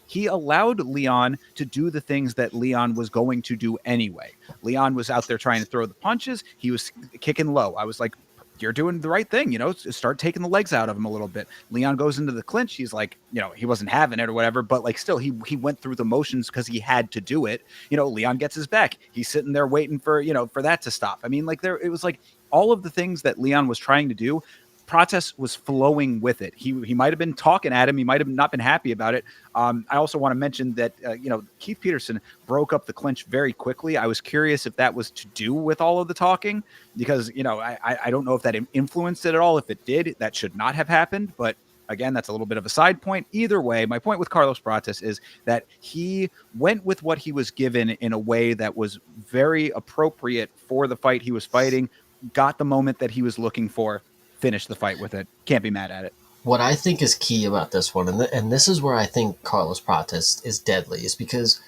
He allowed Leon to do the things that Leon was going to do anyway. Leon was out there trying to throw the punches. He was kicking low. I was like, you're doing the right thing, start taking the legs out of him a little bit. Leon goes into the clinch. He's like, he wasn't having it or whatever, but like still he went through the motions because he had to do it. Leon gets his back. He's sitting there waiting for that to stop. I mean, it was like all of the things that Leon was trying to do. Prates was flowing with it. He might have been talking at him. He might have not been happy about it. I also want to mention that Keith Peterson broke up the clinch very quickly. I was curious if that was to do with all of the talking, because I don't know if that influenced it at all. If it did, that should not have happened. But again, that's a little bit of a side point. Either way, my point with Carlos Prates is that he went with what he was given in a way that was very appropriate for the fight he was fighting, got the moment that he was looking for, finished the fight with it. Can't be mad at it. What I think is key about this one, and this is where I think Carlos Prates is deadly, is because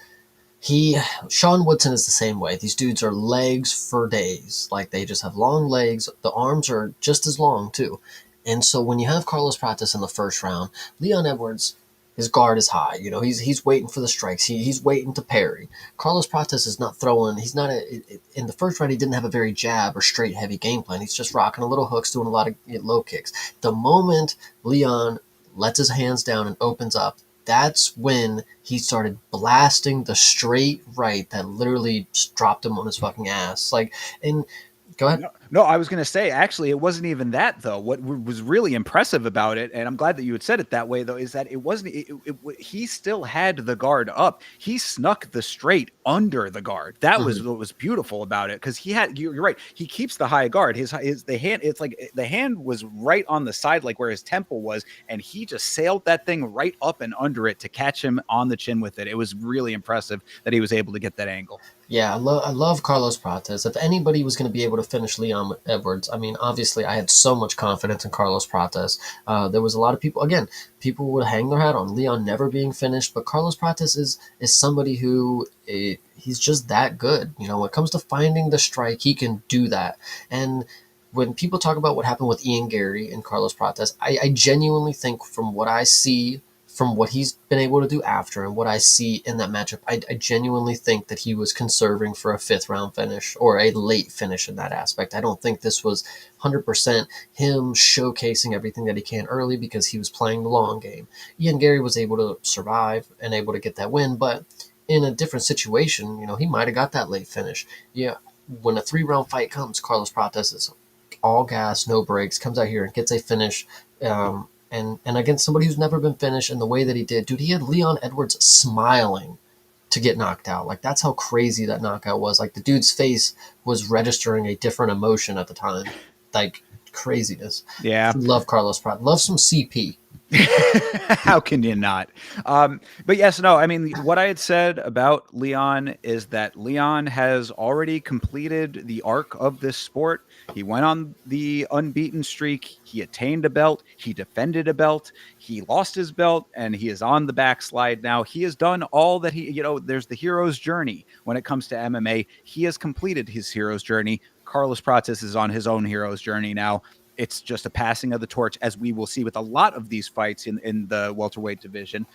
Sean Woodson is the same way. These dudes are legs for days. Like, they just have long legs. The arms are just as long, too. And so when you have Carlos Prates in the first round, Leon Edwards, his guard is high. He's waiting for the strikes. He's waiting to parry. Carlos Prates is not throwing. He's not in the first round. He didn't have a very jab or straight heavy game plan. He's just rocking a little hooks, doing a lot of low kicks. The moment Leon lets his hands down and opens up, that's when he started blasting the straight right that literally dropped him on his fucking ass. And go ahead. No, I was going to say, actually, it wasn't even that, though. What was really impressive about it, and I'm glad that you had said it that way, though, is that it wasn't, he still had the guard up. He snuck the straight under the guard. That was what was beautiful about it, because you're right, he keeps the high guard. The hand, it's like the hand was right on the side, like where his temple was, and he just sailed that thing right up and under it to catch him on the chin with it. It was really impressive that he was able to get that angle. Yeah, I love Carlos Prates. If anybody was going to be able to finish Leon Edwards, I mean, obviously, I had so much confidence in Carlos Prates. There was a lot of people would hang their hat on Leon never being finished, but Carlos Prates is somebody who he's just that good. When it comes to finding the strike, he can do that. And when people talk about what happened with Ian Gary and Carlos Prates, I genuinely think, from what I see, from what he's been able to do after and what I see in that matchup, I genuinely think that he was conserving for a fifth round finish or a late finish in that aspect. I don't think this was 100% him showcasing everything that he can early, because he was playing the long game. Ian Gary was able to survive and able to get that win, but in a different situation, he might have got that late finish. Yeah, when a 3-round fight comes, Carlos Prates is all gas, no brakes, comes out here and gets a finish. And against somebody who's never been finished in the way that he did, dude, he had Leon Edwards smiling to get knocked out. Like, that's how crazy that knockout was. Like, the dude's face was registering a different emotion at the time. Like, craziness. Yeah. Love Carlos Prates. Love some CP. How can you not? But yes, no, I mean, what I had said about Leon is that Leon has already completed the arc of this sport. He went on the unbeaten streak. He attained a belt. He defended a belt. He lost his belt, and he is on the backslide now. He has done all that there's the hero's journey when it comes to MMA. He has completed his hero's journey. Carlos Prates is on his own hero's journey now. It's just a passing of the torch, as we will see with a lot of these fights in the welterweight division.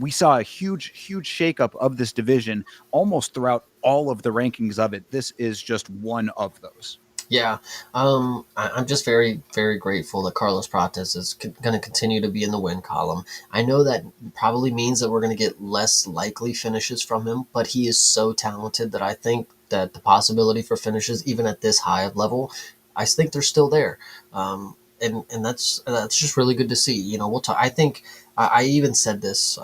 We saw a huge shakeup of this division almost throughout all of the rankings of it. This is just one of those. Yeah, I'm just very, very grateful that Carlos Prates is going to continue to be in the win column. I know that probably means that we're going to get less likely finishes from him, but he is so talented that I think that the possibility for finishes, even at this high of level, I think they're still there. And that's just really good to see. We'll talk. I think I even said this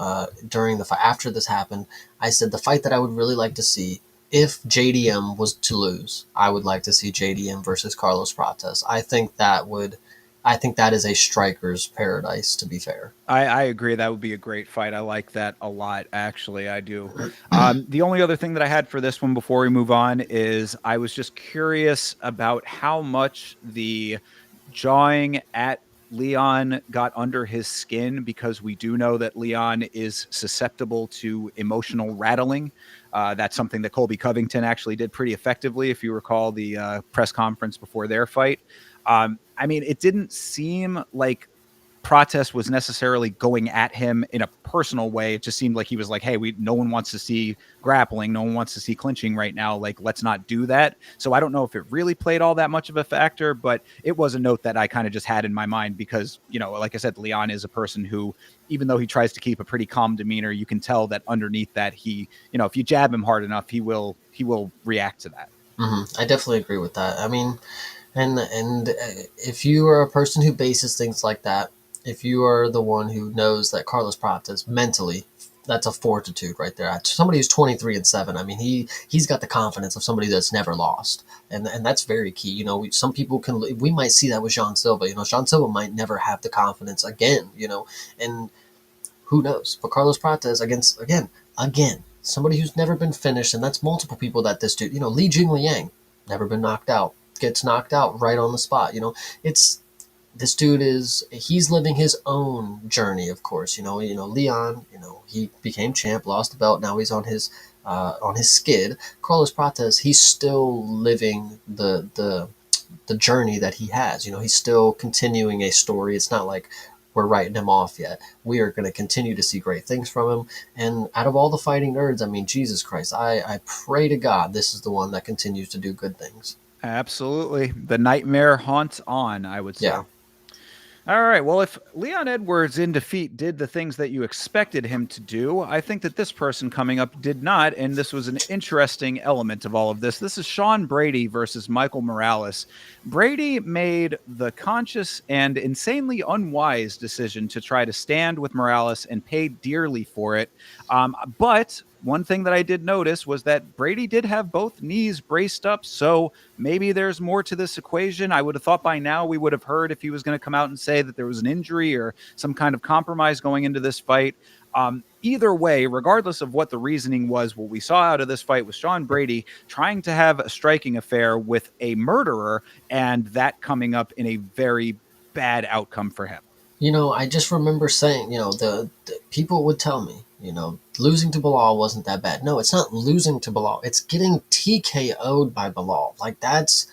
during the fight after this happened. I said the fight that I would really like to see, if JDM was to lose, I would like to see JDM versus Carlos Prates. I think that is a striker's paradise, to be fair. I agree. That would be a great fight. I like that a lot, actually. I do. The only other thing that I had for this one before we move on is I was just curious about how much the jawing at Leon got under his skin, because we do know that Leon is susceptible to emotional rattling. That's something that Colby Covington actually did pretty effectively, if you recall the press conference before their fight. I mean, it didn't seem like Prates was necessarily going at him in a personal way. It just seemed like he was like, hey, no one wants to see grappling. No one wants to see clinching right now. Like, let's not do that. So I don't know if it really played all that much of a factor, but it was a note that I kind of just had in my mind because, like I said, Leon is a person who, even though he tries to keep a pretty calm demeanor, you can tell that underneath that he, if you jab him hard enough, he will react to that. Mm-hmm. I definitely agree with that. I mean, And if you are a person who bases things like that, if you are the one who knows that Carlos Prates mentally, that's a fortitude right there. Somebody who's 23-7. I mean, he's got the confidence of somebody that's never lost, and that's very key. You know, some people we might see that with Jean Silva. You know, Jean Silva might never have the confidence again. You know, and who knows? But Carlos Prates against again somebody who's never been finished, and that's multiple people that this dude. You know, Li Jingliang never been knocked out, gets knocked out right on the spot. You know, it's this dude he's living his own journey, of course. Leon, he became champ, lost the belt, now he's on his skid. Carlos Prates, he's still living the journey that he has. He's still continuing a story. It's not like we're writing him off yet. We are going to continue to see great things from him. And out of all the fighting nerds, I mean, Jesus Christ, I pray to God this is the one that continues to do good things. Absolutely. The nightmare haunts on, I would say. Yeah. All right. Well, if Leon Edwards in defeat did the things that you expected him to do, I think that this person coming up did not. And this was an interesting element of all of this. This is Sean Brady versus Michael Morales. Brady made the conscious and insanely unwise decision to try to stand with Morales and pay dearly for it. But one thing that I did notice was that Brady did have both knees braced up, so maybe there's more to this equation. I would have thought by now we would have heard if he was going to come out and say that there was an injury or some kind of compromise going into this fight. Either way, regardless of what the reasoning was, what we saw out of this fight was Sean Brady trying to have a striking affair with a murderer, and that coming up in a very bad outcome for him. I just remember saying, the people would tell me, losing to Bilal wasn't that bad. No, it's not losing to Bilal. It's getting TKO'd by Bilal. Like that's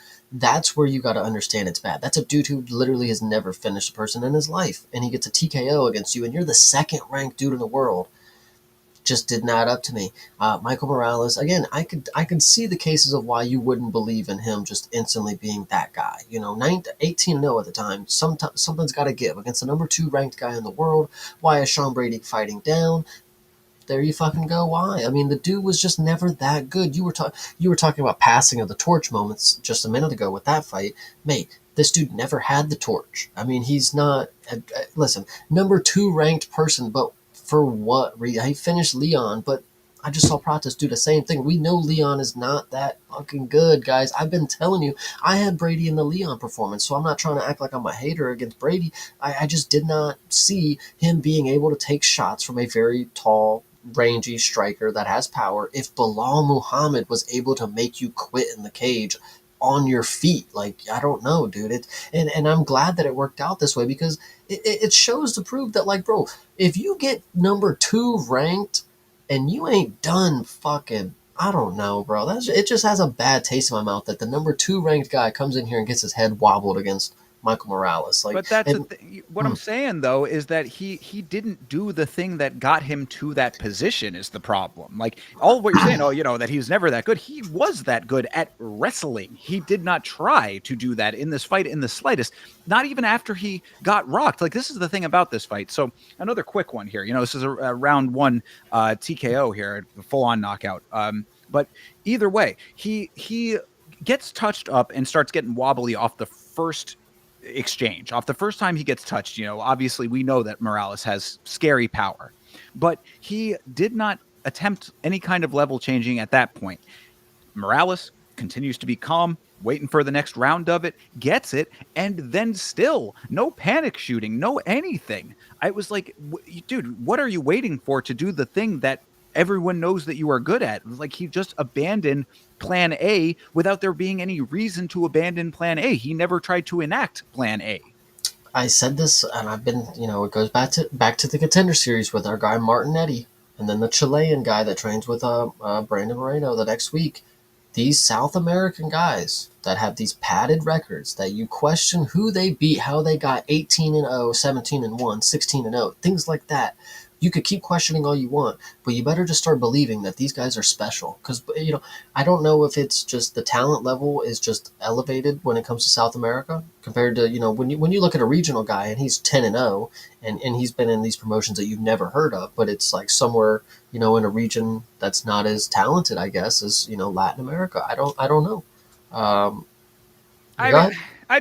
where you got to understand it's bad. That's a dude who literally has never finished a person in his life, and he gets a TKO against you, and you're the second ranked dude in the world. Just did not up to me. Michael Morales, again, I could see the cases of why you wouldn't believe in him just instantly being that guy. 18-0 at the time. Something's got to give against the number 2 ranked guy in the world. Why is Sean Brady fighting down? There you fucking go. Why? I mean, the dude was just never that good. You were talking about passing of the torch moments just a minute ago with that fight, mate. This dude never had the torch. I mean, he's not. Listen, number 2 ranked person, but for what reason? He finished Leon, but I just saw Prates do the same thing. We know Leon is not that fucking good, guys. I've been telling you. I had Brady in the Leon performance, so I'm not trying to act like I'm a hater against Brady. I just did not see him being able to take shots from a very tall, rangy striker that has power. If Bilal Muhammad was able to make you quit in the cage on your feet, like, I don't know, dude. And I'm glad that it worked out this way, because it shows to prove that, like, bro, if you get number 2 ranked and you ain't done fucking, I don't know, bro. It just has a bad taste in my mouth that the number 2 ranked guy comes in here and gets his head wobbled against Michael Morales. Like, But that's and what I'm saying though is that he didn't do the thing that got him to that position is the problem. Like all of what you're saying, that he was never that good. He was that good at wrestling. He did not try to do that in this fight in the slightest. Not even after he got rocked. Like this is the thing about this fight. So another quick one here. This is a round 1 TKO here, full on knockout. But either way, he gets touched up and starts getting wobbly off the first exchange. Off the first time he gets touched, obviously we know that Morales has scary power, but he did not attempt any kind of level changing at that point. Morales continues to be calm, waiting for the next round of it, gets it, and then still no panic shooting, no anything. I was like, dude, what are you waiting for to do the thing that everyone knows that you are good at? Like he just abandoned plan A without there being any reason to abandon plan A. He never tried to enact plan A. I said this, and I've been, it goes back to the Contender Series with our guy Martin Eddy, and then the Chilean guy that trains with Brandon Moreno the next week. These South American guys that have these padded records that you question who they beat, how they got 18-0, 17-1, 16-0, things like that. You could keep questioning all you want, but you better just start believing that these guys are special. Because, I don't know if it's just the talent level is just elevated when it comes to South America compared to, when you look at a regional guy and he's 10-0 and he's been in these promotions that you've never heard of, but it's like somewhere, in a region that's not as talented, I guess, as, Latin America. I don't know. I Go mean, ahead. I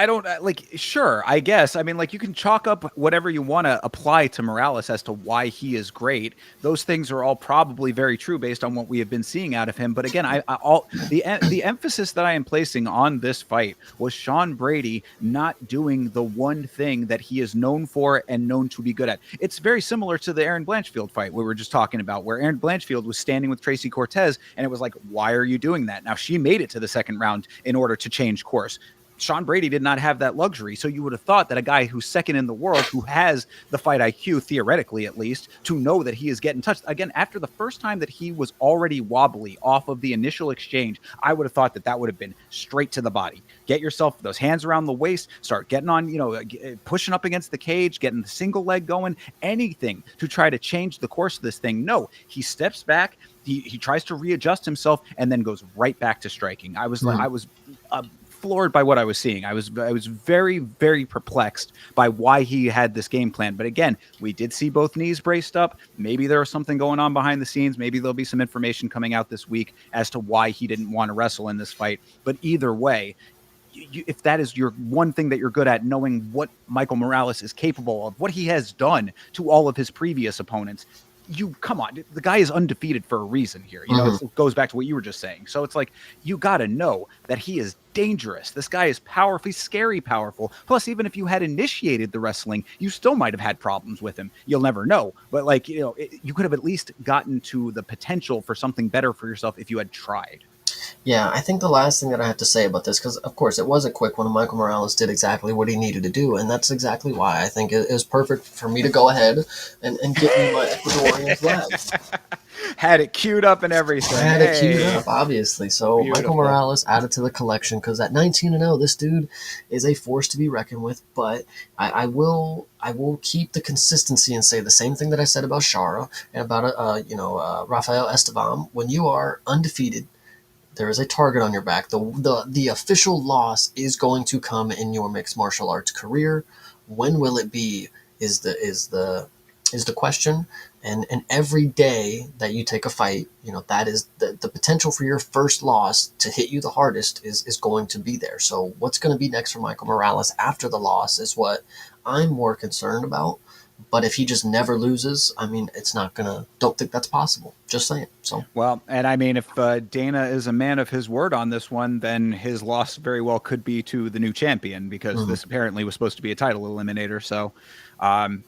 don't like. Sure, I guess. I mean, like you can chalk up whatever you want to apply to Morales as to why he is great. Those things are all probably very true based on what we have been seeing out of him. But again, I all the emphasis that I am placing on this fight was Sean Brady not doing the one thing that he is known for and known to be good at. It's very similar to the Aaron Blanchfield fight we were just talking about, where Aaron Blanchfield was standing with Tracy Cortez, and it was like, why are you doing that? Now she made it to the second round in order to change course. Sean Brady did not have that luxury. So you would have thought that a guy who's second in the world, who has the fight IQ, theoretically at least, to know that he is getting touched. Again, after the first time that he was already wobbly off of the initial exchange, I would have thought that that would have been straight to the body. Get yourself those hands around the waist, start getting on, pushing up against the cage, getting the single leg going, anything to try to change the course of this thing. No, he steps back. He tries to readjust himself and then goes right back to striking. I was floored by what I was seeing. I was very, very perplexed by why he had this game plan. But again, we did see both knees braced up. Maybe there was something going on behind the scenes. Maybe there'll be some information coming out this week as to why he didn't want to wrestle in this fight. But either way, if that is your one thing that you're good at, knowing what Michael Morales is capable of, what he has done to all of his previous opponents, come on, the guy is undefeated for a reason here. It goes back to what you were just saying. So it's like, you got to know that he is dangerous. This guy is powerful. He's scary powerful. Plus, even if you had initiated the wrestling, you still might have had problems with him. You'll never know. But you could have at least gotten to the potential for something better for yourself if you had tried. Yeah, I think the last thing that I have to say about this, because of course it was a quick one, and Michael Morales did exactly what he needed to do, and that's exactly why I think it is perfect for me to go ahead and give me my Ecuadorian flag. Had it queued up and everything. I had it queued up, obviously. So Beautiful. Michael Morales added to the collection because at 19-0, this dude is a force to be reckoned with. But I will keep the consistency and say the same thing that I said about Shara and about Rafael Estevam. When you are undefeated, there is a target on your back. The official loss is going to come in your mixed martial arts career. When will it be? Is the question. And every day that you take a fight, that is the potential for your first loss to hit you the hardest is going to be there. So what's going to be next for Michael Morales after the loss is what I'm more concerned about. But if he just never loses, I mean, don't think that's possible. Just saying. So, well, and I mean, if Dana is a man of his word on this one, then his loss very well could be to the new champion, because this apparently was supposed to be a title eliminator. So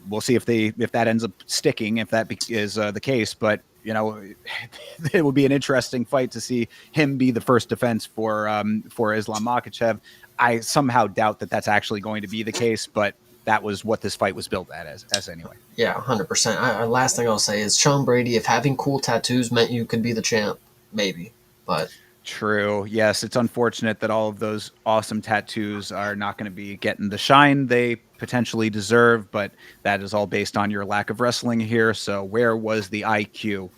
we'll see if that ends up sticking, if that is the case. But it would be an interesting fight to see him be the first defense for Islam Makhachev. I somehow doubt that that's actually going to be the case, but that was what this fight was built at as anyway. Yeah, 100%. Last thing I'll say is Sean Brady, if having cool tattoos meant you could be the champ, maybe. But true. Yes, it's unfortunate that all of those awesome tattoos are not going to be getting the shine they potentially deserve, but that is all based on your lack of wrestling here. So where was the IQ?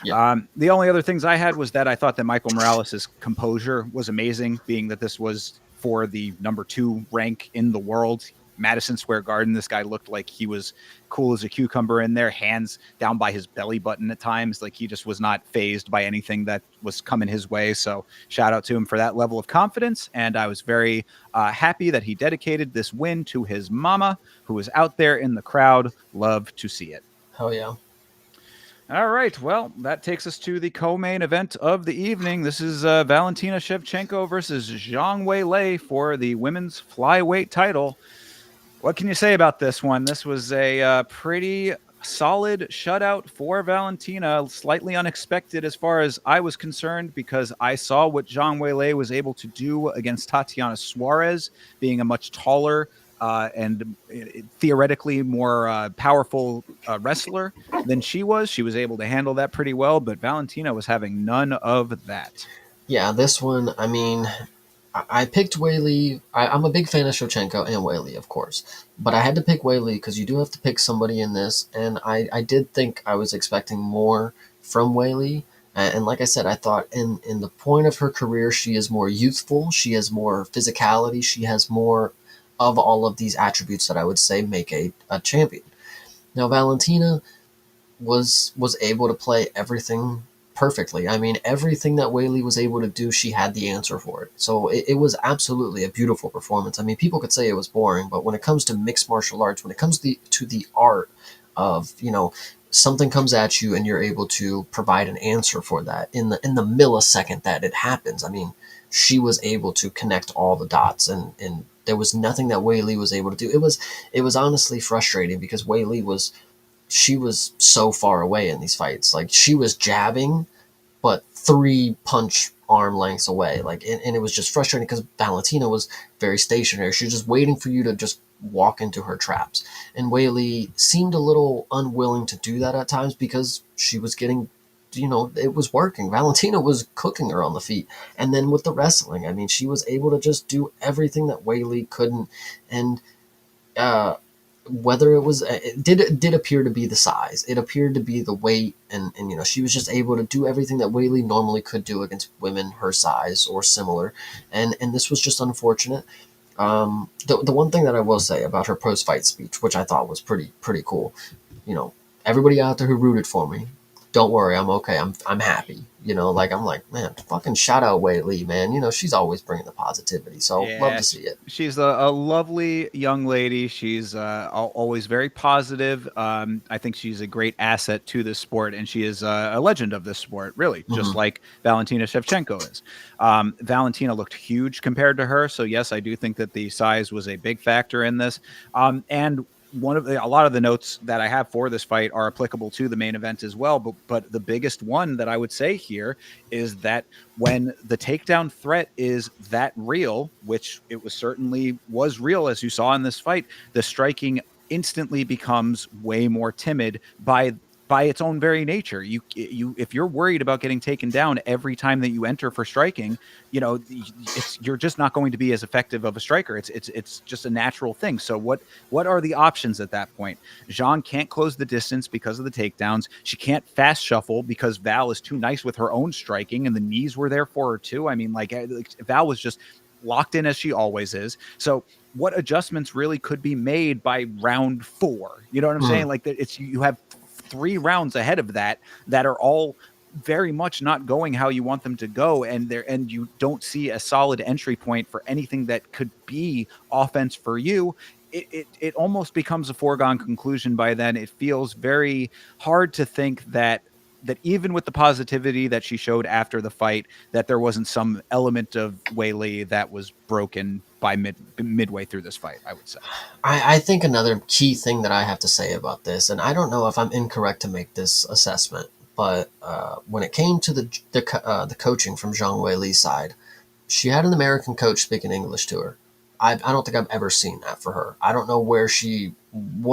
Yeah. The only other things I had was that I thought that Michael Morales' composure was amazing, being that this was for the number 2 rank in the world. Madison Square Garden, this guy looked like he was cool as a cucumber in there, hands down by his belly button at times. Like he just was not fazed by anything that was coming his way. So shout out to him for that level of confidence. And I was very happy that he dedicated this win to his mama, who was out there in the crowd. Love to see it. Hell yeah. All right. Well, that takes us to the co-main event of the evening. This is Valentina Shevchenko versus Zhang Weili for the women's flyweight title. What can you say about this one? This was a pretty solid shutout for Valentina, slightly unexpected as far as I was concerned, because I saw what Zhang Weili was able to do against Tatiana Suarez, being a much taller and theoretically more powerful wrestler than she was. She was able to handle that pretty well, but Valentina was having none of that. Yeah, this one, I mean, I picked Weili. I'm a big fan of Shevchenko and Weili, of course. But I had to pick Weili because you do have to pick somebody in this. And I did think I was expecting more from Weili. And like I said, I thought in the point of her career, she is more youthful. She has more physicality. She has more of all of these attributes that I would say make a champion. Now, Valentina was able to play everything perfectly. I mean, everything that Whaley was able to do, she had the answer for it. So it was absolutely a beautiful performance. I mean, people could say it was boring, but when it comes to mixed martial arts, when it comes to the art of, something comes at you and you're able to provide an answer for that in the millisecond that it happens. I mean, she was able to connect all the dots, and there was nothing that Whaley was able to do. It was honestly frustrating because Whaley was she was so far away in these fights. Like, she was jabbing, but three punch arm lengths away. Like, and it was just frustrating because Valentina was very stationary. She was just waiting for you to just walk into her traps. And Whaley seemed a little unwilling to do that at times because she was getting, it was working. Valentina was cooking her on the feet. And then with the wrestling, I mean, she was able to just do everything that Whaley couldn't. And uh, whether it did appear to be the size, it appeared to be the weight, and she was just able to do everything that Whaley normally could do against women her size or similar, and this was just unfortunate. The one thing that I will say about her post fight speech, which I thought was pretty cool, you know, everybody out there who rooted for me, don't worry, I'm okay. I'm happy. Like, I'm like, man, fucking shout out Wei Lee, man. She's always bringing the positivity, so love Yeah, to see it. she's a lovely young lady. She's always very positive. I think she's a great asset to this sport, and she is a legend of this sport, really, just Hmm. like Valentina Shevchenko is. Valentina looked huge compared to her, so yes, I do think that the size was a big factor in this. And a lot of the notes that I have for this fight are applicable to the main event as well. But the biggest one that I would say here is that when the takedown threat is that real, which it was real, as you saw in this fight, the striking instantly becomes way more timid by its own very nature. You if you're worried about getting taken down every time that you enter for striking, you're just not going to be as effective of a striker. It's just a natural thing. So what are the options at that point? Jean can't close the distance because of the takedowns. She can't fast shuffle because Val is too nice with her own striking, and the knees were there for her too. I mean, like Val was just locked in as she always is. So what adjustments really could be made by round 4? You know what I'm saying? Hmm. Like that, it's you have 3 rounds ahead of that are all very much not going how you want them to go, and you don't see a solid entry point for anything that could be offense for you. It almost becomes a foregone conclusion by then. It feels very hard to think that even with the positivity that she showed after the fight, that there wasn't some element of Whaley that was broken by midway through this fight, I would say. I think another key thing that I have to say about this, and I don't know if I'm incorrect to make this assessment, but when it came to the coaching from Zhang Wei Li's side, she had an American coach speaking English to her. I don't think I've ever seen that for her. I don't know where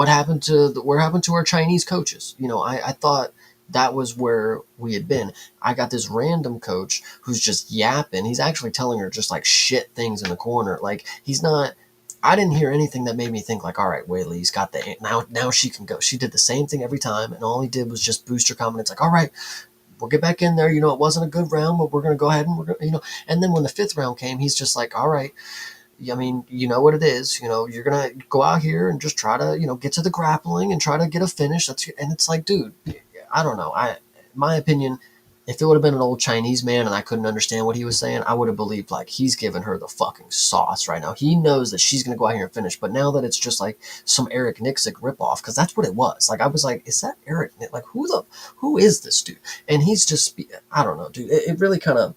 happened to our Chinese coaches. I thought that was where we had been. I got this random coach who's just yapping. He's actually telling her just like shit things in the corner. Like, he's not. I didn't hear anything that made me think like, all right, Whaley's got the now she can go. She did the same thing every time, and all he did was just boost her confidence. Like, all right, we'll get back in there. It wasn't a good round, but we're gonna go ahead and we're gonna. And then when the fifth round came, he's just like, all right, I mean, you know what it is. You're gonna go out here and just try to, get to the grappling and try to get a finish. And it's like, dude, I don't know. My opinion, if it would have been an old Chinese man and I couldn't understand what he was saying, I would have believed like he's giving her the fucking sauce right now. He knows that she's gonna go out here and finish. But now that it's just like some Eric Nixick ripoff, because that's what it was. Like, I was like, is that Eric? Like, who is this dude? And he's just, I don't know, dude. It really kind of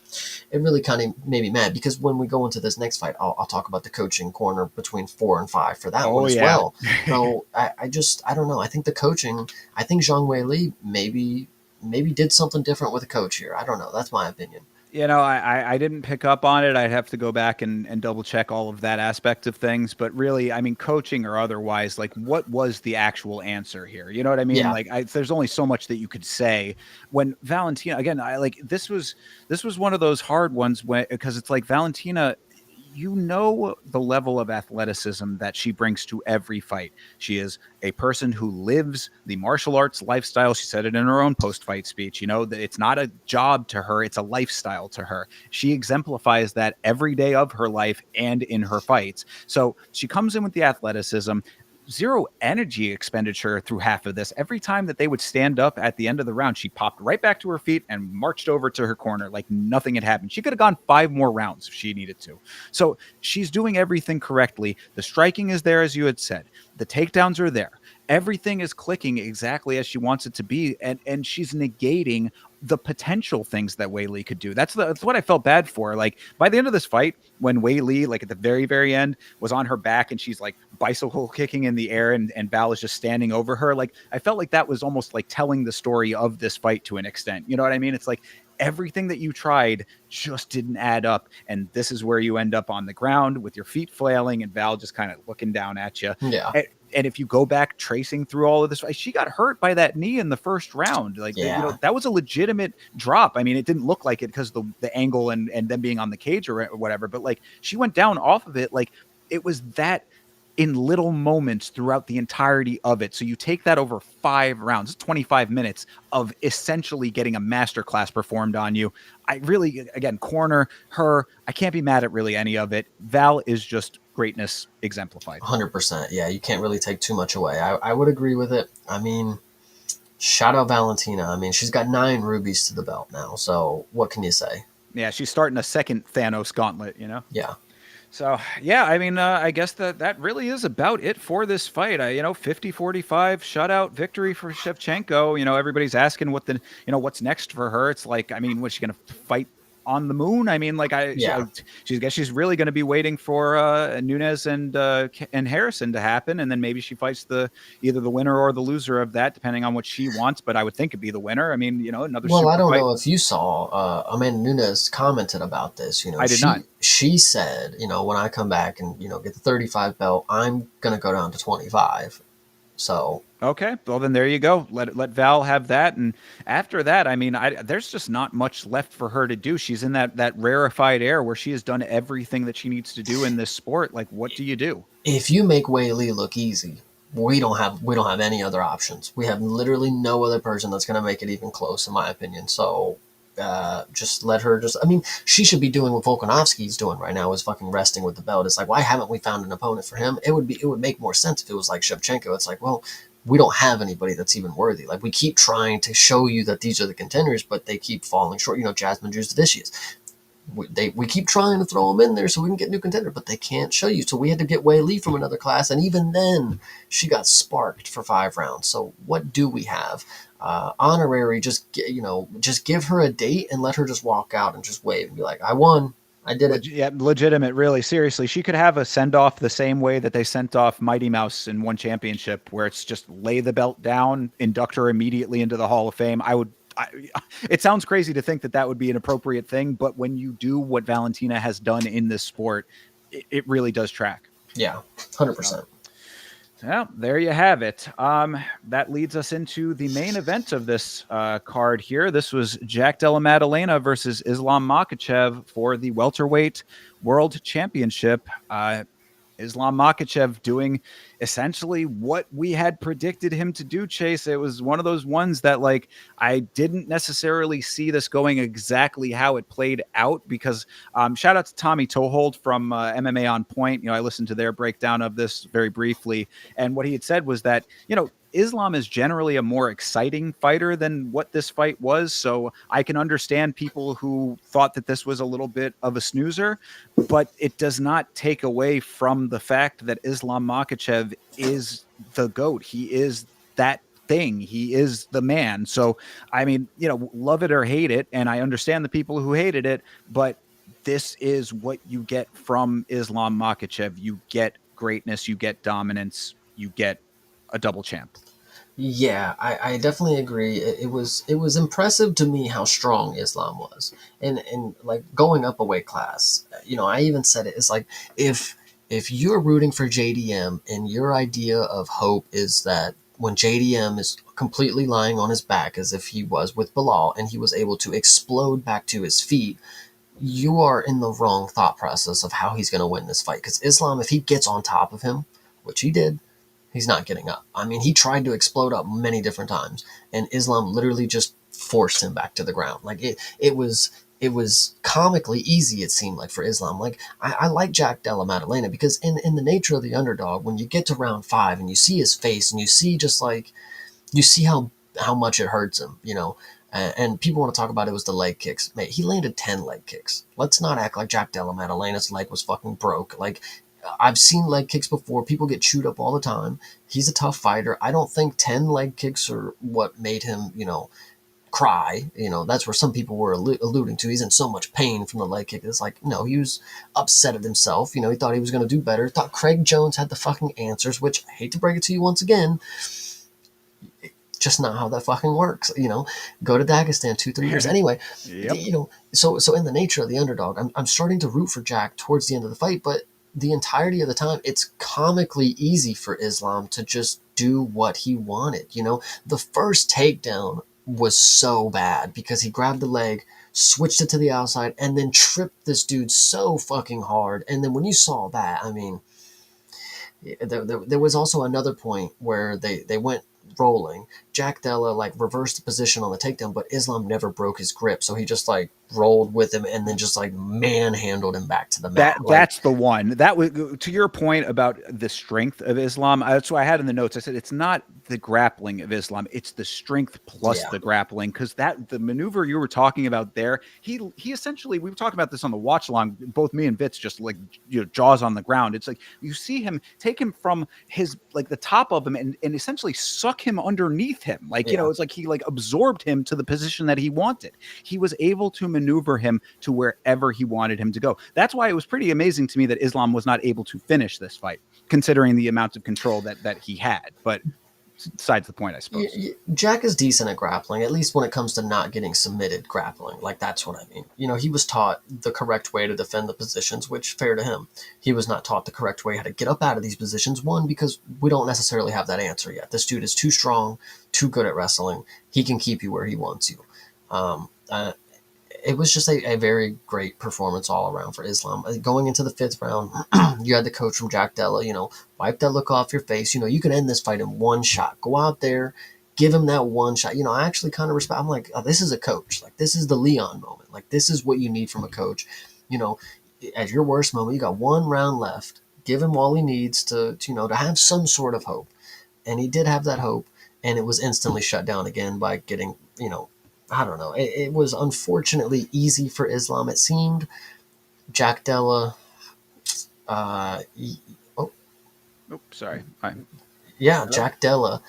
made me mad because when we go into this next fight, I'll talk about the coaching corner between 4 and 5 for that one Oh as yeah. well. So I don't know. I think the coaching, I think Zhang Wei Li maybe did something different with a coach here. I don't know. That's my opinion. I didn't pick up on it. I'd have to go back and double check all of that aspect of things. But really, I mean, coaching or otherwise, like, what was the actual answer here? You know what I mean? Yeah. Like, there's only so much that you could say when Valentina. Again, I like this was one of those hard ones because it's like Valentina. The level of athleticism that she brings to every fight. She is a person who lives the martial arts lifestyle. She said it in her own post fight speech. That it's not a job to her, it's a lifestyle to her. She exemplifies that every day of her life and in her fights. So she comes in with the athleticism. zero energy expenditure through half of this. Every time that they would stand up at the end of the round, she popped right back to her feet and marched over to her corner like nothing had happened. She could have gone 5 more rounds if she needed to. So she's doing everything correctly. The striking is there, as you had said. The takedowns are there. Everything is clicking exactly as she wants it to be, and she's negating the potential things that Wei Li could do. That's what I felt bad for. Like by the end of this fight, when Wei Li, like at the very, very end, was on her back and she's like bicycle kicking in the air and Val is just standing over her. Like I felt like that was almost like telling the story of this fight to an extent. You know what I mean? It's like everything that you tried just didn't add up. And this is where you end up on the ground with your feet flailing and Val just kind of looking down at you. Yeah. And if you go back tracing through all of this, she got hurt by that knee in the first round. Like, Yeah. that was a legitimate drop. I mean, it didn't look like it because the angle and them being on the cage or whatever, but like she went down off of it. Like it was that in little moments throughout the entirety of it. So you take that over 5 rounds, 25 minutes of essentially getting a masterclass performed on you. I really, again, corner her. I can't be mad at really any of it. Val is just greatness exemplified. 100%. Yeah, you can't really take too much away. I would agree with it. I mean, shout out Valentina. I mean, she's got 9 rubies to the belt now. So what can you say? Yeah, she's starting a second Thanos gauntlet, Yeah. So, yeah, I mean, I guess that really is about it for this fight. 50-45 shutout victory for Shevchenko. Everybody's asking what's next for her. It's like, I mean, what's she going to fight on the moon? I mean, like, I guess she's really going to be waiting for Nunes and Harrison to happen, and then maybe she fights either the winner or the loser of that, depending on what she wants. But I would think it'd be the winner. I mean, another. Well, super I don't fight. know if you saw Amanda Nunes commented about this. I did not. She said, when I come back and get the 35 belt, I'm gonna go down to 25. So okay, well then there you go. Let Val have that, and after that, I mean, there's just not much left for her to do. She's in that rarefied air where she has done everything that she needs to do in this sport. Like, what do you do? if you make Wei Li look easy, we don't have any other options. We have literally no other person that's gonna make it even close, in my opinion. So just let her I mean, she should be doing what Volkanovski's doing right now, is fucking resting with the belt. It's like, why haven't we found an opponent for him? It would make more sense if it was like Shevchenko. It's like, well, we don't have anybody that's even worthy. Like, we keep trying to show you that these are the contenders, but they keep falling short. Jasmine Druzevicius. We keep trying to throw them in there so we can get new contender, but they can't show you. So we had to get Wei Li from another class, and even then, she got sparked for 5 rounds. So what do we have? Honorary, just give her a date and let her just walk out and just wave and be like, I won. I did it. Yeah, legitimate, really, seriously. She could have a send-off the same way that they sent off Mighty Mouse in one championship, where it's just lay the belt down, induct her immediately into the Hall of Fame. It sounds crazy to think that would be an appropriate thing, but when you do what Valentina has done in this sport, it really does track. Yeah, 100%. Well, there you have it. That leads us into the main event of this card here. This was Jack Della Maddalena versus Islam Makhachev for the welterweight world championship. Islam Makhachev doing essentially what we had predicted him to do, Chase. It was one of those ones that, like, I didn't necessarily see this going exactly how it played out, because shout out to Tommy Tohold from MMA On Point. I listened to their breakdown of this very briefly, and what he had said was that, Islam is generally a more exciting fighter than what this fight was. So I can understand people who thought that this was a little bit of a snoozer, but it does not take away from the fact that Islam Makhachev is the GOAT. He is that thing. He is the man. So, I mean, love it or hate it. And I understand the people who hated it, but this is what you get from Islam Makhachev. You get greatness, you get dominance, you get a double champ. Yeah, I definitely agree. It was impressive to me how strong Islam was, and like going up a weight class. I even said it. It's like, if you're rooting for JDM and your idea of hope is that when JDM is completely lying on his back as if he was with Bilal and he was able to explode back to his feet, you are in the wrong thought process of how he's going to win this fight. Because Islam, if he gets on top of him, which he did, he's not getting up. I mean, he tried to explode up many different times, and Islam literally just forced him back to the ground. Like, it was it was comically easy, it seemed like, for Islam. Like, I like Jack Della Maddalena because in the nature of the underdog, when you get to round 5 and you see his face and you see just like, you see how much it hurts him, you know. And people want to talk about it was the leg kicks. Mate, he landed 10 leg kicks. Let's not act like Jack Della Maddalena's leg was fucking broke. Like, I've seen leg kicks before. People get chewed up all the time. He's a tough fighter. I don't think 10 leg kicks are what made him, you know, cry. You know, that's where some people were alluding to. He's in so much pain from the leg kick. It's like, no, he was upset at himself. You know, he thought he was going to do better. Thought Craig Jones had the fucking answers, which I hate to break it to you once again, just not how that fucking works. You know, go to Dagestan 2-3 years anyway. Yep. You know, so in the nature of the underdog, I'm starting to root for Jack towards the end of the fight, but the entirety of the time, it's comically easy for Islam to just do what he wanted. You know, the first takedown was so bad because he grabbed the leg, switched it to the outside, and then tripped this dude so fucking hard. And then when you saw that, I mean, there was also another point where they went rolling. Jack Della like reversed the position on the takedown, but Islam never broke his grip, so he just like rolled with him and then just like manhandled him back to the mat. That's the one. That was, to your point about the strength of Islam. That's why I had in the notes. I said it's not the grappling of Islam; it's the strength plus the grappling. Because the maneuver you were talking about there, he essentially, we were talking about this on the watch along. Both me and Vitz just like, you know, jaws on the ground. It's like you see him take him from his like the top of him and essentially suck him underneath him. Like, you know, it's like he like absorbed him to the position that he wanted. He was able to maneuver him to wherever he wanted him to go. That's why it was pretty amazing to me that Islam was not able to finish this fight, considering the amount of control that he had. But besides the point, I suppose. Jack is decent at grappling, at least when it comes to not getting submitted grappling. Like, that's what I mean. You know, he was taught the correct way to defend the positions, which, fair to him. He was not taught the correct way how to get up out of these positions. One, because we don't necessarily have that answer yet. This dude is too strong, too good at wrestling. He can keep you where he wants you. It was just a very great performance all around for Islam. Going into the 5th round, you had the coach from Jack Della, you know, wipe that look off your face. You know, you can end this fight in one shot. Go out there, give him that one shot. You know, I actually kind of respect, I'm like, oh, this is a coach. Like, this is the Leon moment. Like, this is what you need from a coach. You know, at your worst moment, you got one round left. Give him all he needs to you know, to have some sort of hope. And he did have that hope, and it was instantly shut down again by getting, you know, I don't know. It was unfortunately easy for Islam, it seemed. Jack Della, Sorry. Jack Della,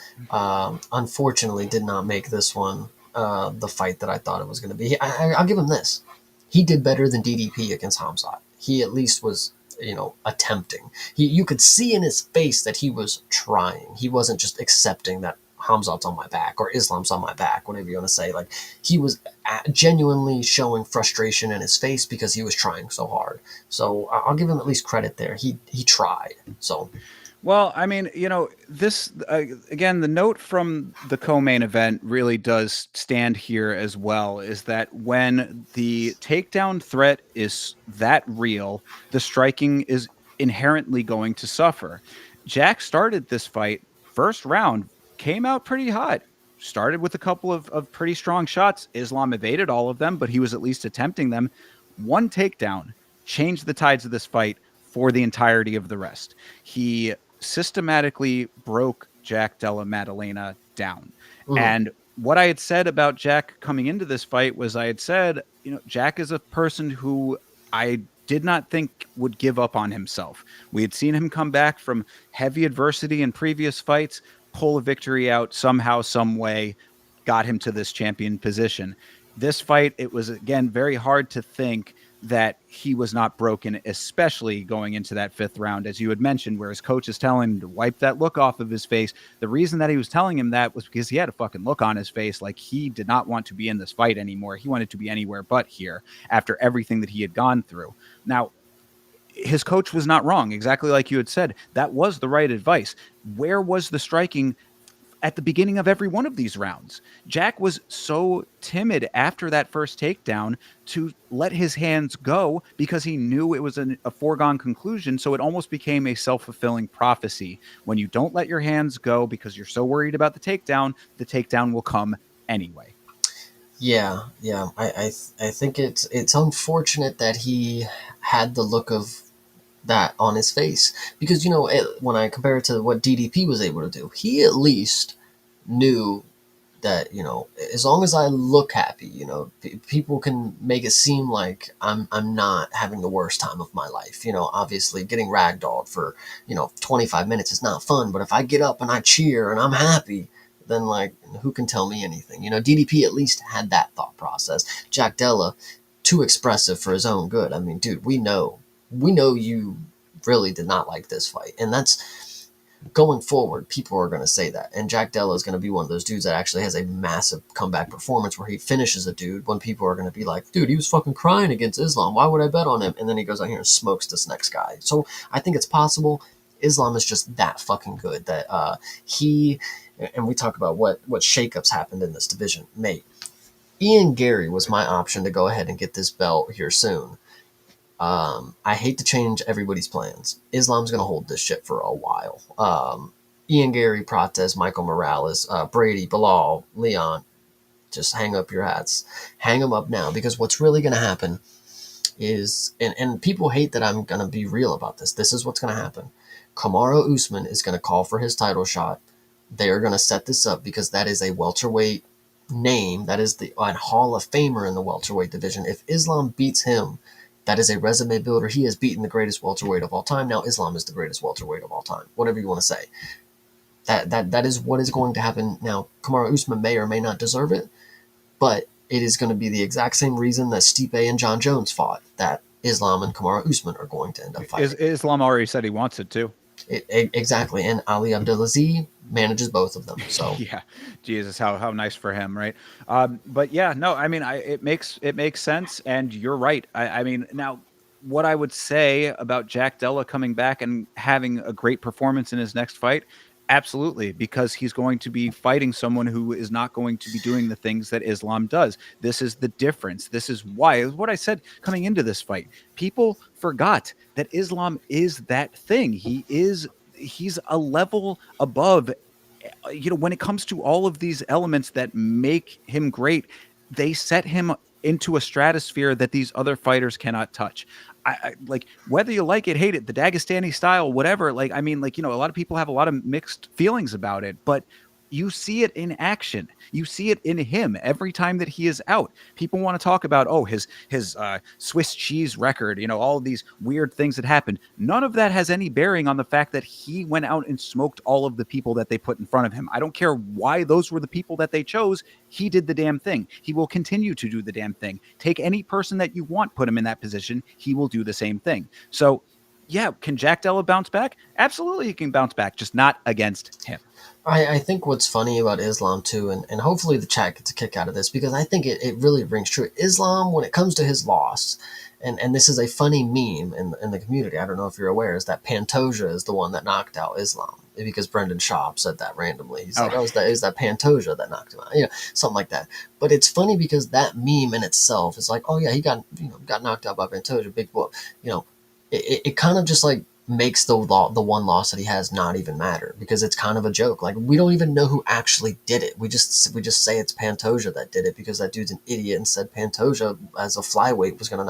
unfortunately did not make this one the fight that I thought it was going to be. I'll give him this. He did better than DDP against Hamzat. He at least was, you know, attempting. You could see in his face that he was trying. He wasn't just accepting that Hamzat's on my back or Islam's on my back, whatever you want to say. Like, he was genuinely showing frustration in his face because he was trying so hard. So I'll give him at least credit there. He tried. So, well, I mean, you know, this again, the note from the co-main event really does stand here as well, is that when the takedown threat is that real, the striking is inherently going to suffer. Jack started this fight, first round, came out pretty hot. Started with a couple of pretty strong shots. Islam evaded all of them, but he was at least attempting them. One takedown changed the tides of this fight for the entirety of the rest. He systematically broke Jack Della Maddalena down. And what I had said about Jack coming into this fight was, I had said, you know, Jack is a person who I did not think would give up on himself. We had seen him come back from heavy adversity in previous fights, pull a victory out somehow, some way, got him to this champion position. This fight, it was, again, very hard to think that he was not broken, especially going into that 5th round, as you had mentioned, where his coach is telling him to wipe that look off of his face. The reason that he was telling him that was because he had a fucking look on his face like he did not want to be in this fight anymore. He wanted to be anywhere but here after everything that he had gone through. Now, his coach was not wrong. Exactly like you had said, that was the right advice. Where was the striking at the beginning of every one of these rounds? Jack was so timid after that first takedown to let his hands go because he knew it was a foregone conclusion. So it almost became a self-fulfilling prophecy. When you don't let your hands go because you're so worried about the takedown will come anyway. Yeah. I think it's unfortunate that he had the look of that on his face, because when I compare it to what DDP was able to do, he at least knew that as long as I look happy, people can make it seem like I'm not having the worst time of my life. Obviously getting ragdolled for 25 minutes is not fun, but if I get up and I cheer and I'm happy, then like who can tell me anything? DDP at least had that thought process. Jack Della, too expressive for his own good. I mean, dude, we know you really did not like this fight, and that's going forward, people are going to say that. And Jack Della is going to be one of those dudes that actually has a massive comeback performance where he finishes a dude when people are going to be like, dude, he was fucking crying against Islam. Why would I bet on him? And then he goes out here and smokes this next guy. So I think it's possible. Islam is just that fucking good that he, and we talk about what shakeups happened in this division. Mate, Ian Gary was my option to go ahead and get this belt here soon. I hate to change everybody's plans. Islam's going to hold this shit for a while. Ian Gary, Prates, Michael Morales, Brady, Bilal, Leon, just hang up your hats. Hang them up now, because what's really going to happen is, and people hate that I'm going to be real about this. This is what's going to happen. Kamaru Usman is going to call for his title shot. They are going to set this up because that is a welterweight name. That is the Hall of Famer in the welterweight division. If Islam beats him, that is a resume builder. He has beaten the greatest welterweight of all time. Now Islam is the greatest welterweight of all time. Whatever you want to say. That is what is going to happen. Now, Kamaru Usman may or may not deserve it, but it is going to be the exact same reason that Stipe and John Jones fought, that Islam and Kamaru Usman are going to end up fighting. Islam already said he wants it too. Exactly. And Ali Abdelaziz manages both of them. So Yeah, Jesus, how nice for him, right? But yeah, no, I mean, it makes sense, and you're right. I mean, now what I would say about Jack Della coming back and having a great performance in his next fight, absolutely, because he's going to be fighting someone who is not going to be doing the things that Islam does. This is the difference. This is why, what I said coming into this fight. People forgot that Islam is that thing. He's a level above, when it comes to all of these elements that make him great, they set him into a stratosphere that these other fighters cannot touch. I like, whether you like it, hate it, the Dagestani style, whatever. Like, I mean, like, a lot of people have a lot of mixed feelings about it, but you see it in action. You see it in him every time that he is out. People want to talk about, his Swiss cheese record, all of these weird things that happened. None of that has any bearing on the fact that he went out and smoked all of the people that they put in front of him. I don't care why those were the people that they chose. He did the damn thing. He will continue to do the damn thing. Take any person that you want, put him in that position. He will do the same thing. So, yeah, can Jack Della bounce back? Absolutely, he can bounce back, just not against him. I think what's funny about Islam too, and hopefully the chat gets a kick out of this, because I think it really rings true. Islam, when it comes to his loss, and this is a funny meme in the community, I don't know if you're aware, is that Pantoja is the one that knocked out Islam, because Brendan Schaub said that randomly. He's like, is that Pantoja that knocked him out? Something like that. But it's funny because that meme in itself is like, oh yeah, he got knocked out by Pantoja, big boy. It kind of just like makes the one loss that he has not even matter, because it's kind of a joke. Like, we don't even know who actually did it. We just say it's Pantoja that did it because that dude's an idiot and said Pantoja as a flyweight was going to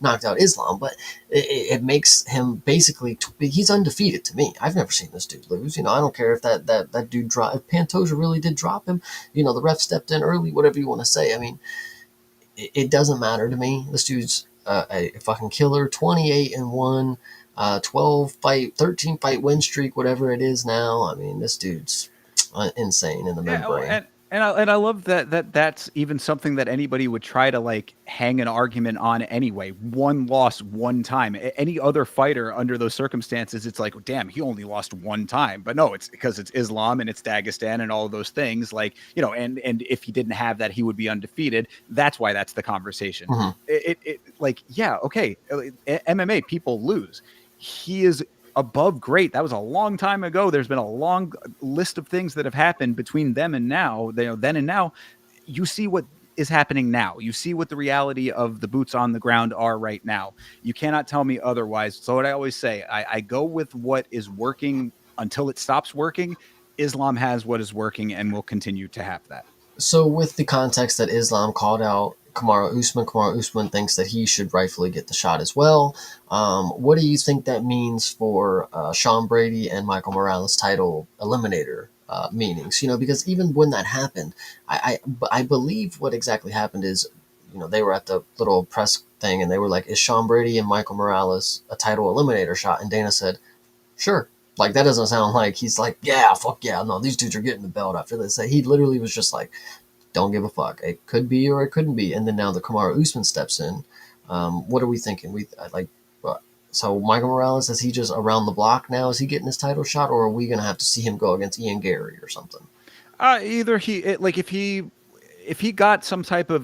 knocked out Islam. But it makes him basically he's undefeated to me. I've never seen this dude lose. I don't care if that dude if Pantoja really did drop him. The ref stepped in early. Whatever you want to say. I mean, it doesn't matter to me. This dude's a fucking killer. 28-1. 13 fight win streak, whatever it is now. I mean, this dude's insane in the membrane. And I love that's even something that anybody would try to like hang an argument on anyway. One loss one time. Any other fighter under those circumstances, it's like, damn, he only lost one time. But no, it's because it's Islam and it's Dagestan and all of those things. Like, and if he didn't have that, he would be undefeated. That's why that's the conversation. Mm-hmm. It like, yeah, okay, MMA people lose. He is above great. That was a long time ago. There's been a long list of things that have happened between them and now. Then and now. You see what is happening now. You see what the reality of the boots on the ground are right now. You cannot tell me otherwise. So what I always say, I go with what is working until it stops working. Islam has what is working and will continue to have that. So, with the context that Islam called out Kamaru Usman thinks that he should rightfully get the shot as well. What do you think that means for Sean Brady and Michael Morales title eliminator meanings? Because even when that happened, I believe what exactly happened is, they were at the little press thing and they were like, "Is Sean Brady and Michael Morales a title eliminator shot?" And Dana said, "Sure." Like, that doesn't sound like he's like, "Yeah, fuck yeah, no, these dudes are getting the belt after this." He literally was just like, don't give a fuck. It could be or it couldn't be. And then now the Kamaru Usman steps in. What are we thinking? So Michael Morales, is he just around the block now? Is he getting his title shot, or are we gonna have to see him go against Ian Gary or something? Either like if he got some type of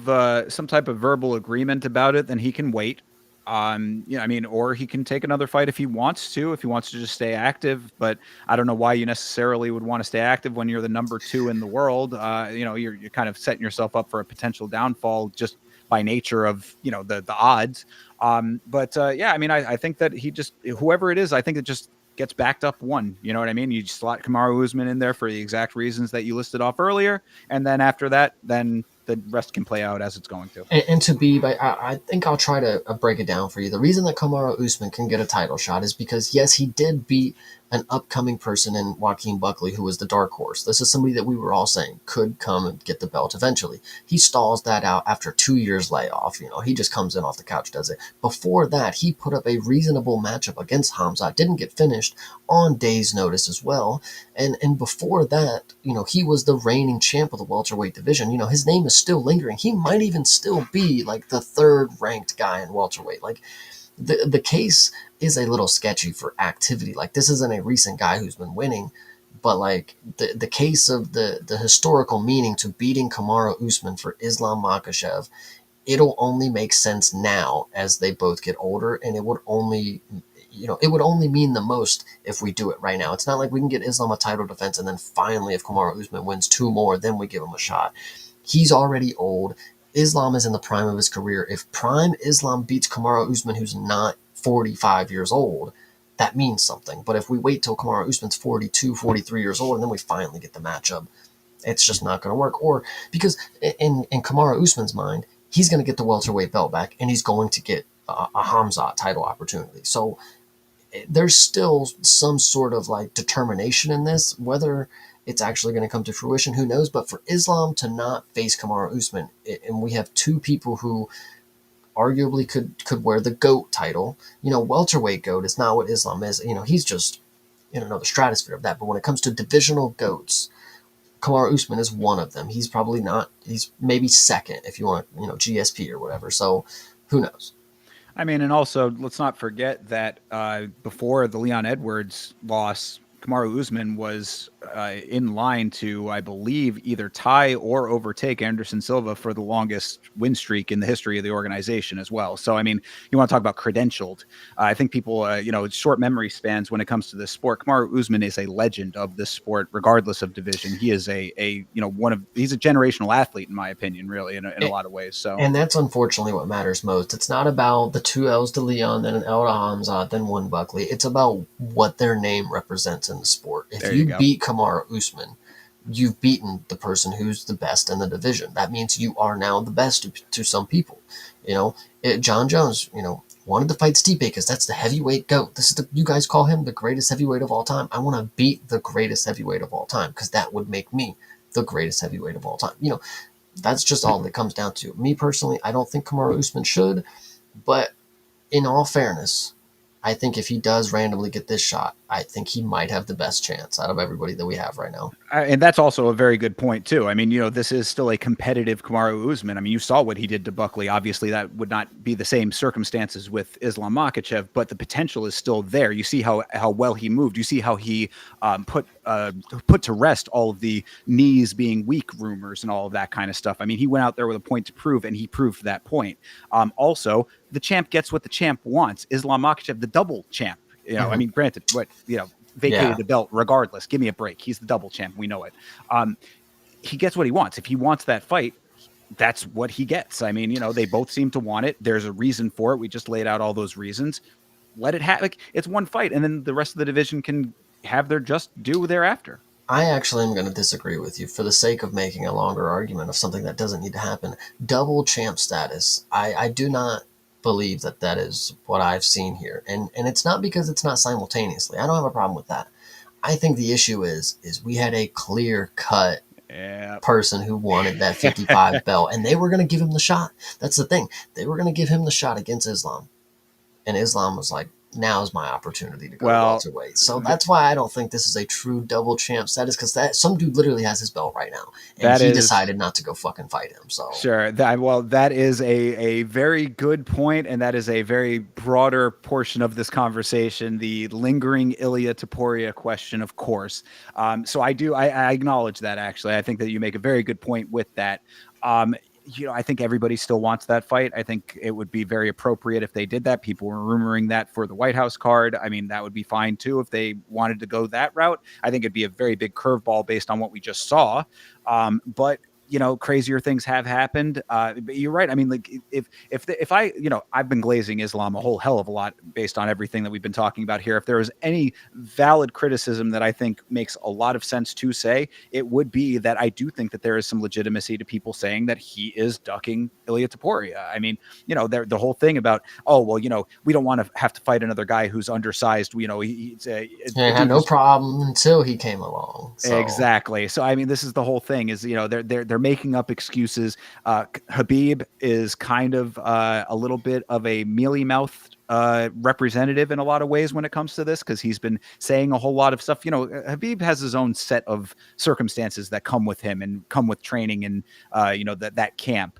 verbal agreement about it, then he can wait. I mean, or he can take another fight if he wants to just stay active. But I don't know why you necessarily would want to stay active when you're the number 2 in the world. You're kind of setting yourself up for a potential downfall just by nature of the odds. Yeah, I mean, I think that he just whoever it is, I think it just gets backed up one. You know what I mean? You slot Kamaru Usman in there for the exact reasons that you listed off earlier, and then after that, then the rest can play out as it's going to. And to be, I think I'll try to break it down for you. The reason that Kamaru Usman can get a title shot is because, yes, he did beat an upcoming person in Joaquin Buckley, who was the dark horse. This is somebody that we were all saying could come and get the belt eventually. He stalls that out after 2 years layoff. He just comes in off the couch, does it. Before that, he put up a reasonable matchup against Hamzat, didn't get finished on day's notice as well. And before that, he was the reigning champ of the welterweight division. His name is still lingering. He might even still be like the third ranked guy in welterweight. Like, the case is a little sketchy for activity. Like, this isn't a recent guy who's been winning, but like the case of the historical meaning to beating Kamaru Usman for Islam Makhachev, it'll only make sense now as they both get older, and it would only mean the most if we do it right now. It's not like we can get Islam a title defense and then finally, if Kamaru Usman wins 2 more, then we give him a shot. He's already old. Islam is in the prime of his career. If prime Islam beats Kamaru Usman, who's not 45 years old, that means something. But if we wait till Kamaru Usman's 42, 43 years old, and then we finally get the matchup, it's just not going to work. Or because in Kamaru Usman's mind, he's going to get the welterweight belt back, and he's going to get a Hamzat title opportunity. So there's still some sort of like determination in this. Whether it's actually going to come to fruition, who knows? But for Islam to not face Kamaru Usman, and we have two people who arguably could wear the GOAT title. Welterweight GOAT is not what Islam is. He's just in another stratosphere of that. But when it comes to divisional GOATs, Kamaru Usman is one of them. He's probably not. He's maybe second if you want, GSP or whatever. So who knows? I mean, and also let's not forget that before the Leon Edwards loss, Kamaru Usman was in line to, I believe, either tie or overtake Anderson Silva for the longest win streak in the history of the organization as well. So, I mean, you want to talk about credentialed. I think people, short memory spans when it comes to this sport. Kamaru Usman is a legend of this sport, regardless of division. He is he's a generational athlete, in my opinion, really, in a lot of ways. So, and that's unfortunately what matters most. It's not about the 2 L's to Leon, then an L to Hamzat, then one Buckley. It's about what their name represents in the sport. If you beat Kamaru Usman, you've beaten the person who's the best in the division. That means you are now the best to some people. John Jones, wanted to fight Stipe because that's the heavyweight GOAT. You guys call him the greatest heavyweight of all time. I want to beat the greatest heavyweight of all time because that would make me the greatest heavyweight of all time. That's just all it comes down to. Me personally, I don't think Kamaru Usman should, but in all fairness, I think if he does randomly get this shot, I think he might have the best chance out of everybody that we have right now. And that's also a very good point too. I mean, this is still a competitive Kamaru Usman. I mean, you saw what he did to Buckley. Obviously, that would not be the same circumstances with Islam Makhachev, but the potential is still there. You see how well he moved. You see how he put to rest all of the knees being weak rumors and all of that kind of stuff. I mean, he went out there with a point to prove, and he proved that point. Also, the champ gets what the champ wants. Islam Makhachev, the double champ. I mean, granted, vacated the belt regardless. Give me a break. He's the double champ. We know it. He gets what he wants. If he wants that fight, that's what he gets. I mean, they both seem to want it. There's a reason for it. We just laid out all those reasons. Let it happen. It's one fight, and then the rest of the division can have their just due thereafter. I actually am going to disagree with you for the sake of making a longer argument of something that doesn't need to happen. Double champ status. I do not believe that that is what I've seen here. And it's not because it's not simultaneously. I don't have a problem with that. I think the issue is we had a clear cut Yeah. person who wanted that 55 belt and they were going to give him the shot. That's the thing. They were going to give him the shot against Islam. And Islam was like, now's my opportunity to go to Well, welterweight. So that's why I don't think this is a true double champ status, because that some dude literally has his belt right now, and that he is decided not to go fucking fight him. So sure. That is a very good point, and that is a very broader portion of this conversation. The lingering Ilya Taporia question, of course. So I acknowledge that. Actually, I think that you make a very good point with that. Um, I think everybody still wants that fight. I think it would be very appropriate if they did that. People were rumoring that for the White House card. I mean, that would be fine too if they wanted to go that route. I think it'd be a very big curveball based on what we just saw. But crazier things have happened. But you're right. I mean, like if I, I've been glazing Islam a whole hell of a lot based on everything that we've been talking about here. If there was any valid criticism that I think makes a lot of sense to say, it would be that I do think that there is some legitimacy to people saying that he is ducking Ilia Topuria. I mean, the whole thing about, oh, well, we don't want to have to fight another guy who's undersized. He's he had no problem until he came along. So. Exactly. So I mean, this is the whole thing. Is they're making up excuses. Habib is kind of a little bit of a mealy mouthed representative in a lot of ways when it comes to this, because he's been saying a whole lot of stuff. Habib has his own set of circumstances that come with him and come with training and that camp.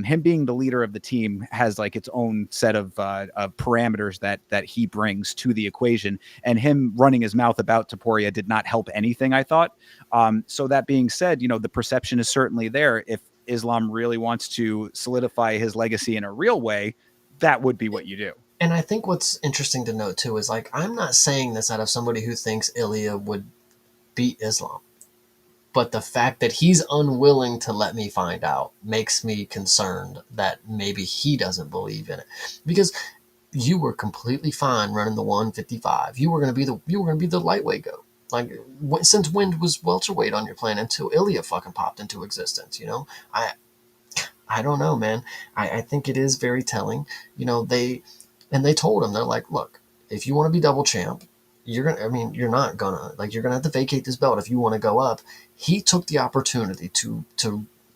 Him being the leader of the team has like its own set of parameters that he brings to the equation, and him running his mouth about Topuria did not help anything, I thought. So that being said, the perception is certainly there. If Islam really wants to solidify his legacy in a real way, that would be what you do. And I think what's interesting to note too is, like, I'm not saying this out of somebody who thinks Ilya would beat Islam, but the fact that he's unwilling to let me find out makes me concerned that maybe he doesn't believe in it. Because you were completely fine running the 155. You were going to be the lightweight goat. Like, since when was welterweight on your plan until Ilya fucking popped into existence? I don't know, man. I think it is very telling. They told him, they're like, look, if you want to be double champ, you're not gonna, like, you're gonna have to vacate this belt if you want to go up. He took the opportunity to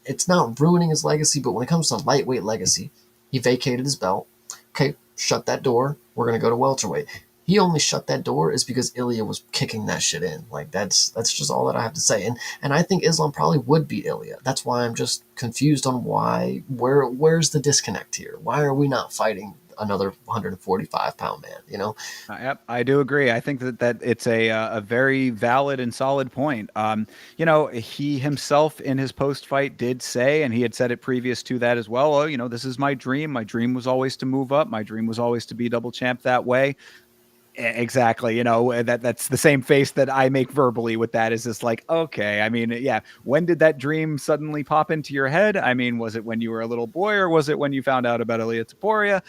it's not ruining his legacy, but when it comes to lightweight legacy, he vacated his belt. Okay, shut that door. We're gonna go to welterweight. He only shut that door is because Ilya was kicking that shit in. Like, that's just all that I have to say. And I think Islam probably would beat Ilya. That's why I'm just confused on where's the disconnect here? Why are we not fighting another 145-pound man? Yep, I do agree. I think that it's a very valid and solid point. He himself in his post fight did say, and he had said it previous to that as well. Oh, this is my dream. My dream was always to move up. My dream was always to be double champ that way. Exactly. That's the same face that I make verbally with that. Is just like, okay, I mean, yeah. When did that dream suddenly pop into your head? I mean, was it when you were a little boy, or was it when you found out about Ilia Topuria?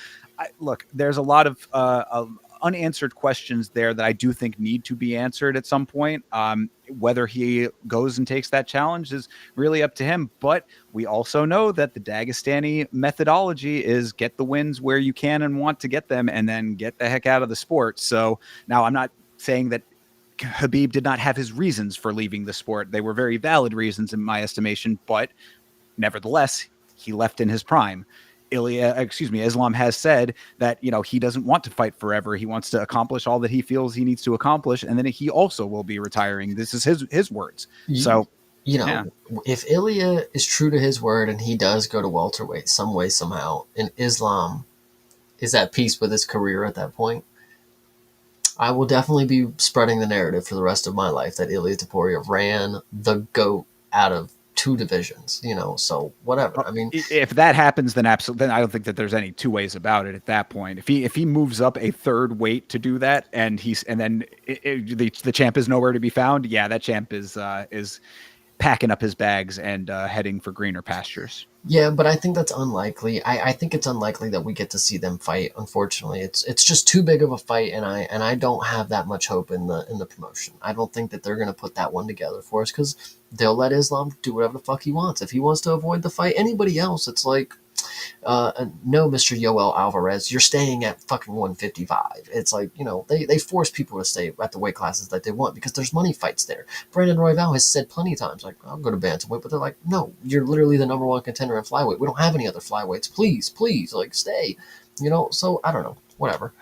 Look, there's a lot of unanswered questions there that I do think need to be answered at some point. Whether he goes and takes that challenge is really up to him. But we also know that the Dagestani methodology is get the wins where you can and want to get them, and then get the heck out of the sport. So now I'm not saying that Habib did not have his reasons for leaving the sport. They were very valid reasons in my estimation, but nevertheless, he left in his prime. Islam has said that, he doesn't want to fight forever. He wants to accomplish all that he feels he needs to accomplish. And then he also will be retiring. This is his words. So, yeah. If Ilya is true to his word and he does go to welterweight some way, somehow, and Islam is at peace with his career at that point, I will definitely be spreading the narrative for the rest of my life that Ilia Topuria ran the GOAT out of 2 divisions, so whatever. I mean, if that happens, then absolutely, then I don't think that there's any two ways about it at that point. If he moves up a third weight to do that, and then the champ is nowhere to be found, yeah, that champ is packing up his bags and heading for greener pastures. Yeah, but I think that's unlikely. I think it's unlikely that we get to see them fight. Unfortunately, it's just too big of a fight, and I don't have that much hope in the promotion. I don't think that they're gonna put that one together for us because they'll let Islam do whatever the fuck he wants. If he wants to avoid the fight, anybody else, it's like no, Mr. Yoel Alvarez, you're staying at fucking 155. It's like, they force people to stay at the weight classes that they want because there's money fights there. Brandon Royval has said plenty of times, like, I'll go to bantamweight, but they're like, no, you're literally the number one contender in flyweight. We don't have any other flyweights. Please, please, like, stay. So I don't know. Whatever.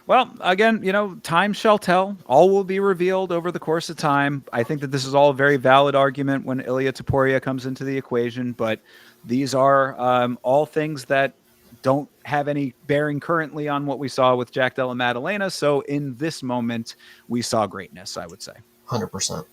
Well, again, time shall tell. All will be revealed over the course of time. I think that this is all a very valid argument when Ilya Taporia comes into the equation, but these are all things that don't have any bearing currently on what we saw with Jack Della Maddalena. So in this moment, we saw greatness, I would say. 100%.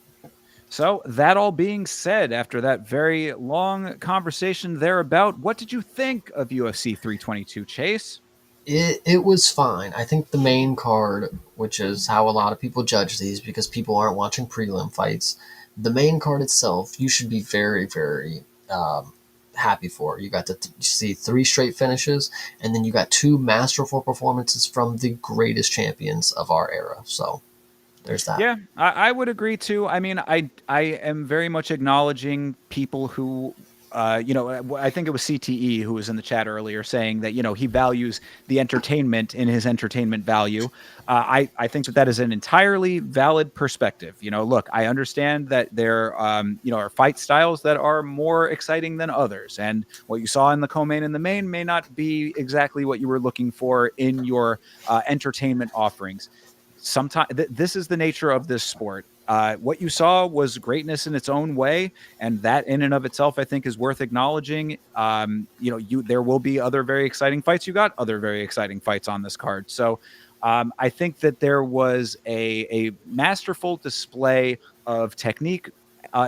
So that all being said, after that very long conversation thereabout, what did you think of UFC 322, Chase? It was fine. I think the main card, which is how a lot of people judge these because people aren't watching prelim fights, the main card itself, you should be very, very happy for. You got to see three straight finishes, and then you got two masterful performances from the greatest champions of our era. So there's that. Yeah, I would agree too. I mean, I am very much acknowledging people who, I think it was CTE who was in the chat earlier saying that, he values the entertainment in his entertainment value. I think that is an entirely valid perspective. Look, I understand that there, are fight styles that are more exciting than others. And what you saw in the co-main and the main may not be exactly what you were looking for in your entertainment offerings. Sometimes this is the nature of this sport. What you saw was greatness in its own way, and that in and of itself, I think, is worth acknowledging. There will be other very exciting fights. You got other very exciting fights on this card, so I think that there was a masterful display of technique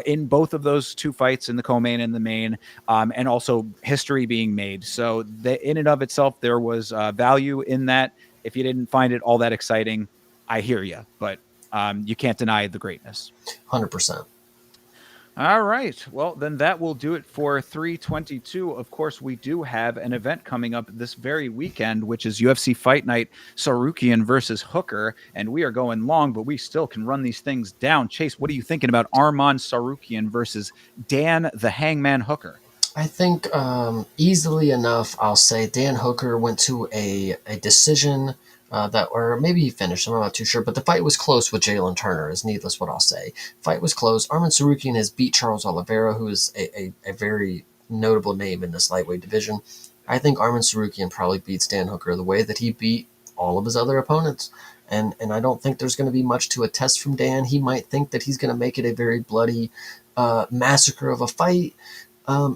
in both of those two fights, in the co-main and the main, and also history being made. So in and of itself, there was value in that. If you didn't find it all that exciting, I hear you, but you can't deny the greatness. 100%. All right. Well, then that will do it for 322. Of course, we do have an event coming up this very weekend, which is UFC Fight Night, Tsarukyan versus Hooker. And we are going long, but we still can run these things down. Chase, what are you thinking about Arman Tsarukyan versus Dan the Hangman Hooker? I think easily enough, I'll say Dan Hooker went to a decision or maybe he finished. I'm not too sure, but the fight was close with Jalen Turner. Is needless what I'll say. Fight was close. Arman Tsarukyan has beat Charles Oliveira, who is a very notable name in this lightweight division. I think Arman Tsarukyan probably beats Dan Hooker the way that he beat all of his other opponents. And I don't think there's going to be much to attest from Dan. He might think that he's going to make it a very bloody massacre of a fight.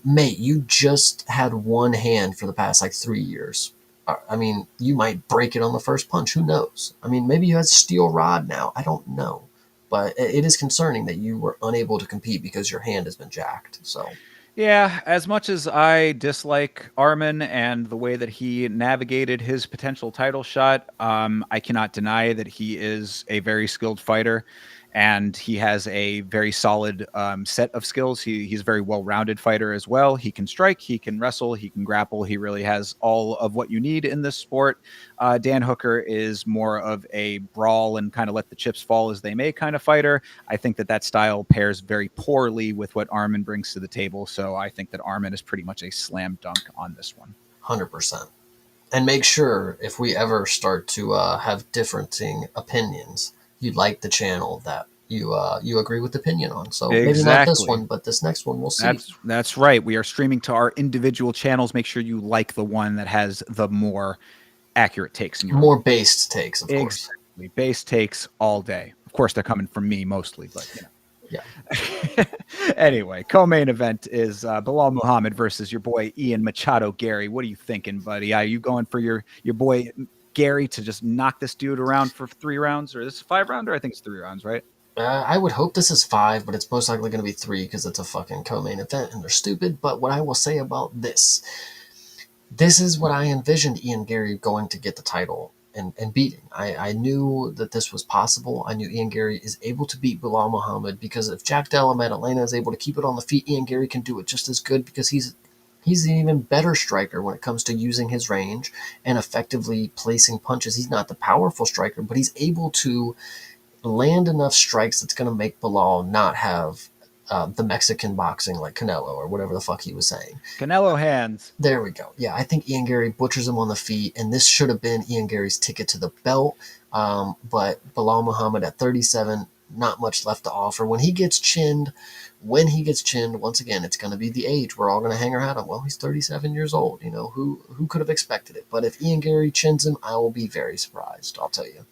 Mate, you just had one hand for the past 3 years. I mean, you might break it on the first punch. Who knows? I mean, maybe you have a steel rod now. I don't know. But it is concerning that you were unable to compete because your hand has been jacked. So, yeah, as much as I dislike Arman and the way that he navigated his potential title shot, I cannot deny that he is a very skilled fighter. And he has a very solid set of skills. He's a very well-rounded fighter as well. He can strike, he can wrestle, he can grapple. He really has all of what you need in this sport. Dan Hooker is more of a brawl and kind of let the chips fall as they may kind of fighter. I think that style pairs very poorly with what Arman brings to the table. So I think that Arman is pretty much a slam dunk on this one. 100%. And make sure if we ever start to have differing opinions, you like the channel that you agree with the opinion on. So maybe not this one, but this next one, we'll see. That's right. We are streaming to our individual channels. Make sure you like the one that has the more accurate takes. In your more based takes, of course. Exactly. Based takes all day. Of course, they're coming from me mostly, but Yeah. Anyway, co-main event is Bilal Muhammad versus your boy Ian Machado Gary. What are you thinking, buddy? Are you going for your boy Gary to just knock this dude around for 3 rounds, or is this a 5-rounder? I think it's 3 rounds, right? I would hope this is 5, but it's most likely going to be 3 because it's a fucking co-main event and they're stupid. But what I will say about this is what I envisioned Ian Gary going to get the title and beating. I knew that this was possible. I knew Ian Gary is able to beat Bilal Muhammad because if Jack Della Maddalena is able to keep it on the feet, Ian Gary can do it just as good because he's He's an even better striker when it comes to using his range and effectively placing punches. He's not the powerful striker, but he's able to land enough strikes that's going to make Bilal not have the Mexican boxing like Canelo or whatever the fuck he was saying. Canelo hands. There we go. Yeah, I think Ian Gary butchers him on the feet, and this should have been Ian Gary's ticket to the belt. But Bilal Muhammad at 37, not much left to offer. When he gets chinned, once again, it's going to be the age. We're all going to hang our hat on. Well, he's 37 years old. You know, who could have expected it? But if Ian Gary chins him, I will be very surprised. I'll tell you.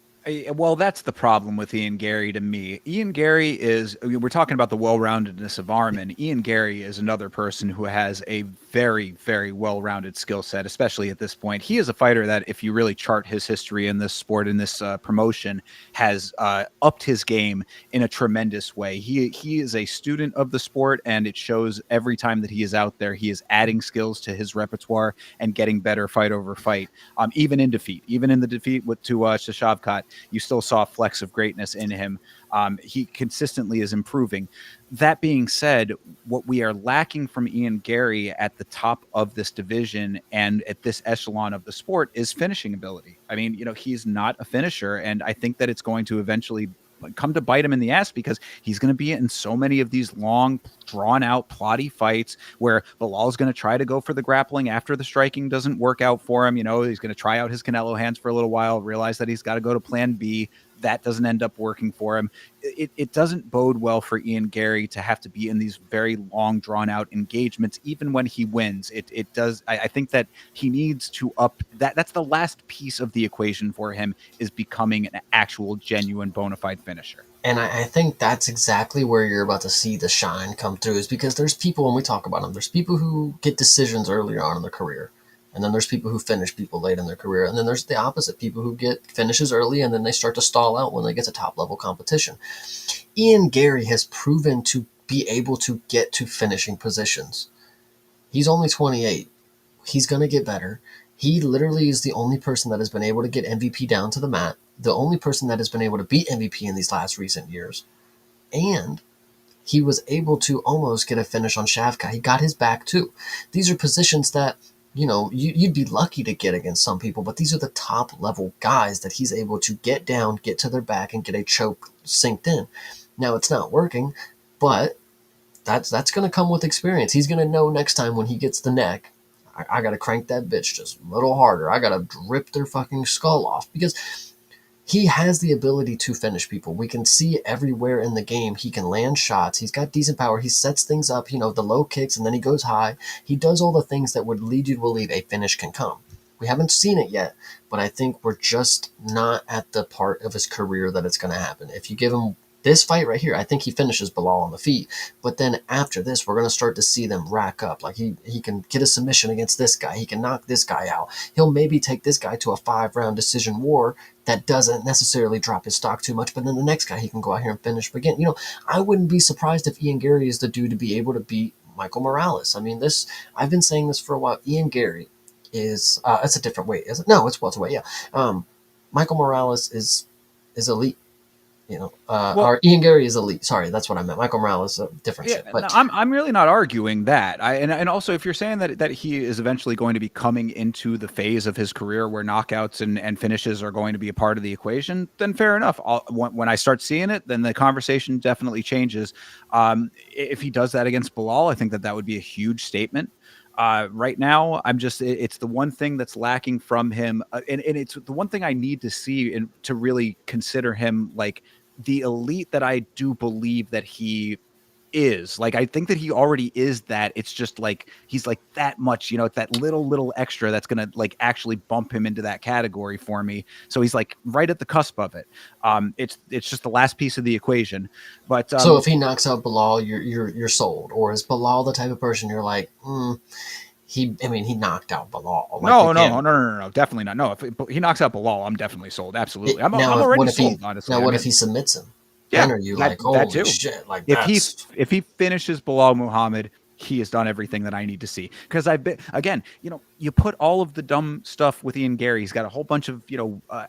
Well, that's the problem with Ian Gary to me. Ian Gary is, I mean, we're talking about the well-roundedness of Arman. Ian Gary is another person who has a very, very well-rounded skill set, especially at this point. He is a fighter that, if you really chart his history in this sport, in this promotion, has upped his game in a tremendous way. He is a student of the sport, and it shows every time that he is out there. He is adding skills to his repertoire and getting better fight over fight, even in defeat. Even in the defeat to Shavkat, you still saw flecks of greatness in him. He consistently is improving. That being said, what we are lacking from Ian Gary at the top of this division and at this echelon of the sport is finishing ability. I mean, he's not a finisher, and I think that it's going to eventually come to bite him in the ass, because he's going to be in so many of these long, drawn out, plotty fights where Bilal's going to try to go for the grappling after the striking doesn't work out for him. He's going to try out his Canelo hands for a little while, realize that he's got to go to plan B. That doesn't end up working for him. It doesn't bode well for Ian Gary to have to be in these very long, drawn out engagements, even when he wins. It does. I think that he needs to up that. That's the last piece of the equation for him, is becoming an actual, genuine, bona fide finisher. And I think that's exactly where you're about to see the shine come through, is because there's people, when we talk about them, there's people who get decisions earlier on in their career. And then there's people who finish people late in their career. And then there's the opposite, people who get finishes early and then they start to stall out when they get to top level competition. Ian Gary has proven to be able to get to finishing positions. He's only 28. He's going to get better. He literally is the only person that has been able to get MVP down to the mat, the only person that has been able to beat MVP in these last recent years. And he was able to almost get a finish on Shavkat. He got his back too. These are positions that, you'd be lucky to get against some people, but these are the top level guys that he's able to get down, get to their back, and get a choke synced in. Now, it's not working, but that's going to come with experience. He's going to know next time when he gets the neck, I got to crank that bitch just a little harder. I got to rip their fucking skull off, because he has the ability to finish people. We can see everywhere in the game. He can land shots. He's got decent power. He sets things up, the low kicks, and then he goes high. He does all the things that would lead you to believe a finish can come. We haven't seen it yet, but I think we're just not at the part of his career that it's going to happen. If you give him this fight right here, I think he finishes Bilal on the feet. But then after this, we're going to start to see them rack up. Like he can get a submission against this guy. He can knock this guy out. He'll maybe take this guy to a 5-round decision war that doesn't necessarily drop his stock too much. But then the next guy, he can go out here and finish again. I wouldn't be surprised if Ian Gary is the dude to be able to beat Michael Morales. I mean, I've been saying this for a while. Ian Gary is, it's a different weight, is it? No, it's welterweight, yeah. Michael Morales is elite. Or Ian Gary is elite. Sorry, that's what I meant. Michael Morales, different shit. But no, I'm really not arguing that. And also, if you're saying that he is eventually going to be coming into the phase of his career where knockouts and finishes are going to be a part of the equation, then fair enough. When I start seeing it, then the conversation definitely changes. If he does that against Bilal, I think that would be a huge statement. Right now, it's the one thing that's lacking from him. And it's the one thing I need to see and to really consider him like the elite that I do believe that he is. Like, I think that he already is that. It's just like, he's like that much, it's that little extra that's going to like actually bump him into that category for me. So he's like right at the cusp of it. It's just the last piece of the equation. But so if he knocks out Bilal, you're sold, or is Bilal the type of person you're like, he knocked out Bilal? Like no, definitely not. No, if he knocks out Bilal, I'm definitely sold. Absolutely. I'm already sold, honestly. Now, what if he submits him? Yeah, then are you like, holy shit? Like, if he finishes Bilal Muhammad, he has done everything that I need to see. Because I've been, again, you put all of the dumb stuff with Ian Gary. He's got a whole bunch of,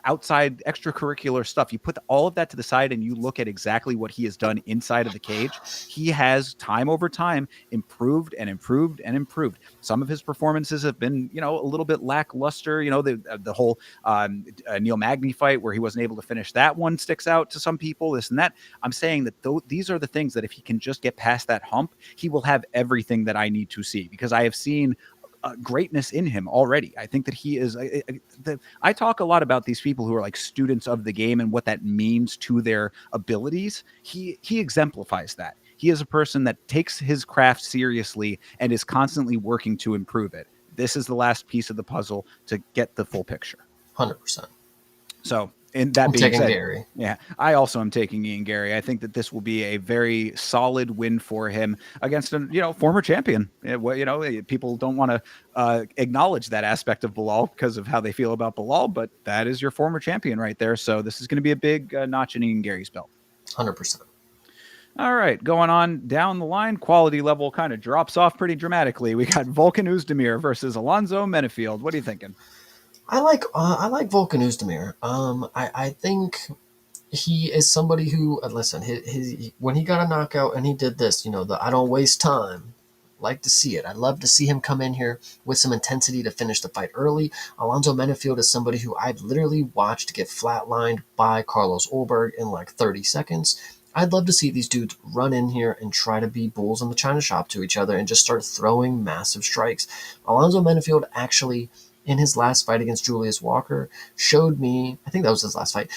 outside extracurricular stuff. You put all of that to the side and you look at exactly what he has done inside of the cage. He has time over time improved and improved and improved. Some of his performances have been, a little bit lackluster. The whole Neil Magny fight where he wasn't able to finish, that one sticks out to some people, this and that. I'm saying that these are the things that if he can just get past that hump, he will have everything that I need to see, because I have seen greatness in him already. I think that he is. I talk a lot about these people who are like students of the game and what that means to their abilities. He exemplifies that. He is a person that takes his craft seriously and is constantly working to improve it. This is the last piece of the puzzle to get the full picture. 100%. So, and that I'm being taking said, Gary. yeah, I also am taking Ian Gary. I think that this will be a very solid win for him against a former champion. People don't want to acknowledge that aspect of Bilal because of how they feel about Bilal, but that is your former champion right there. So this is going to be a big notch in Ian Gary's belt. 100%. All right, going on down the line, quality level kind of drops off pretty dramatically. We got Volkan Oezdemir versus Alonzo Menefield. What are you thinking? I like Volkan Oezdemir. I think he is somebody who listen. His when he got a knockout and he did this, the I don't waste time. Like to see it. I'd love to see him come in here with some intensity to finish the fight early. Alonzo Menefield is somebody who I've literally watched get flatlined by Carlos Ulberg in like 30 seconds. I'd love to see these dudes run in here and try to be bulls in the china shop to each other and just start throwing massive strikes. Alonzo Menefield actually, in his last fight against Julius Walker, showed me, I think that was his last fight,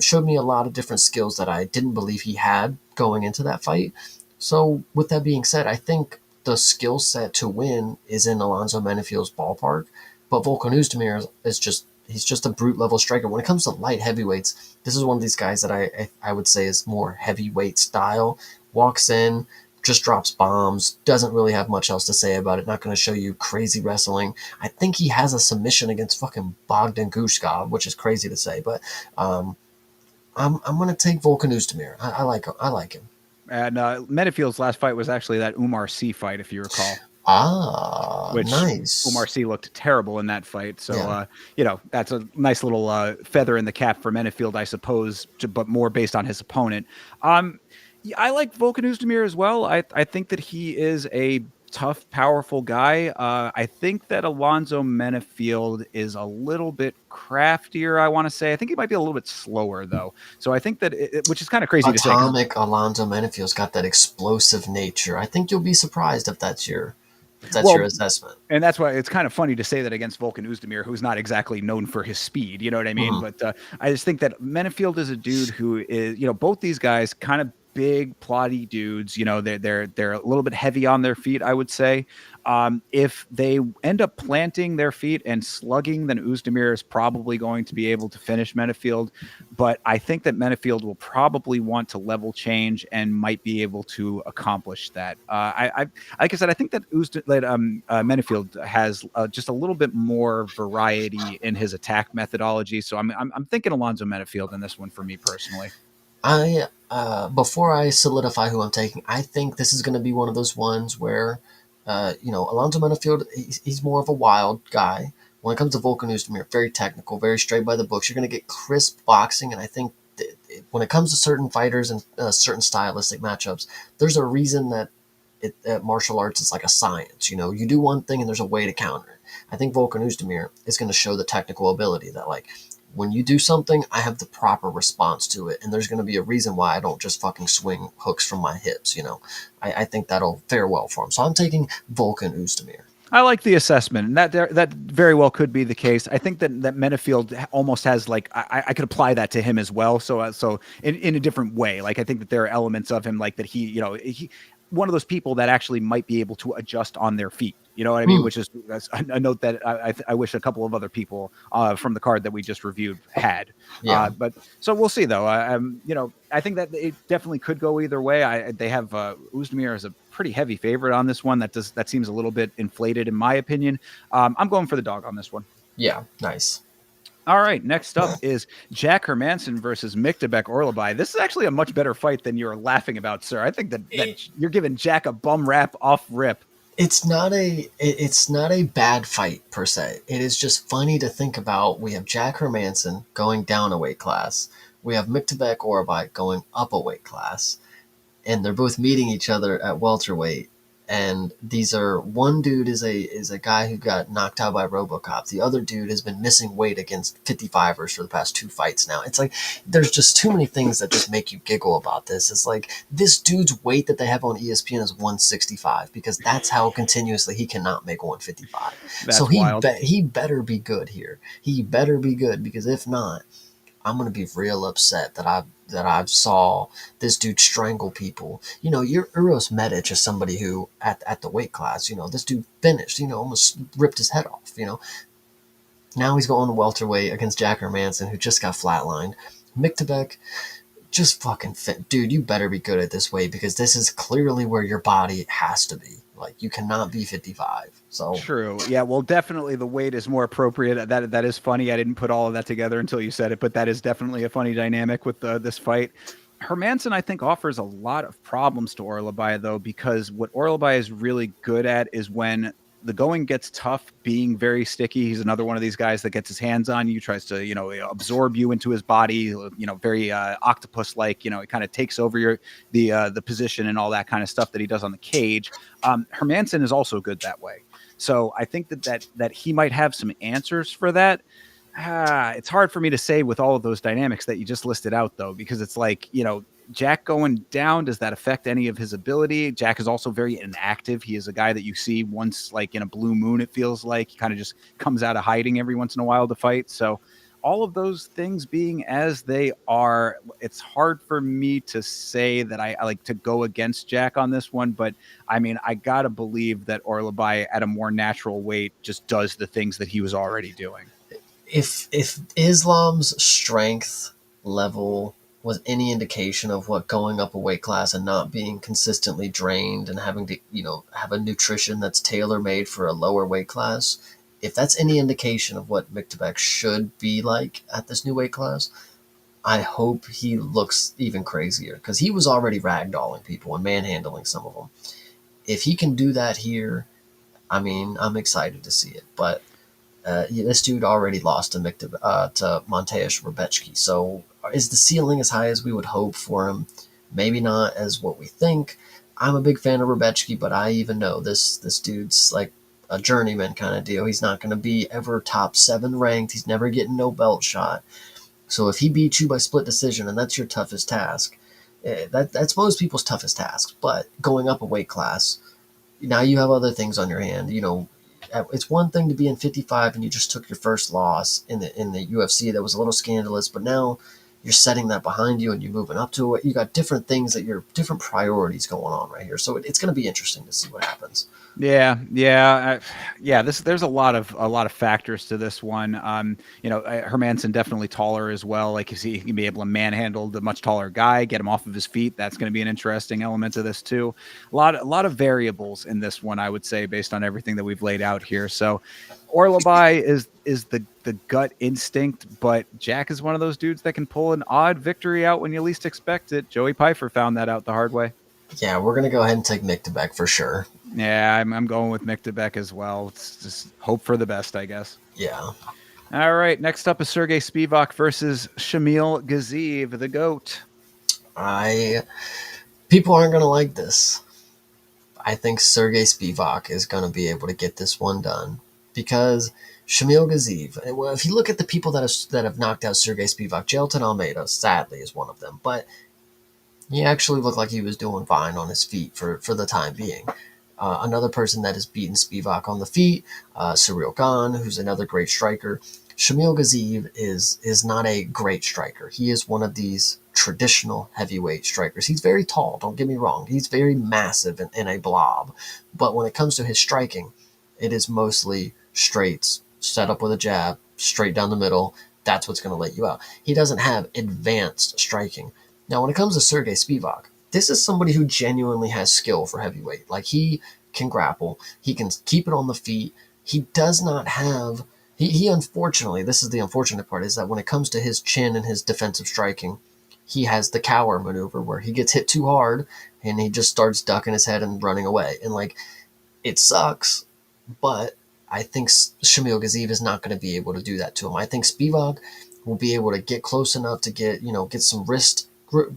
showed me a lot of different skills that I didn't believe he had going into that fight. So with that being said, I think the skill set to win is in Alonzo Menefield's ballpark, but Volkan Oezdemir he's just a brute level striker. When it comes to light heavyweights, this is one of these guys that I would say is more heavyweight style. Walks in, just drops bombs, doesn't really have much else to say about it, not going to show you crazy wrestling. I think he has a submission against fucking Bogdan Gushkov, which is crazy to say, but I'm going to take Volkan Oezdemir. I like him. And Menefield's last fight was actually that Umar Sy fight, if you recall. Which nice. Umar Sy looked terrible in that fight. So, that's a nice little feather in the cap for Menefield, I suppose, but more based on his opponent. I like Volkan Oezdemir as well. I think that he is a tough, powerful guy. I think that Alonzo Menefield is a little bit craftier, I want to say. I think he might be a little bit slower, though. So I think that, which is kind of crazy to say. Atomic Alonzo Menefield's got that explosive nature. I think you'll be surprised if that's your assessment. And that's why it's kind of funny to say that against Volkan Oezdemir, who's not exactly known for his speed. You know what I mean? Mm-hmm. But I just think that Menefield is a dude who is, both these guys kind of big, plotty dudes. They're a little bit heavy on their feet, I would say. If they end up planting their feet and slugging, then Oezdemir is probably going to be able to finish Menefield. But I think that Menefield will probably want to level change and might be able to accomplish that. Like I said, I think that Menefield has just a little bit more variety in his attack methodology. So I'm thinking Alonzo Menefield in this one for me personally. Before I solidify who I'm taking, I think this is going to be one of those ones where, Alonzo Menefield, he's more of a wild guy. When it comes to Volkan Oezdemir, very technical, very straight by the books. You're going to get crisp boxing, and I think when it comes to certain fighters and certain stylistic matchups, there's a reason that martial arts is like a science. You do one thing and there's a way to counter it. I think Volkan Oezdemir is going to show the technical ability that, like, when you do something, I have the proper response to it, and there's going to be a reason why I don't just fucking swing hooks from my hips. I think that'll fare well for him. So I'm taking Volkan Oezdemir. I like the assessment, and that very well could be the case. I think that Menefield almost has, like, I could apply that to him as well. So in a different way. Like, I think that there are elements of him, like, that he one of those people that actually might be able to adjust on their feet. You know what I mean? Which is a note that I wish a couple of other people from the card that we just reviewed had. Yeah. But so we'll see, though. I think that it definitely could go either way. They have Oezdemir as a pretty heavy favorite on this one. That seems a little bit inflated, in my opinion. I'm going for the dog on this one. Yeah, nice. All right, next up is Jack Hermanson versus Miktabek Orlabai. This is actually a much better fight than you're laughing about, sir. I think that you're giving Jack a bum rap off rip. it's not a bad fight per se. It is just funny to think about. We have Jack Hermanson going down a weight class. We have Miktabek Orabite going up a weight class, and they're both meeting each other at welterweight. And these are one dude is a guy who got knocked out by RoboCop. The other dude has been missing weight against 55ers for the past two fights now. It's like there's just too many things that just make you giggle about this. It's like this dude's weight that they have on ESPN is 165 because that's how continuously he cannot make 155. So That's wild. he better be good here. He better be good because if not, I'm gonna be real upset that I saw this dude strangle people. You know, your Uros Medic is somebody who at the weight class, you know, this dude finished, you know, almost ripped his head off, you know. Now he's going to welterweight against Jack Hermanson, who just got flatlined. Miktabek, just fucking fit. Dude, you better be good at this weight because this is clearly where your body has to be. Like, you cannot be 55. So True. Yeah. Well, definitely the weight is more appropriate. That is funny. I didn't put all of that together until you said it, but that is definitely a funny dynamic with this fight. Hermanson, I think, offers a lot of problems to Orlabai, though, because what Orlabai is really good at is when the going gets tough, being very sticky. He's another one of these guys that gets his hands on you, tries to, absorb you into his body, very octopus-like, he kind of takes over the position and all that kind of stuff that he does on the cage. Hermanson is also good that way. So I think that he might have some answers for that. It's hard for me to say with all of those dynamics that you just listed out, though, because it's like, Jack going down, does that affect any of his ability? Jack is also very inactive. He is a guy that you see once, like in a blue moon, it feels like. He kind of just comes out of hiding every once in a while to fight. So all of those things being as they are, it's hard for me to say that I like to go against Jack on this one. But I mean, I got to believe that Orlabai at a more natural weight just does the things that he was already doing. if Islam's strength level was any indication of what going up a weight class and not being consistently drained and having to, have a nutrition that's tailor made for a lower weight class, if that's any indication of what Miktabek should be like at this new weight class, I hope he looks even crazier because he was already ragdolling people and manhandling some of them. If he can do that here, I mean, I'm excited to see it. But this dude already lost to Mateusz Rebecki. So is the ceiling as high as we would hope for him? Maybe not as what we think. I'm a big fan of Rebecki, but I even know this dude's like a journeyman kind of deal. He's not going to be ever top 7 ranked. He's never getting no belt shot. So if he beats you by split decision, and that's your toughest task, that's most people's toughest task. But going up a weight class, now you have other things on your hand. It's one thing to be in 55 and you just took your first loss in the UFC that was a little scandalous, but now you're setting that behind you and you're moving up to it. You got different things different priorities going on right here. So it's going to be interesting to see what happens. Yeah. There's a lot of factors to this one. Hermanson definitely taller as well. Like he can be able to manhandle the much taller guy, get him off of his feet. That's going to be an interesting element to this too. A lot of variables in this one, I would say, based on everything that we've laid out here. So, Orlabai is the gut instinct, but Jack is one of those dudes that can pull an odd victory out when you least expect it. Joey Pfeiffer found that out the hard way. Yeah, we're going to go ahead and take Miktabek for sure. Yeah, I'm going with Miktabek as well. It's just hope for the best, I guess. Yeah. All right. Next up is Sergey Spivak versus Shamil Gaziev, the GOAT. People aren't going to like this. I think Sergey Spivak is going to be able to get this one done because Shamil Gaziev. Well, if you look at the people that have knocked out Sergey Spivak, Jelton Almeida, sadly, is one of them. But he actually looked like he was doing fine on his feet for the time being. Another person that has beaten Spivak on the feet, Tsarukyan, who's another great striker. Shamil Gaziev is not a great striker. He is one of these traditional heavyweight strikers. He's very tall, don't get me wrong. He's very massive and a blob. But when it comes to his striking, it is mostly straights, set up with a jab, straight down the middle. That's what's going to let you out. He doesn't have advanced striking. Now, when it comes to Sergey Spivak, this is somebody who genuinely has skill for heavyweight. Like, he can grapple. He can keep it on the feet. He does not have... He unfortunately, this is the unfortunate part, is that when it comes to his chin and his defensive striking, he has the cower maneuver where he gets hit too hard and he just starts ducking his head and running away. And, like, It sucks, but I think Shamil Gaziv is not going to be able to do that to him. I think Spivak will be able to get close enough to get some wrist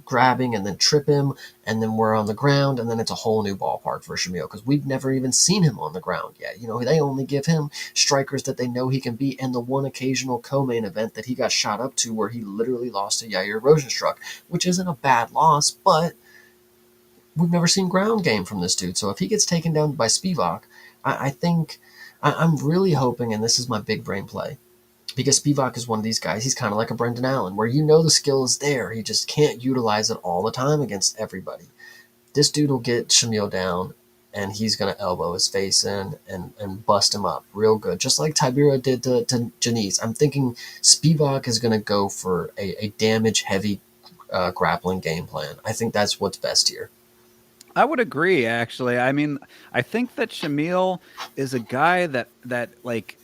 grabbing and then trip him, and then we're on the ground, and then it's a whole new ballpark for Shamil because we've never even seen him on the ground yet. They only give him strikers that they know he can beat, and the one occasional co-main event that he got shot up to where he literally lost to Yair Rozenstruik, which isn't a bad loss, but we've never seen ground game from this dude. So if he gets taken down by Spivak, I think I'm really hoping, and this is my big brain play, because Spivak is one of these guys. He's kind of like a Brendan Allen, where the skill is there. He just can't utilize it all the time against everybody. This dude will get Shamil down, and he's going to elbow his face in and bust him up real good, just like Tibera did to Janice. I'm thinking Spivak is going to go for a damage-heavy grappling game plan. I think that's what's best here. I would agree, actually. I mean, I think that Shamil is a guy that like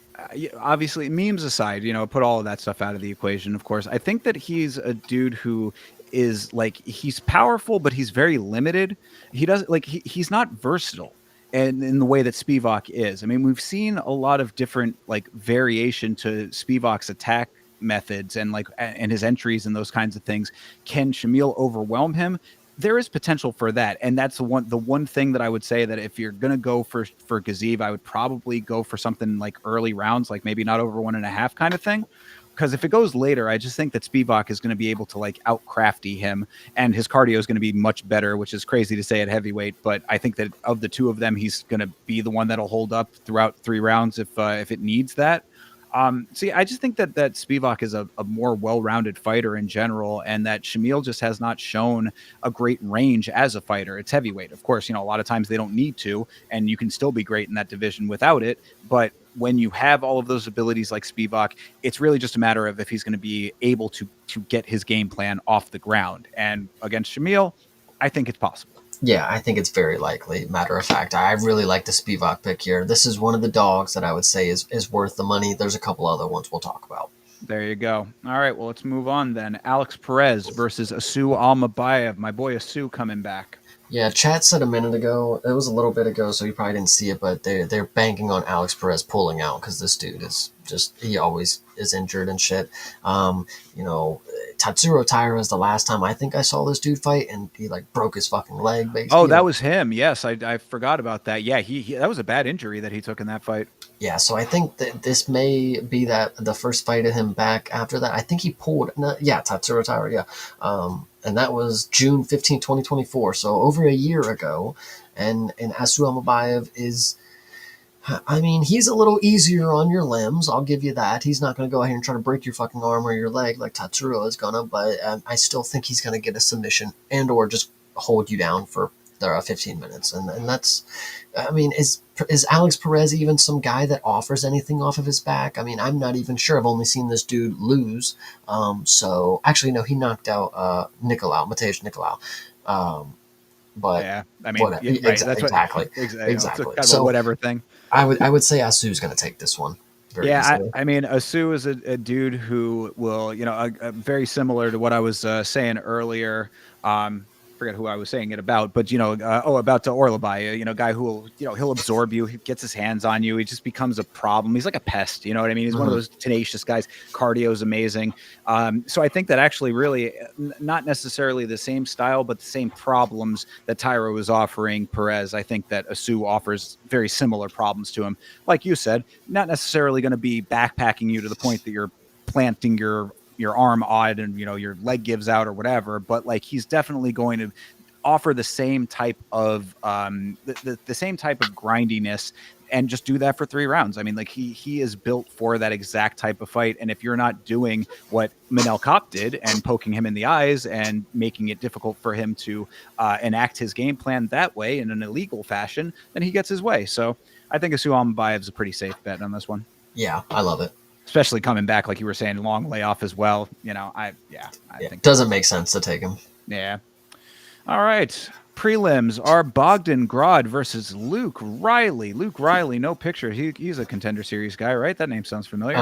obviously memes aside, put all of that stuff out of the equation, of course. I think that he's a dude who is like he's powerful, but he's very limited. He doesn't like he's not versatile. And in the way that Spivak is. I mean, we've seen a lot of different like variation to Spivak's attack methods and like and his entries and those kinds of things. Can Shamil overwhelm him? There is potential for that, and that's the one thing that I would say that if you're gonna go for Gaziv, I would probably go for something like early rounds, like maybe not over 1.5 kind of thing. Because if it goes later, I just think that Spivak is going to be able to like out crafty him, and his cardio is going to be much better, which is crazy to say at heavyweight. But I think that of the two of them, he's going to be the one that'll hold up throughout 3 rounds if it needs that. See, I just think that Spivak is a more well-rounded fighter in general, and that Shamil just has not shown a great range as a fighter. It's heavyweight, of course. A lot of times they don't need to, and you can still be great in that division without it. But when you have all of those abilities like Spivak, it's really just a matter of if he's going to be able to get his game plan off the ground. And against Shamil, I think it's possible. Yeah, I think it's very likely. Matter of fact, I really like the Spivak pick here. This is one of the dogs that I would say is worth the money. There's a couple other ones we'll talk about. There you go. All right, well, let's move on then. Alex Perez versus Asu Almabayev. My boy Asu coming back. Yeah, chat said a minute ago. It was a little bit ago, so you probably didn't see it. But they're banking on Alex Perez pulling out because this dude is he always is injured and shit. You know, Tatsuro Taira is the last time I think I saw this dude fight, and he like broke his fucking leg. Basically, Oh, that was him. Yes, I forgot about that. Yeah, he that was a bad injury that he took in that fight. yeah. So I think that this may be that the first fight of him back after that. I think he pulled. No, yeah, Tatsuro Taira. Yeah. And that was June 15, 2024. So over a year ago. And Asu Almabayev is, I mean, he's a little easier on your limbs. I'll give you that. He's not going to go ahead and try to break your fucking arm or your leg like Tatsuro is going to, but I still think he's going to get a submission and or just hold you down for 15 minutes. And that's, I mean, is Alex Perez even some guy that offers anything off of his back? I mean, I'm not even sure. I've only seen this dude lose. So actually, no, he knocked out Mateusz Nicolau. But Yeah, I mean, whatever. right, that's what Exactly. exactly. It's a Exactly. kind of a So whatever thing. I would say Asu's going to take this one very Yeah, easily. I mean, Asu is a dude who will, very similar to what I was saying earlier. Forget who I was saying it about, but about Orlabai, guy who will, he'll absorb you. He gets his hands on you. He just becomes a problem. He's like a pest. You know what I mean? He's one of those tenacious guys. Cardio is amazing. So I think that actually really not necessarily the same style, but the same problems that Tyro was offering Perez. I think that Asu offers very similar problems to him. Like you said, not necessarily going to be backpacking you to the point that you're planting your arm odd and your leg gives out or whatever, but like he's definitely going to offer the same type of the same type of grindiness and just do that for 3 rounds. I mean, like he is built for that exact type of fight. And if you're not doing what Manel Kopp did and poking him in the eyes and making it difficult for him to enact his game plan that way in an illegal fashion, then he gets his way. So I think Asu Almabayev is a pretty safe bet on this one. Yeah, I love it. Especially coming back, like you were saying, long layoff as well. I think Doesn't make sense to take him. yeah. All right. Prelims are Bogdan Grod versus Luke Riley. Luke Riley, no picture. He's a Contender Series guy, right? That name sounds familiar.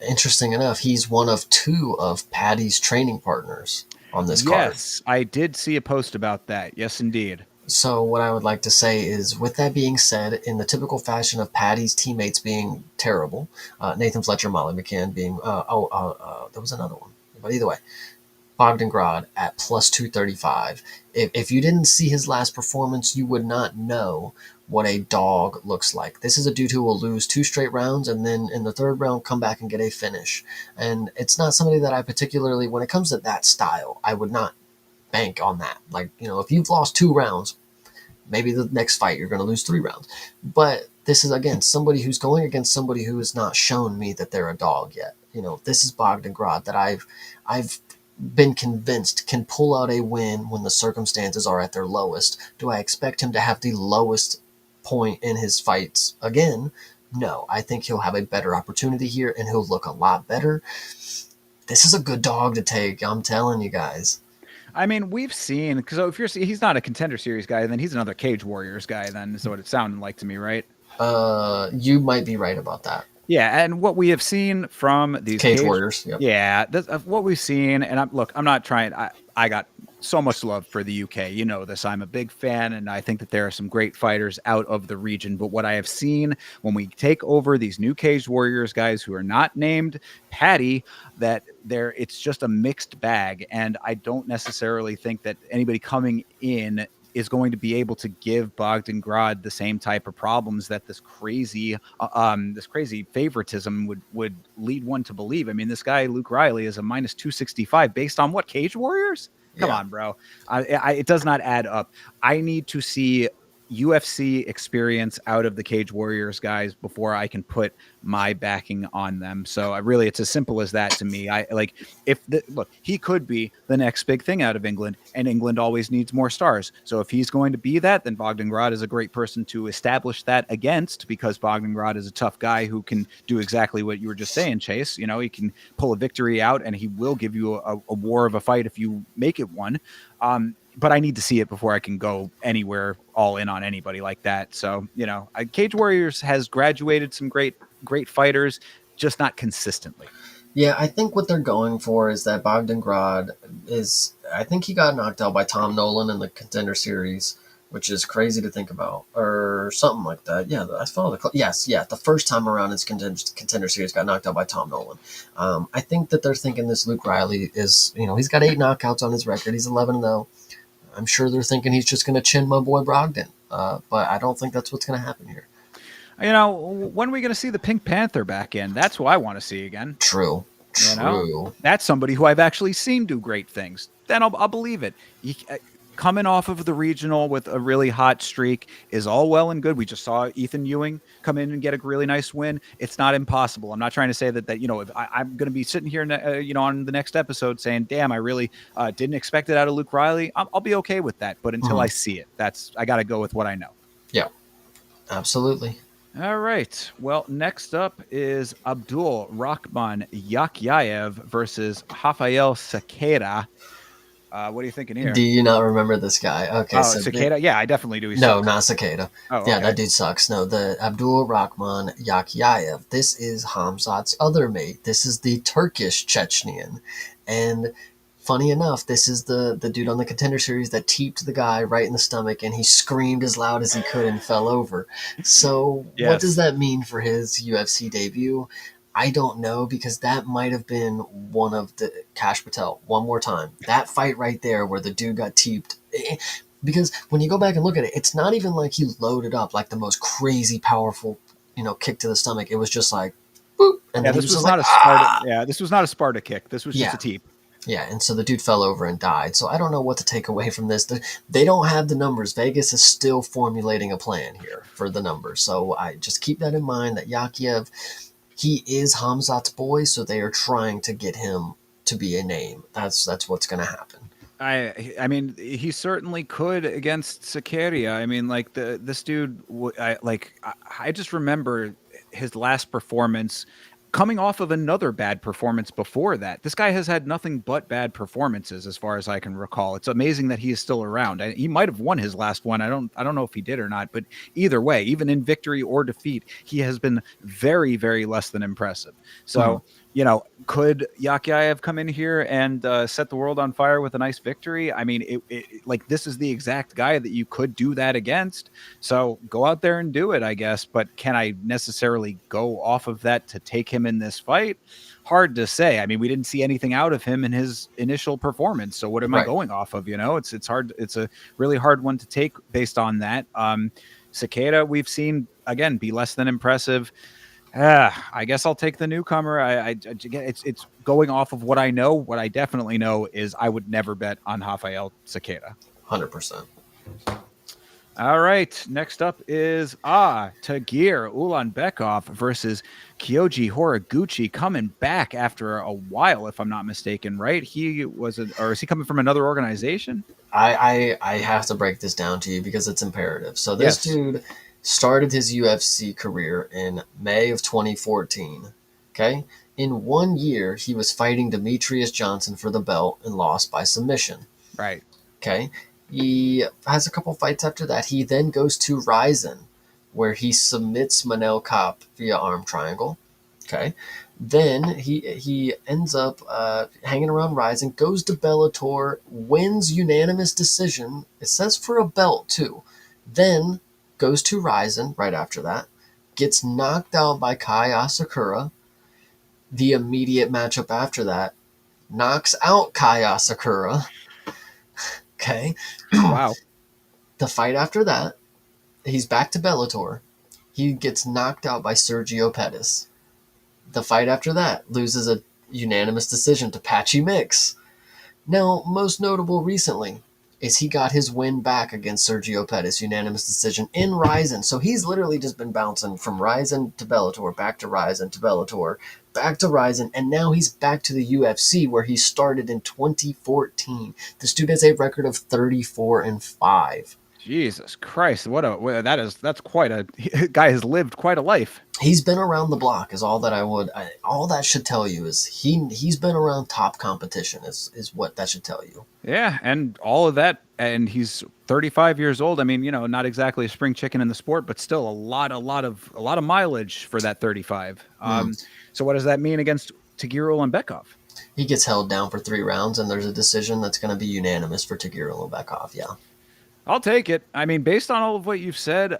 Interesting enough, he's one of 2 of Patty's training partners on this card. Yes, I did see a post about that. Yes, indeed. So what I would like to say is, with that being said, in the typical fashion of Patty's teammates being terrible, Nathan Fletcher, Molly McCann being, there was another one, but either way, Bogdangrad at plus 235. If you didn't see his last performance, you would not know what a dog looks like. This is a dude who will lose 2 straight rounds and then in the third round come back and get a finish. And it's not somebody that I particularly, when it comes to that style, I would not bank on that. Like, if you've lost 2 rounds, maybe the next fight you're going to lose 3 rounds. But this is, again, somebody who's going against somebody who has not shown me that they're a dog yet. This is Bogdangrad that I've been convinced can pull out a win when the circumstances are at their lowest. Do I expect him to have the lowest point in his fights again? No, I think he'll have a better opportunity here and he'll look a lot better. This is a good dog to take, I'm telling you guys. I mean, we've seen, because if he's not a Contender Series guy, then he's another Cage Warriors guy. Then is what it sounded like to me, right? You might be right about that. Yeah, and what we have seen from these Cage Warriors, yep. Yeah, what we've seen, and I'm not trying. I got so much love for the UK. You know this. I'm a big fan, and I think that there are some great fighters out of the region. But what I have seen when we take over these new Cage Warriors guys who are not named Patty, that it's just a mixed bag, and I don't necessarily think that anybody coming in is going to be able to give Bogdangrad the same type of problems that this crazy favoritism would lead one to believe. I mean, this guy Luke Riley is a minus 265 based on what, Cage Warriors? Come on, bro. It does not add up. I need to see UFC experience out of the Cage Warriors guys before I can put my backing on them. So it's as simple as that to me. Look, he could be the next big thing out of England, and England always needs more stars. So if he's going to be that, then Bogdangrad is a great person to establish that against, because Bogdangrad is a tough guy who can do exactly what you were just saying, Chase. He can pull a victory out, and he will give you a war of a fight if you make it one. But I need to see it before I can go anywhere all in on anybody like that. So, Cage Warriors has graduated some great fighters, just not consistently. Yeah, I think what they're going for is that Bogdangrad I think he got knocked out by Tom Nolan in the Contender Series, which is crazy to think about, or something like that. Yeah, I follow the first time around his Contender Series got knocked out by Tom Nolan. I think that they're thinking this Luke Riley is, he's got 8 knockouts on his record. He's 11-0. I'm sure they're thinking he's just going to chin my boy Brogdon, but I don't think that's what's going to happen here. When are we going to see the Pink Panther back in? That's who I want to see again. True. That's somebody who I've actually seen do great things. Then I'll believe it. Coming off of the regional with a really hot streak is all well and good. We just saw Ethan Ewing come in and get a really nice win. It's not impossible. I'm not trying to say that if I'm going to be sitting here, on the next episode saying, damn, I really didn't expect it out of Luke Riley. I'll be okay with that. But until I see it, I got to go with what I know. Yeah, absolutely. All right. Well, next up is Abdul Rahman Yakyayev versus Rafael Sequeira. What are you thinking here? Do you not remember this guy? Okay, so Cicada? Yeah, I definitely do. No, not Cicada. Oh, okay. Yeah, that dude sucks. No, the Abdul Rahman Yakyayev. This is Hamzat's other mate. This is the Turkish Chechenian. And funny enough, this is the dude on the Contender Series that teeped the guy right in the stomach, and he screamed as loud as he could and fell over. So What does that mean for his UFC debut? I don't know, because that might have been one of the Cash Patel. One more time. That fight right there where the dude got teeped. Because when you go back and look at it, it's not even like he loaded up like the most crazy powerful, kick to the stomach. It was just like, boop. And this was not a Sparta. Yeah, this was not a Sparta kick. This was just a teep. Yeah, and so the dude fell over and died. So I don't know what to take away from this. They don't have the numbers. Vegas is still formulating a plan here for the numbers. So I just keep that in mind, that Yakyayev, he is Hamzat's boy, so they are trying to get him to be a name. That's what's going to happen. I mean, he certainly could against Sequeira. I mean, like this dude. I just remember his last performance, coming off of another bad performance before that. This guy has had nothing but bad performances, as far as I can recall. It's amazing that he is still around. He might have won his last one. I don't know if he did or not, but either way, even in victory or defeat, he has been very, very less than impressive. So Could Yakiaev come in here and set the world on fire with a nice victory? I mean, like this is the exact guy that you could do that against. So go out there and do it, I guess. But can I necessarily go off of that to take him in this fight? Hard to say. I mean, we didn't see anything out of him in his initial performance. So what am I Right. going off of? It's hard. It's a really hard one to take based on that. Cicada, we've seen again be less than impressive. I guess I'll take the newcomer. It's going off of what I know. What I definitely know is I would never bet on Rafael Cicada. 100%. All right, next up is Tagir Ulanbekov versus Kyoji Horiguchi, coming back after a while, if I'm not mistaken. Right? Or is he coming from another organization? I have to break this down to you because it's imperative. So this dude started his UFC career in May of 2014. Okay? In 1 year, he was fighting Demetrius Johnson for the belt and lost by submission. Right. Okay? He has a couple fights after that. He then goes to Ryzen, where he submits Manel Kape via arm triangle. Okay? Then he ends up hanging around Ryzen, goes to Bellator, wins unanimous decision. It says for a belt, too. Then goes to Ryzen right after that, gets knocked out by Kai Asakura. The immediate matchup after that, knocks out Kai Asakura. Okay. Wow. The fight after that, he's back to Bellator. He gets knocked out by Sergio Pettis. The fight after that, loses a unanimous decision to Patchy Mix. Now, most notable recently is he got his win back against Sergio Pettis, unanimous decision in Ryzen. So he's literally just been bouncing from Ryzen to Bellator, back to Ryzen to Bellator, back to Ryzen, and now he's back to the UFC where he started in 2014. This dude has a record of 34-5. Jesus Christ! That's quite a guy has lived quite a life. He's been around the block is all that all that should tell you is he's been around top competition is what that should tell you. Yeah, and all of that, and he's 35 years old. I mean, not exactly a spring chicken in the sport, but still a lot of mileage for that 35. So what does that mean against Tagir Ulanbekov? He gets held down for 3 rounds, and there's a decision that's going to be unanimous for Tagir Ulanbekov. Yeah. I'll take it. I mean, based on all of what you've said,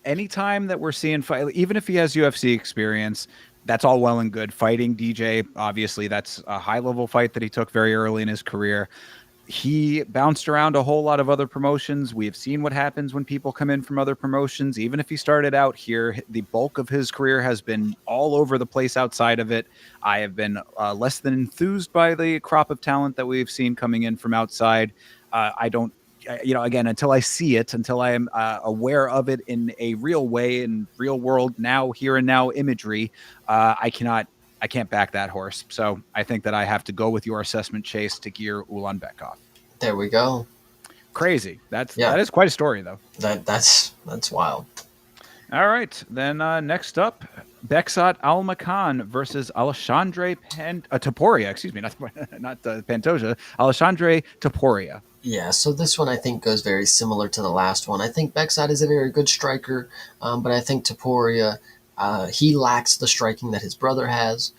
anytime that we're seeing fight, even if he has UFC experience, that's all well and good. Fighting DJ, obviously, that's a high-level fight that he took very early in his career. He bounced around a whole lot of other promotions. We have seen what happens when people come in from other promotions. Even if he started out here, the bulk of his career has been all over the place outside of it. I have been less than enthused by the crop of talent that we've seen coming in from outside. I don't again, until I see it, until I am aware of it in a real way, in real world, now, here and now imagery, I can't back that horse. So I think that I have to go with your assessment, Chase, Tagir Ulanbekov. There we go. Crazy. That is quite a story, though. That's wild. All right. Then next up, Beksat Almakhan versus Alexandre Topuria. Excuse me, not Pantoja. Alexandre Topuria. Yeah, so this one I think goes very similar to the last one. I think Beksat is a very good striker, but I think Topuria, he lacks the striking that his brother has,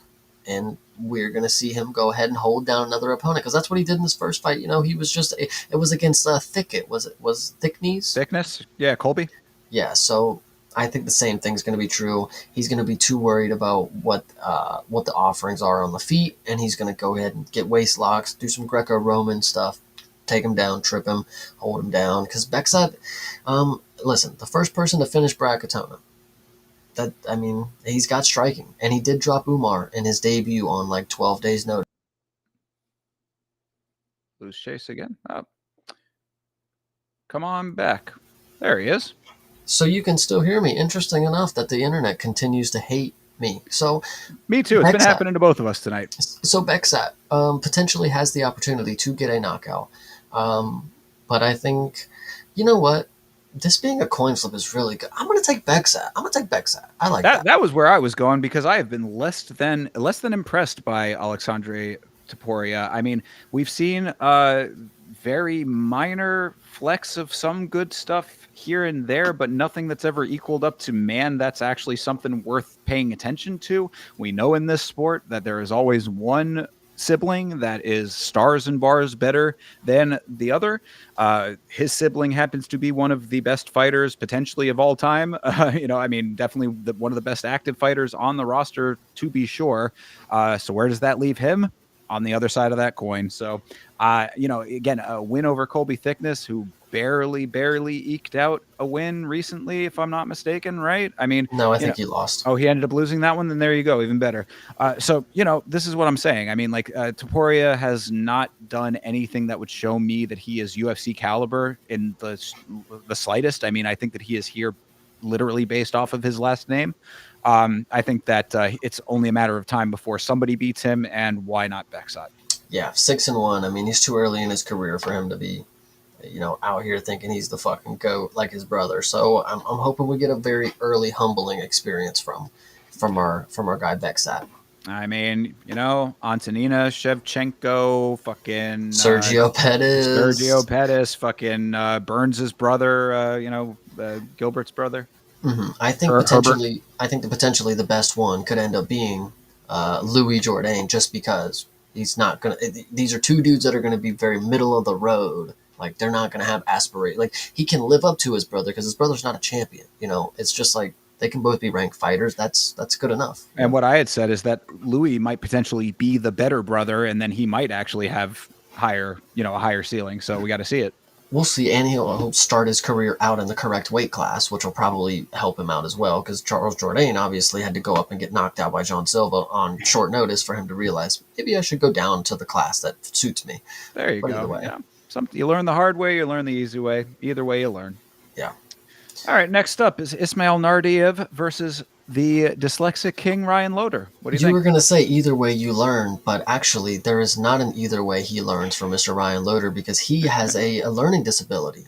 and we're going to see him go ahead and hold down another opponent, because that's what he did in his first fight. He was it was against Thicket. Was Thick Knees? Thickness? Yeah, Colby? Yeah, so I think the same thing's going to be true. He's going to be too worried about what the offerings are on the feet, and he's going to go ahead and get waist locks, do some Greco-Roman stuff, take him down, trip him, hold him down. Because Beksat, listen, the first person to finish Bracatona, he's got striking. And he did drop Umar in his debut on like 12 days notice. Lose Chase again. Oh. Come on back. There he is. So you can still hear me. Interesting enough that the internet continues to hate me. So me too. It's been happening to both of us tonight. So Beksat potentially has the opportunity to get a knockout. But I think, you know what? This being a coin flip is really good. I'm going to take Beksat. I like that. That was where I was going, because I have been less than impressed by Alexandre Topuria. I mean, we've seen very minor flecks of some good stuff here and there, but nothing that's ever equaled up to, man, that's actually something worth paying attention to. We know in this sport that there is always one sibling that is stars and bars better than the other. His sibling happens to be one of the best fighters potentially of all time. I mean, definitely one of the best active fighters on the roster, to be sure. So where does that leave him? On the other side of that coin. So, again, a win over Colby Thickness, who barely eked out a win recently, if I'm not mistaken, right? I mean, No, I think he lost. Oh, he ended up losing that one. Then there you go, even better. So this is what I'm saying. I mean, like Topuria has not done anything that would show me that he is UFC caliber in the slightest. I mean, I think that he is here literally based off of his last name. I think that it's only a matter of time before somebody beats him, and why not Beksat? Yeah, 6-1. I mean, he's too early in his career for him to be, out here thinking he's the fucking GOAT like his brother. So I'm hoping we get a very early humbling experience from our guy Beksat. I mean, Antonina Shevchenko, fucking Sergio Pettis, fucking Burns' brother, Gilbert's brother. Mm-hmm. I think potentially the best one could end up being Louis Jourdain, just because he's not gonna. These are two dudes that are gonna be very middle of the road. Like, they're not gonna have aspiration. Like, he can live up to his brother because his brother's not a champion. It's just like they can both be ranked fighters. That's good enough. And what I had said is that Louis might potentially be the better brother, and then he might actually have a higher ceiling. So we got to see it. We'll see, and he'll start his career out in the correct weight class, which will probably help him out as well, because Charles Jourdain obviously had to go up and get knocked out by John Silva on short notice for him to realize, maybe I should go down to the class that suits me. There you go. Yeah. You learn the hard way, you learn the easy way. Either way, you learn. Yeah. All right, next up is Ismail Nardiev versus the dyslexic king Ryan Loder. What do you think? You were going to say either way you learn, but actually there is not an either way he learns from Mr. Ryan Loder, because he has a learning disability.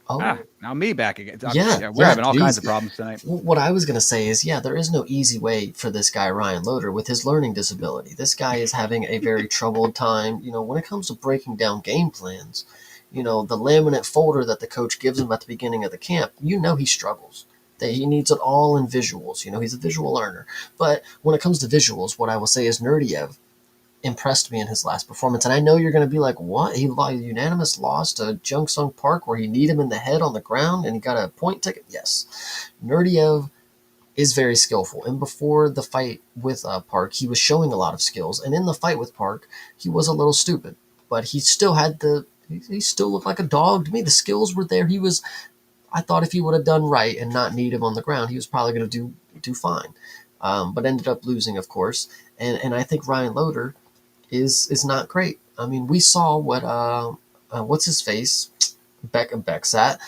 Oh, now me back again. We're having all kinds of problems tonight. What I was going to say is, there is no easy way for this guy, Ryan Loder, with his learning disability. This guy is having a very troubled time, when it comes to breaking down game plans. The laminate folder that the coach gives him at the beginning of the camp, he struggles. That he needs it all in visuals. He's a visual learner. But when it comes to visuals, what I will say is Nurdiev impressed me in his last performance. And I know you're going to be like, what? He unanimous loss to Jung Sung Park where he kneed him in the head on the ground and he got a point ticket? Yes. Nurdiev is very skillful. And before the fight with Park, he was showing a lot of skills. And in the fight with Park, he was a little stupid. But he still had he still looked like a dog to me. The skills were there. I thought if he would have done right and not need him on the ground, he was probably going to do fine. But ended up losing, of course. And I think Ryan Loder is not great. I mean, we saw what what's his face, Beksat,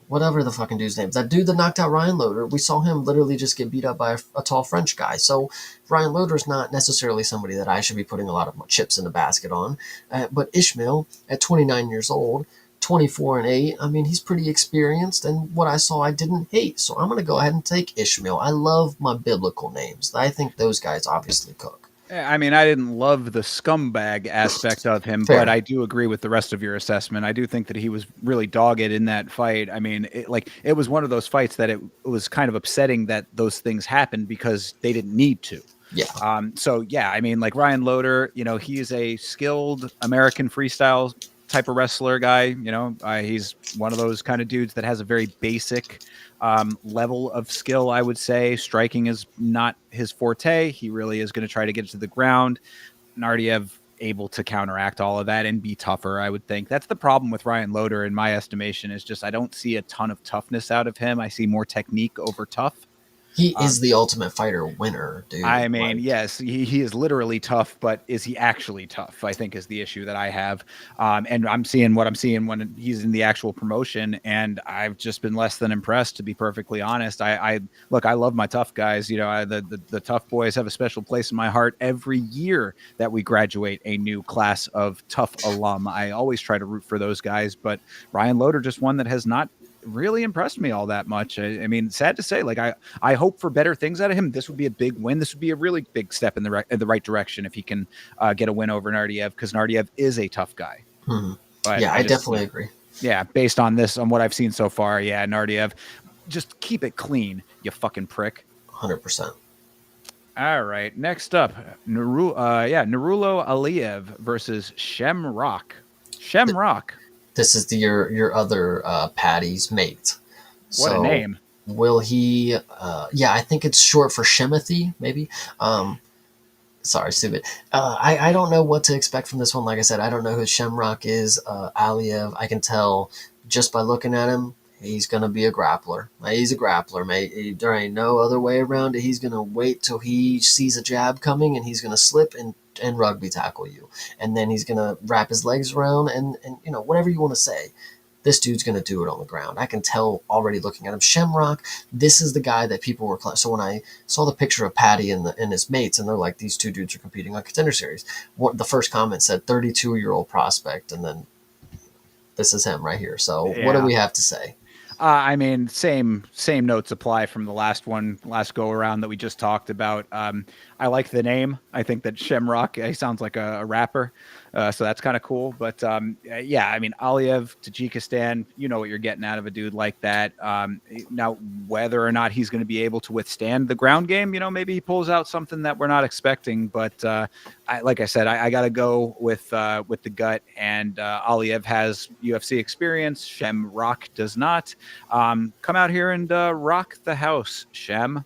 whatever the fucking dude's name is, that dude that knocked out Ryan Loder. We saw him literally just get beat up by a tall French guy. So Ryan Loder is not necessarily somebody that I should be putting a lot of chips in the basket on. But Ishmael, at 29 years old, 24-8. I mean, he's pretty experienced, and what I saw, I didn't hate. So I'm going to go ahead and take Ishmael. I love my biblical names. I think those guys obviously cook. I mean, I didn't love the scumbag aspect of him, Fair. but I do agree with the rest of your assessment. I do think that he was really dogged in that fight. I mean, it was one of those fights that it was kind of upsetting that those things happened because they didn't need to. Yeah. I mean, like Ryan Loder, he is a skilled American freestyle type of wrestler guy. He's one of those kind of dudes that has a very basic level of skill. I would say striking is not his forte. He really is going to try to get it to the ground. Nardiev able to counteract all of that and be tougher. I would think that's the problem with Ryan Loder in my estimation, is just I don't see a ton of toughness out of him. I see more technique over tough. He is the ultimate fighter winner, dude. I mean, yes, he is literally tough, but is he actually tough? I think is the issue that I have. And I'm seeing what I'm seeing when he's in the actual promotion, and I've just been less than impressed, to be perfectly honest. I love my tough guys. The tough boys have a special place in my heart every year that we graduate a new class of tough alum. I always try to root for those guys, but Ryan Loder just one that has not really impressed me all that much. I mean, sad to say, like I hope for better things out of him. This would be a big win. This would be a really big step in the right direction if he can get a win over Nardiev, because Nardiev is a tough guy. But yeah, I definitely agree. Yeah, based on this, on what I've seen so far, yeah, Nardiev, just keep it clean, you fucking prick. 100%. All right, next up, Narulo Aliyev versus Shamrock. Shamrock, This is your other Patty's mate. what a So name. will he? Yeah, I think it's short for Shemothy, maybe. Um, Sorry, stupid. I don't know what to expect from this one. Like I said, I don't know who Shemrock is. Aliev, I can tell just by looking at him, he's gonna be a grappler. He's a grappler, mate. There ain't no other way around it. He's gonna wait till he sees a jab coming, and he's gonna slip and rugby tackle you, and then he's gonna wrap his legs around, and you know whatever you want to say. This dude's going to do it on the ground. I can tell already looking at him. Shamrock, this is the guy that people were. So when I saw the picture of Patty and his mates, and they're like, these two dudes are competing on Contender Series. The first comment said 32-year-old prospect, and then this is him right here. So what do Yeah. we have to say? I mean, same notes apply from the last go around that we just talked about. I like the name. I think that Shamrock he sounds like a rapper, so that's kind of cool. But yeah, I mean, Aliyev, Tajikistan, you know what you're getting out of a dude like that. Now, whether or not he's going to be able to withstand the ground game, you know, maybe he pulls out something that we're not expecting. But like I said, I got to go with the gut. And Aliyev has UFC experience. Shamrock does not. Come out here and rock the house, Shem.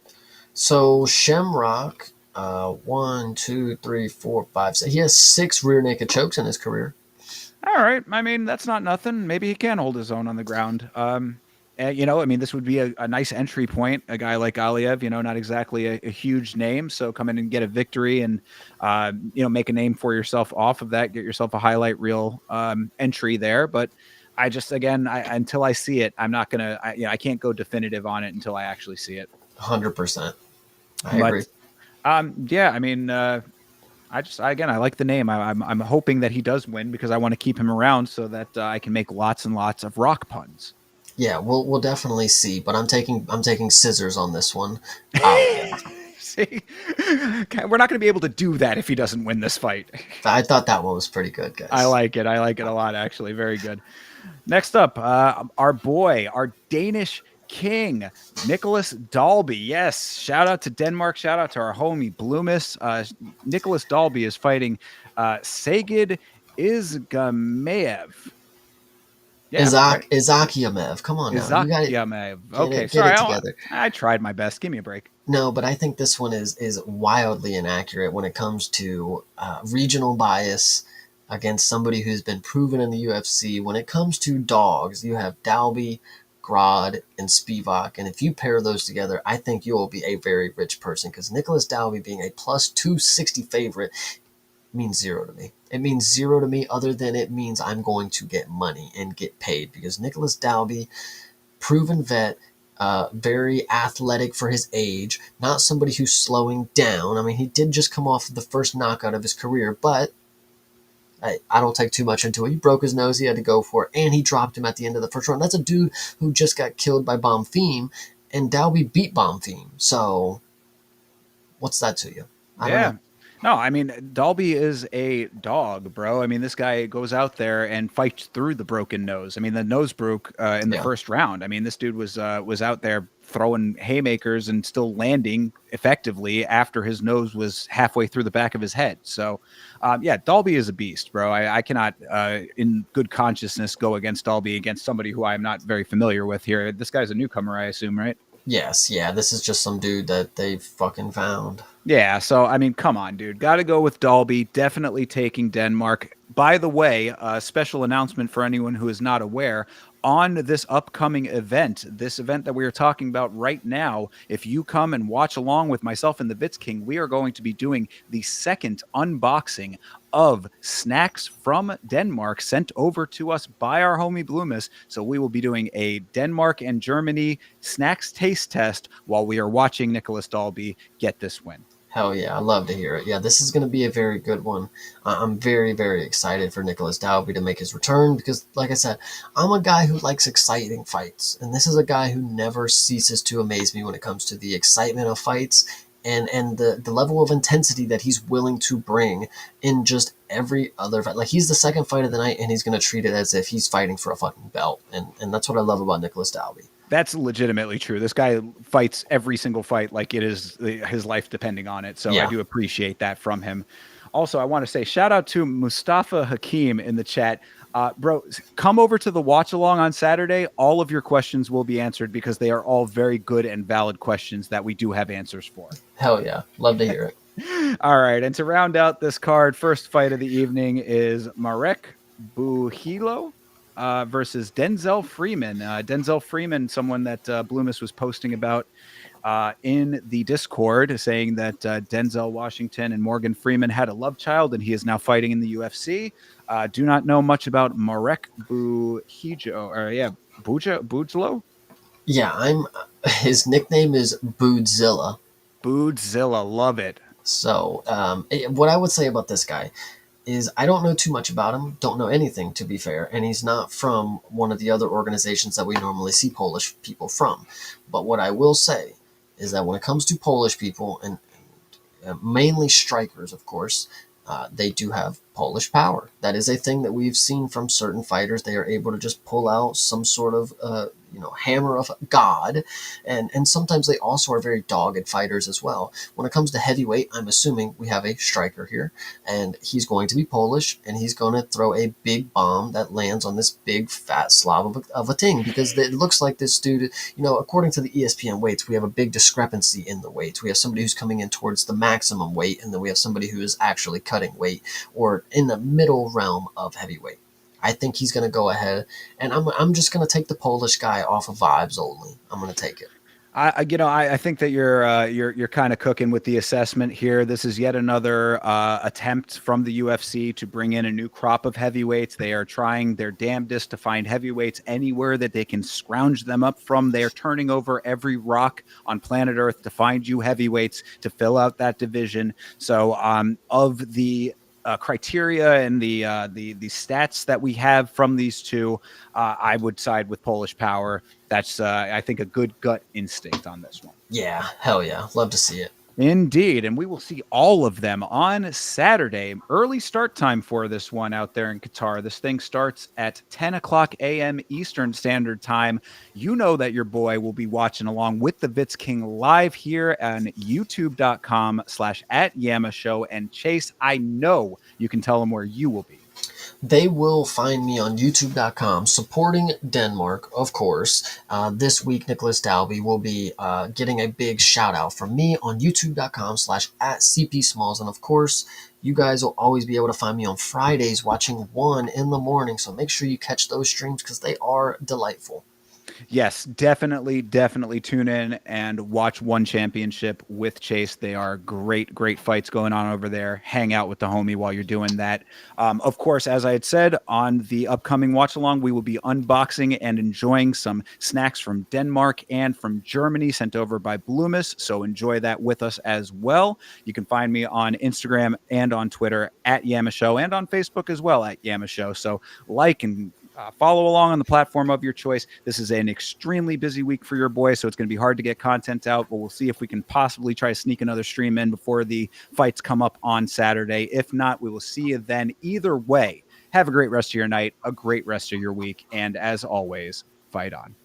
So Shamrock, 1, 2, 3, 4, 5, 6. He has 6 rear naked chokes in his career. All right. I mean, that's not nothing. Maybe he can hold his own on the ground. You know, I mean, this would be a nice entry point. A guy like Aliyev, you know, not exactly a huge name. So come in and get a victory and, you know, make a name for yourself off of that. Get yourself a highlight reel entry there. But I just, again, until I see it, I'm not going to, you know, I can't go definitive on it until I actually see it. 100%. I agree. But yeah, I mean, again, I like the name. I'm hoping that he does win because I want to keep him around so that I can make lots and lots of rock puns. Yeah, we'll definitely see. But I'm taking scissors on this one. Aliev. See, we're not going to be able to do that if he doesn't win this fight. I thought that one was pretty good, I guys. like it. I like it a lot, actually. Very good. Next up, our boy, our Danish king, Nicholas Dalby. Yes, shout out to Denmark. Shout out to our homie Bloomis. Nicholas Dalby is fighting Sagid Izgamev. Yeah, right. Izakiamev. Come on now. You got it. Izakyamev. Get Okay, it get sorry. it together. I tried my best. Give me a break. No, but I think this one is wildly inaccurate when it comes to regional bias against somebody who's been proven in the UFC. When it comes to dogs, you have Dalby, Grod, and Spivak, and if you pair those together, I think you will be a very rich person because Nicholas Dalby being a plus 260 favorite means zero to me. It means zero to me other than it means I'm going to get money and get paid because Nicholas Dalby, proven vet, very athletic for his age, not somebody who's slowing down. I mean, he did just come off the first knockout of his career, but I don't take too much into it. He broke his nose, he had to go for it, and he dropped him at the end of the first round. That's a dude who just got killed by Bomb Theme, and Dalby beat Bomb Theme. So, what's that to you? I don't Yeah. know. No, I mean Dalby is a dog, bro. I mean this guy goes out there and fights through the broken nose. I mean the nose broke in the Yeah. first round. I mean this dude was out there throwing haymakers and still landing effectively after his nose was halfway through the back of his head. So yeah, Dalby is a beast, bro. I cannot in good consciousness go against Dalby against somebody who I'm not very familiar with here. This guy's a newcomer, I assume, right? Yes, yeah, this is just some dude that they fucking found. Yeah, so I mean, come on, dude. Got to go with Dalby. Definitely taking Denmark. By the way, a special announcement for anyone who is not aware on this upcoming event, this event that we are talking about right now. If you come and watch along with myself and the Vitz King, we are going to be doing the second unboxing of snacks from Denmark sent over to us by our homie Bloomis. So we will be doing a Denmark and Germany snacks taste test while we are watching Nicholas Dalby get this win. Hell yeah, I love to hear it. Yeah, this is going to be a very good one. I'm very, very excited for Nicholas Dalby to make his return because, like I said, I'm a guy who likes exciting fights. And this is a guy who never ceases to amaze me when it comes to the excitement of fights and the level of intensity that he's willing to bring in just every other fight. Like, he's the second fight of the night, and he's going to treat it as if he's fighting for a fucking belt. And that's what I love about Nicholas Dalby. That's legitimately true. This guy fights every single fight like it is his life depending on it. So I Yeah. do appreciate that from him. Also, I want to say shout out to Mustafa Hakim in the chat. Bro, come over to the watch along on Saturday. All of your questions will be answered because they are all very good and valid questions that we do have answers for. Hell yeah. Love to hear it. All right. And to round out this card, first fight of the evening is Marek Buhilo versus Denzel Freeman. Denzel Freeman, someone that Bloomis was posting about in the Discord, saying that Denzel Washington and Morgan Freeman had a love child, and he is now fighting in the UFC. Do not know much about Marek Buhijo, or Bujlo? Yeah, his nickname is Boodzilla. Boodzilla, love it. So, what I would say about this guy is I don't know too much about him, don't know anything, to be fair, and he's not from one of the other organizations that we normally see Polish people from. But what I will say is that when it comes to Polish people, and mainly strikers, of course, they do have Polish power. That is a thing that we've seen from certain fighters. They are able to just pull out some sort of hammer of God, and sometimes they also are very dogged fighters as well. When it comes to heavyweight, I'm assuming we have a striker here, and he's going to be Polish, and he's going to throw a big bomb that lands on this big fat slob of a thing, because it looks like this dude, according to the ESPN weights, we have a big discrepancy in the weights. We have somebody who's coming in towards the maximum weight, and then we have somebody who is actually cutting weight or in the middle realm of heavyweight. I think he's going to go ahead, and I'm just going to take the Polish guy off of vibes only. I'm going to take it. I think that you're kind of cooking with the assessment here. This is yet another attempt from the UFC to bring in a new crop of heavyweights. They are trying their damnedest to find heavyweights anywhere that they can scrounge them up from. They are turning over every rock on planet Earth to find you heavyweights to fill out that division. So of the criteria and the stats that we have from these two, I would side with Polish Power. That's I think a good gut instinct on this one. Yeah, hell yeah, love to see it. Indeed, and we will see all of them on Saturday. Early start time for this one out there in Qatar. This thing starts at 10 o'clock a.m. Eastern Standard Time. You know that your boy will be watching along with the Vitz King live here on youtube.com/@YamaShow. And Chase, I know you can tell them where you will be. They will find me on youtube.com supporting Denmark, of course. This week, Nicholas Dalby will be getting a big shout out from me on youtube.com/@CPSmalls. And of course, you guys will always be able to find me on Fridays watching 1 in the morning. So make sure you catch those streams because they are delightful. Yes, definitely tune in and watch One Championship with Chase. They are great fights going on over there. Hang out with the homie while you're doing that. Of course, as I had said, on the upcoming watch along, we will be unboxing and enjoying some snacks from Denmark and from Germany sent over by Bloomis. So enjoy that with us as well. You can find me on Instagram and on Twitter @YamaShow and on Facebook as well @YamaShow. So like and follow along on the platform of your choice. This is an extremely busy week for your boy, so it's going to be hard to get content out, but we'll see if we can possibly try to sneak another stream in before the fights come up on Saturday. If not, we will see you then. Either way, have a great rest of your night, a great rest of your week, and as always, fight on.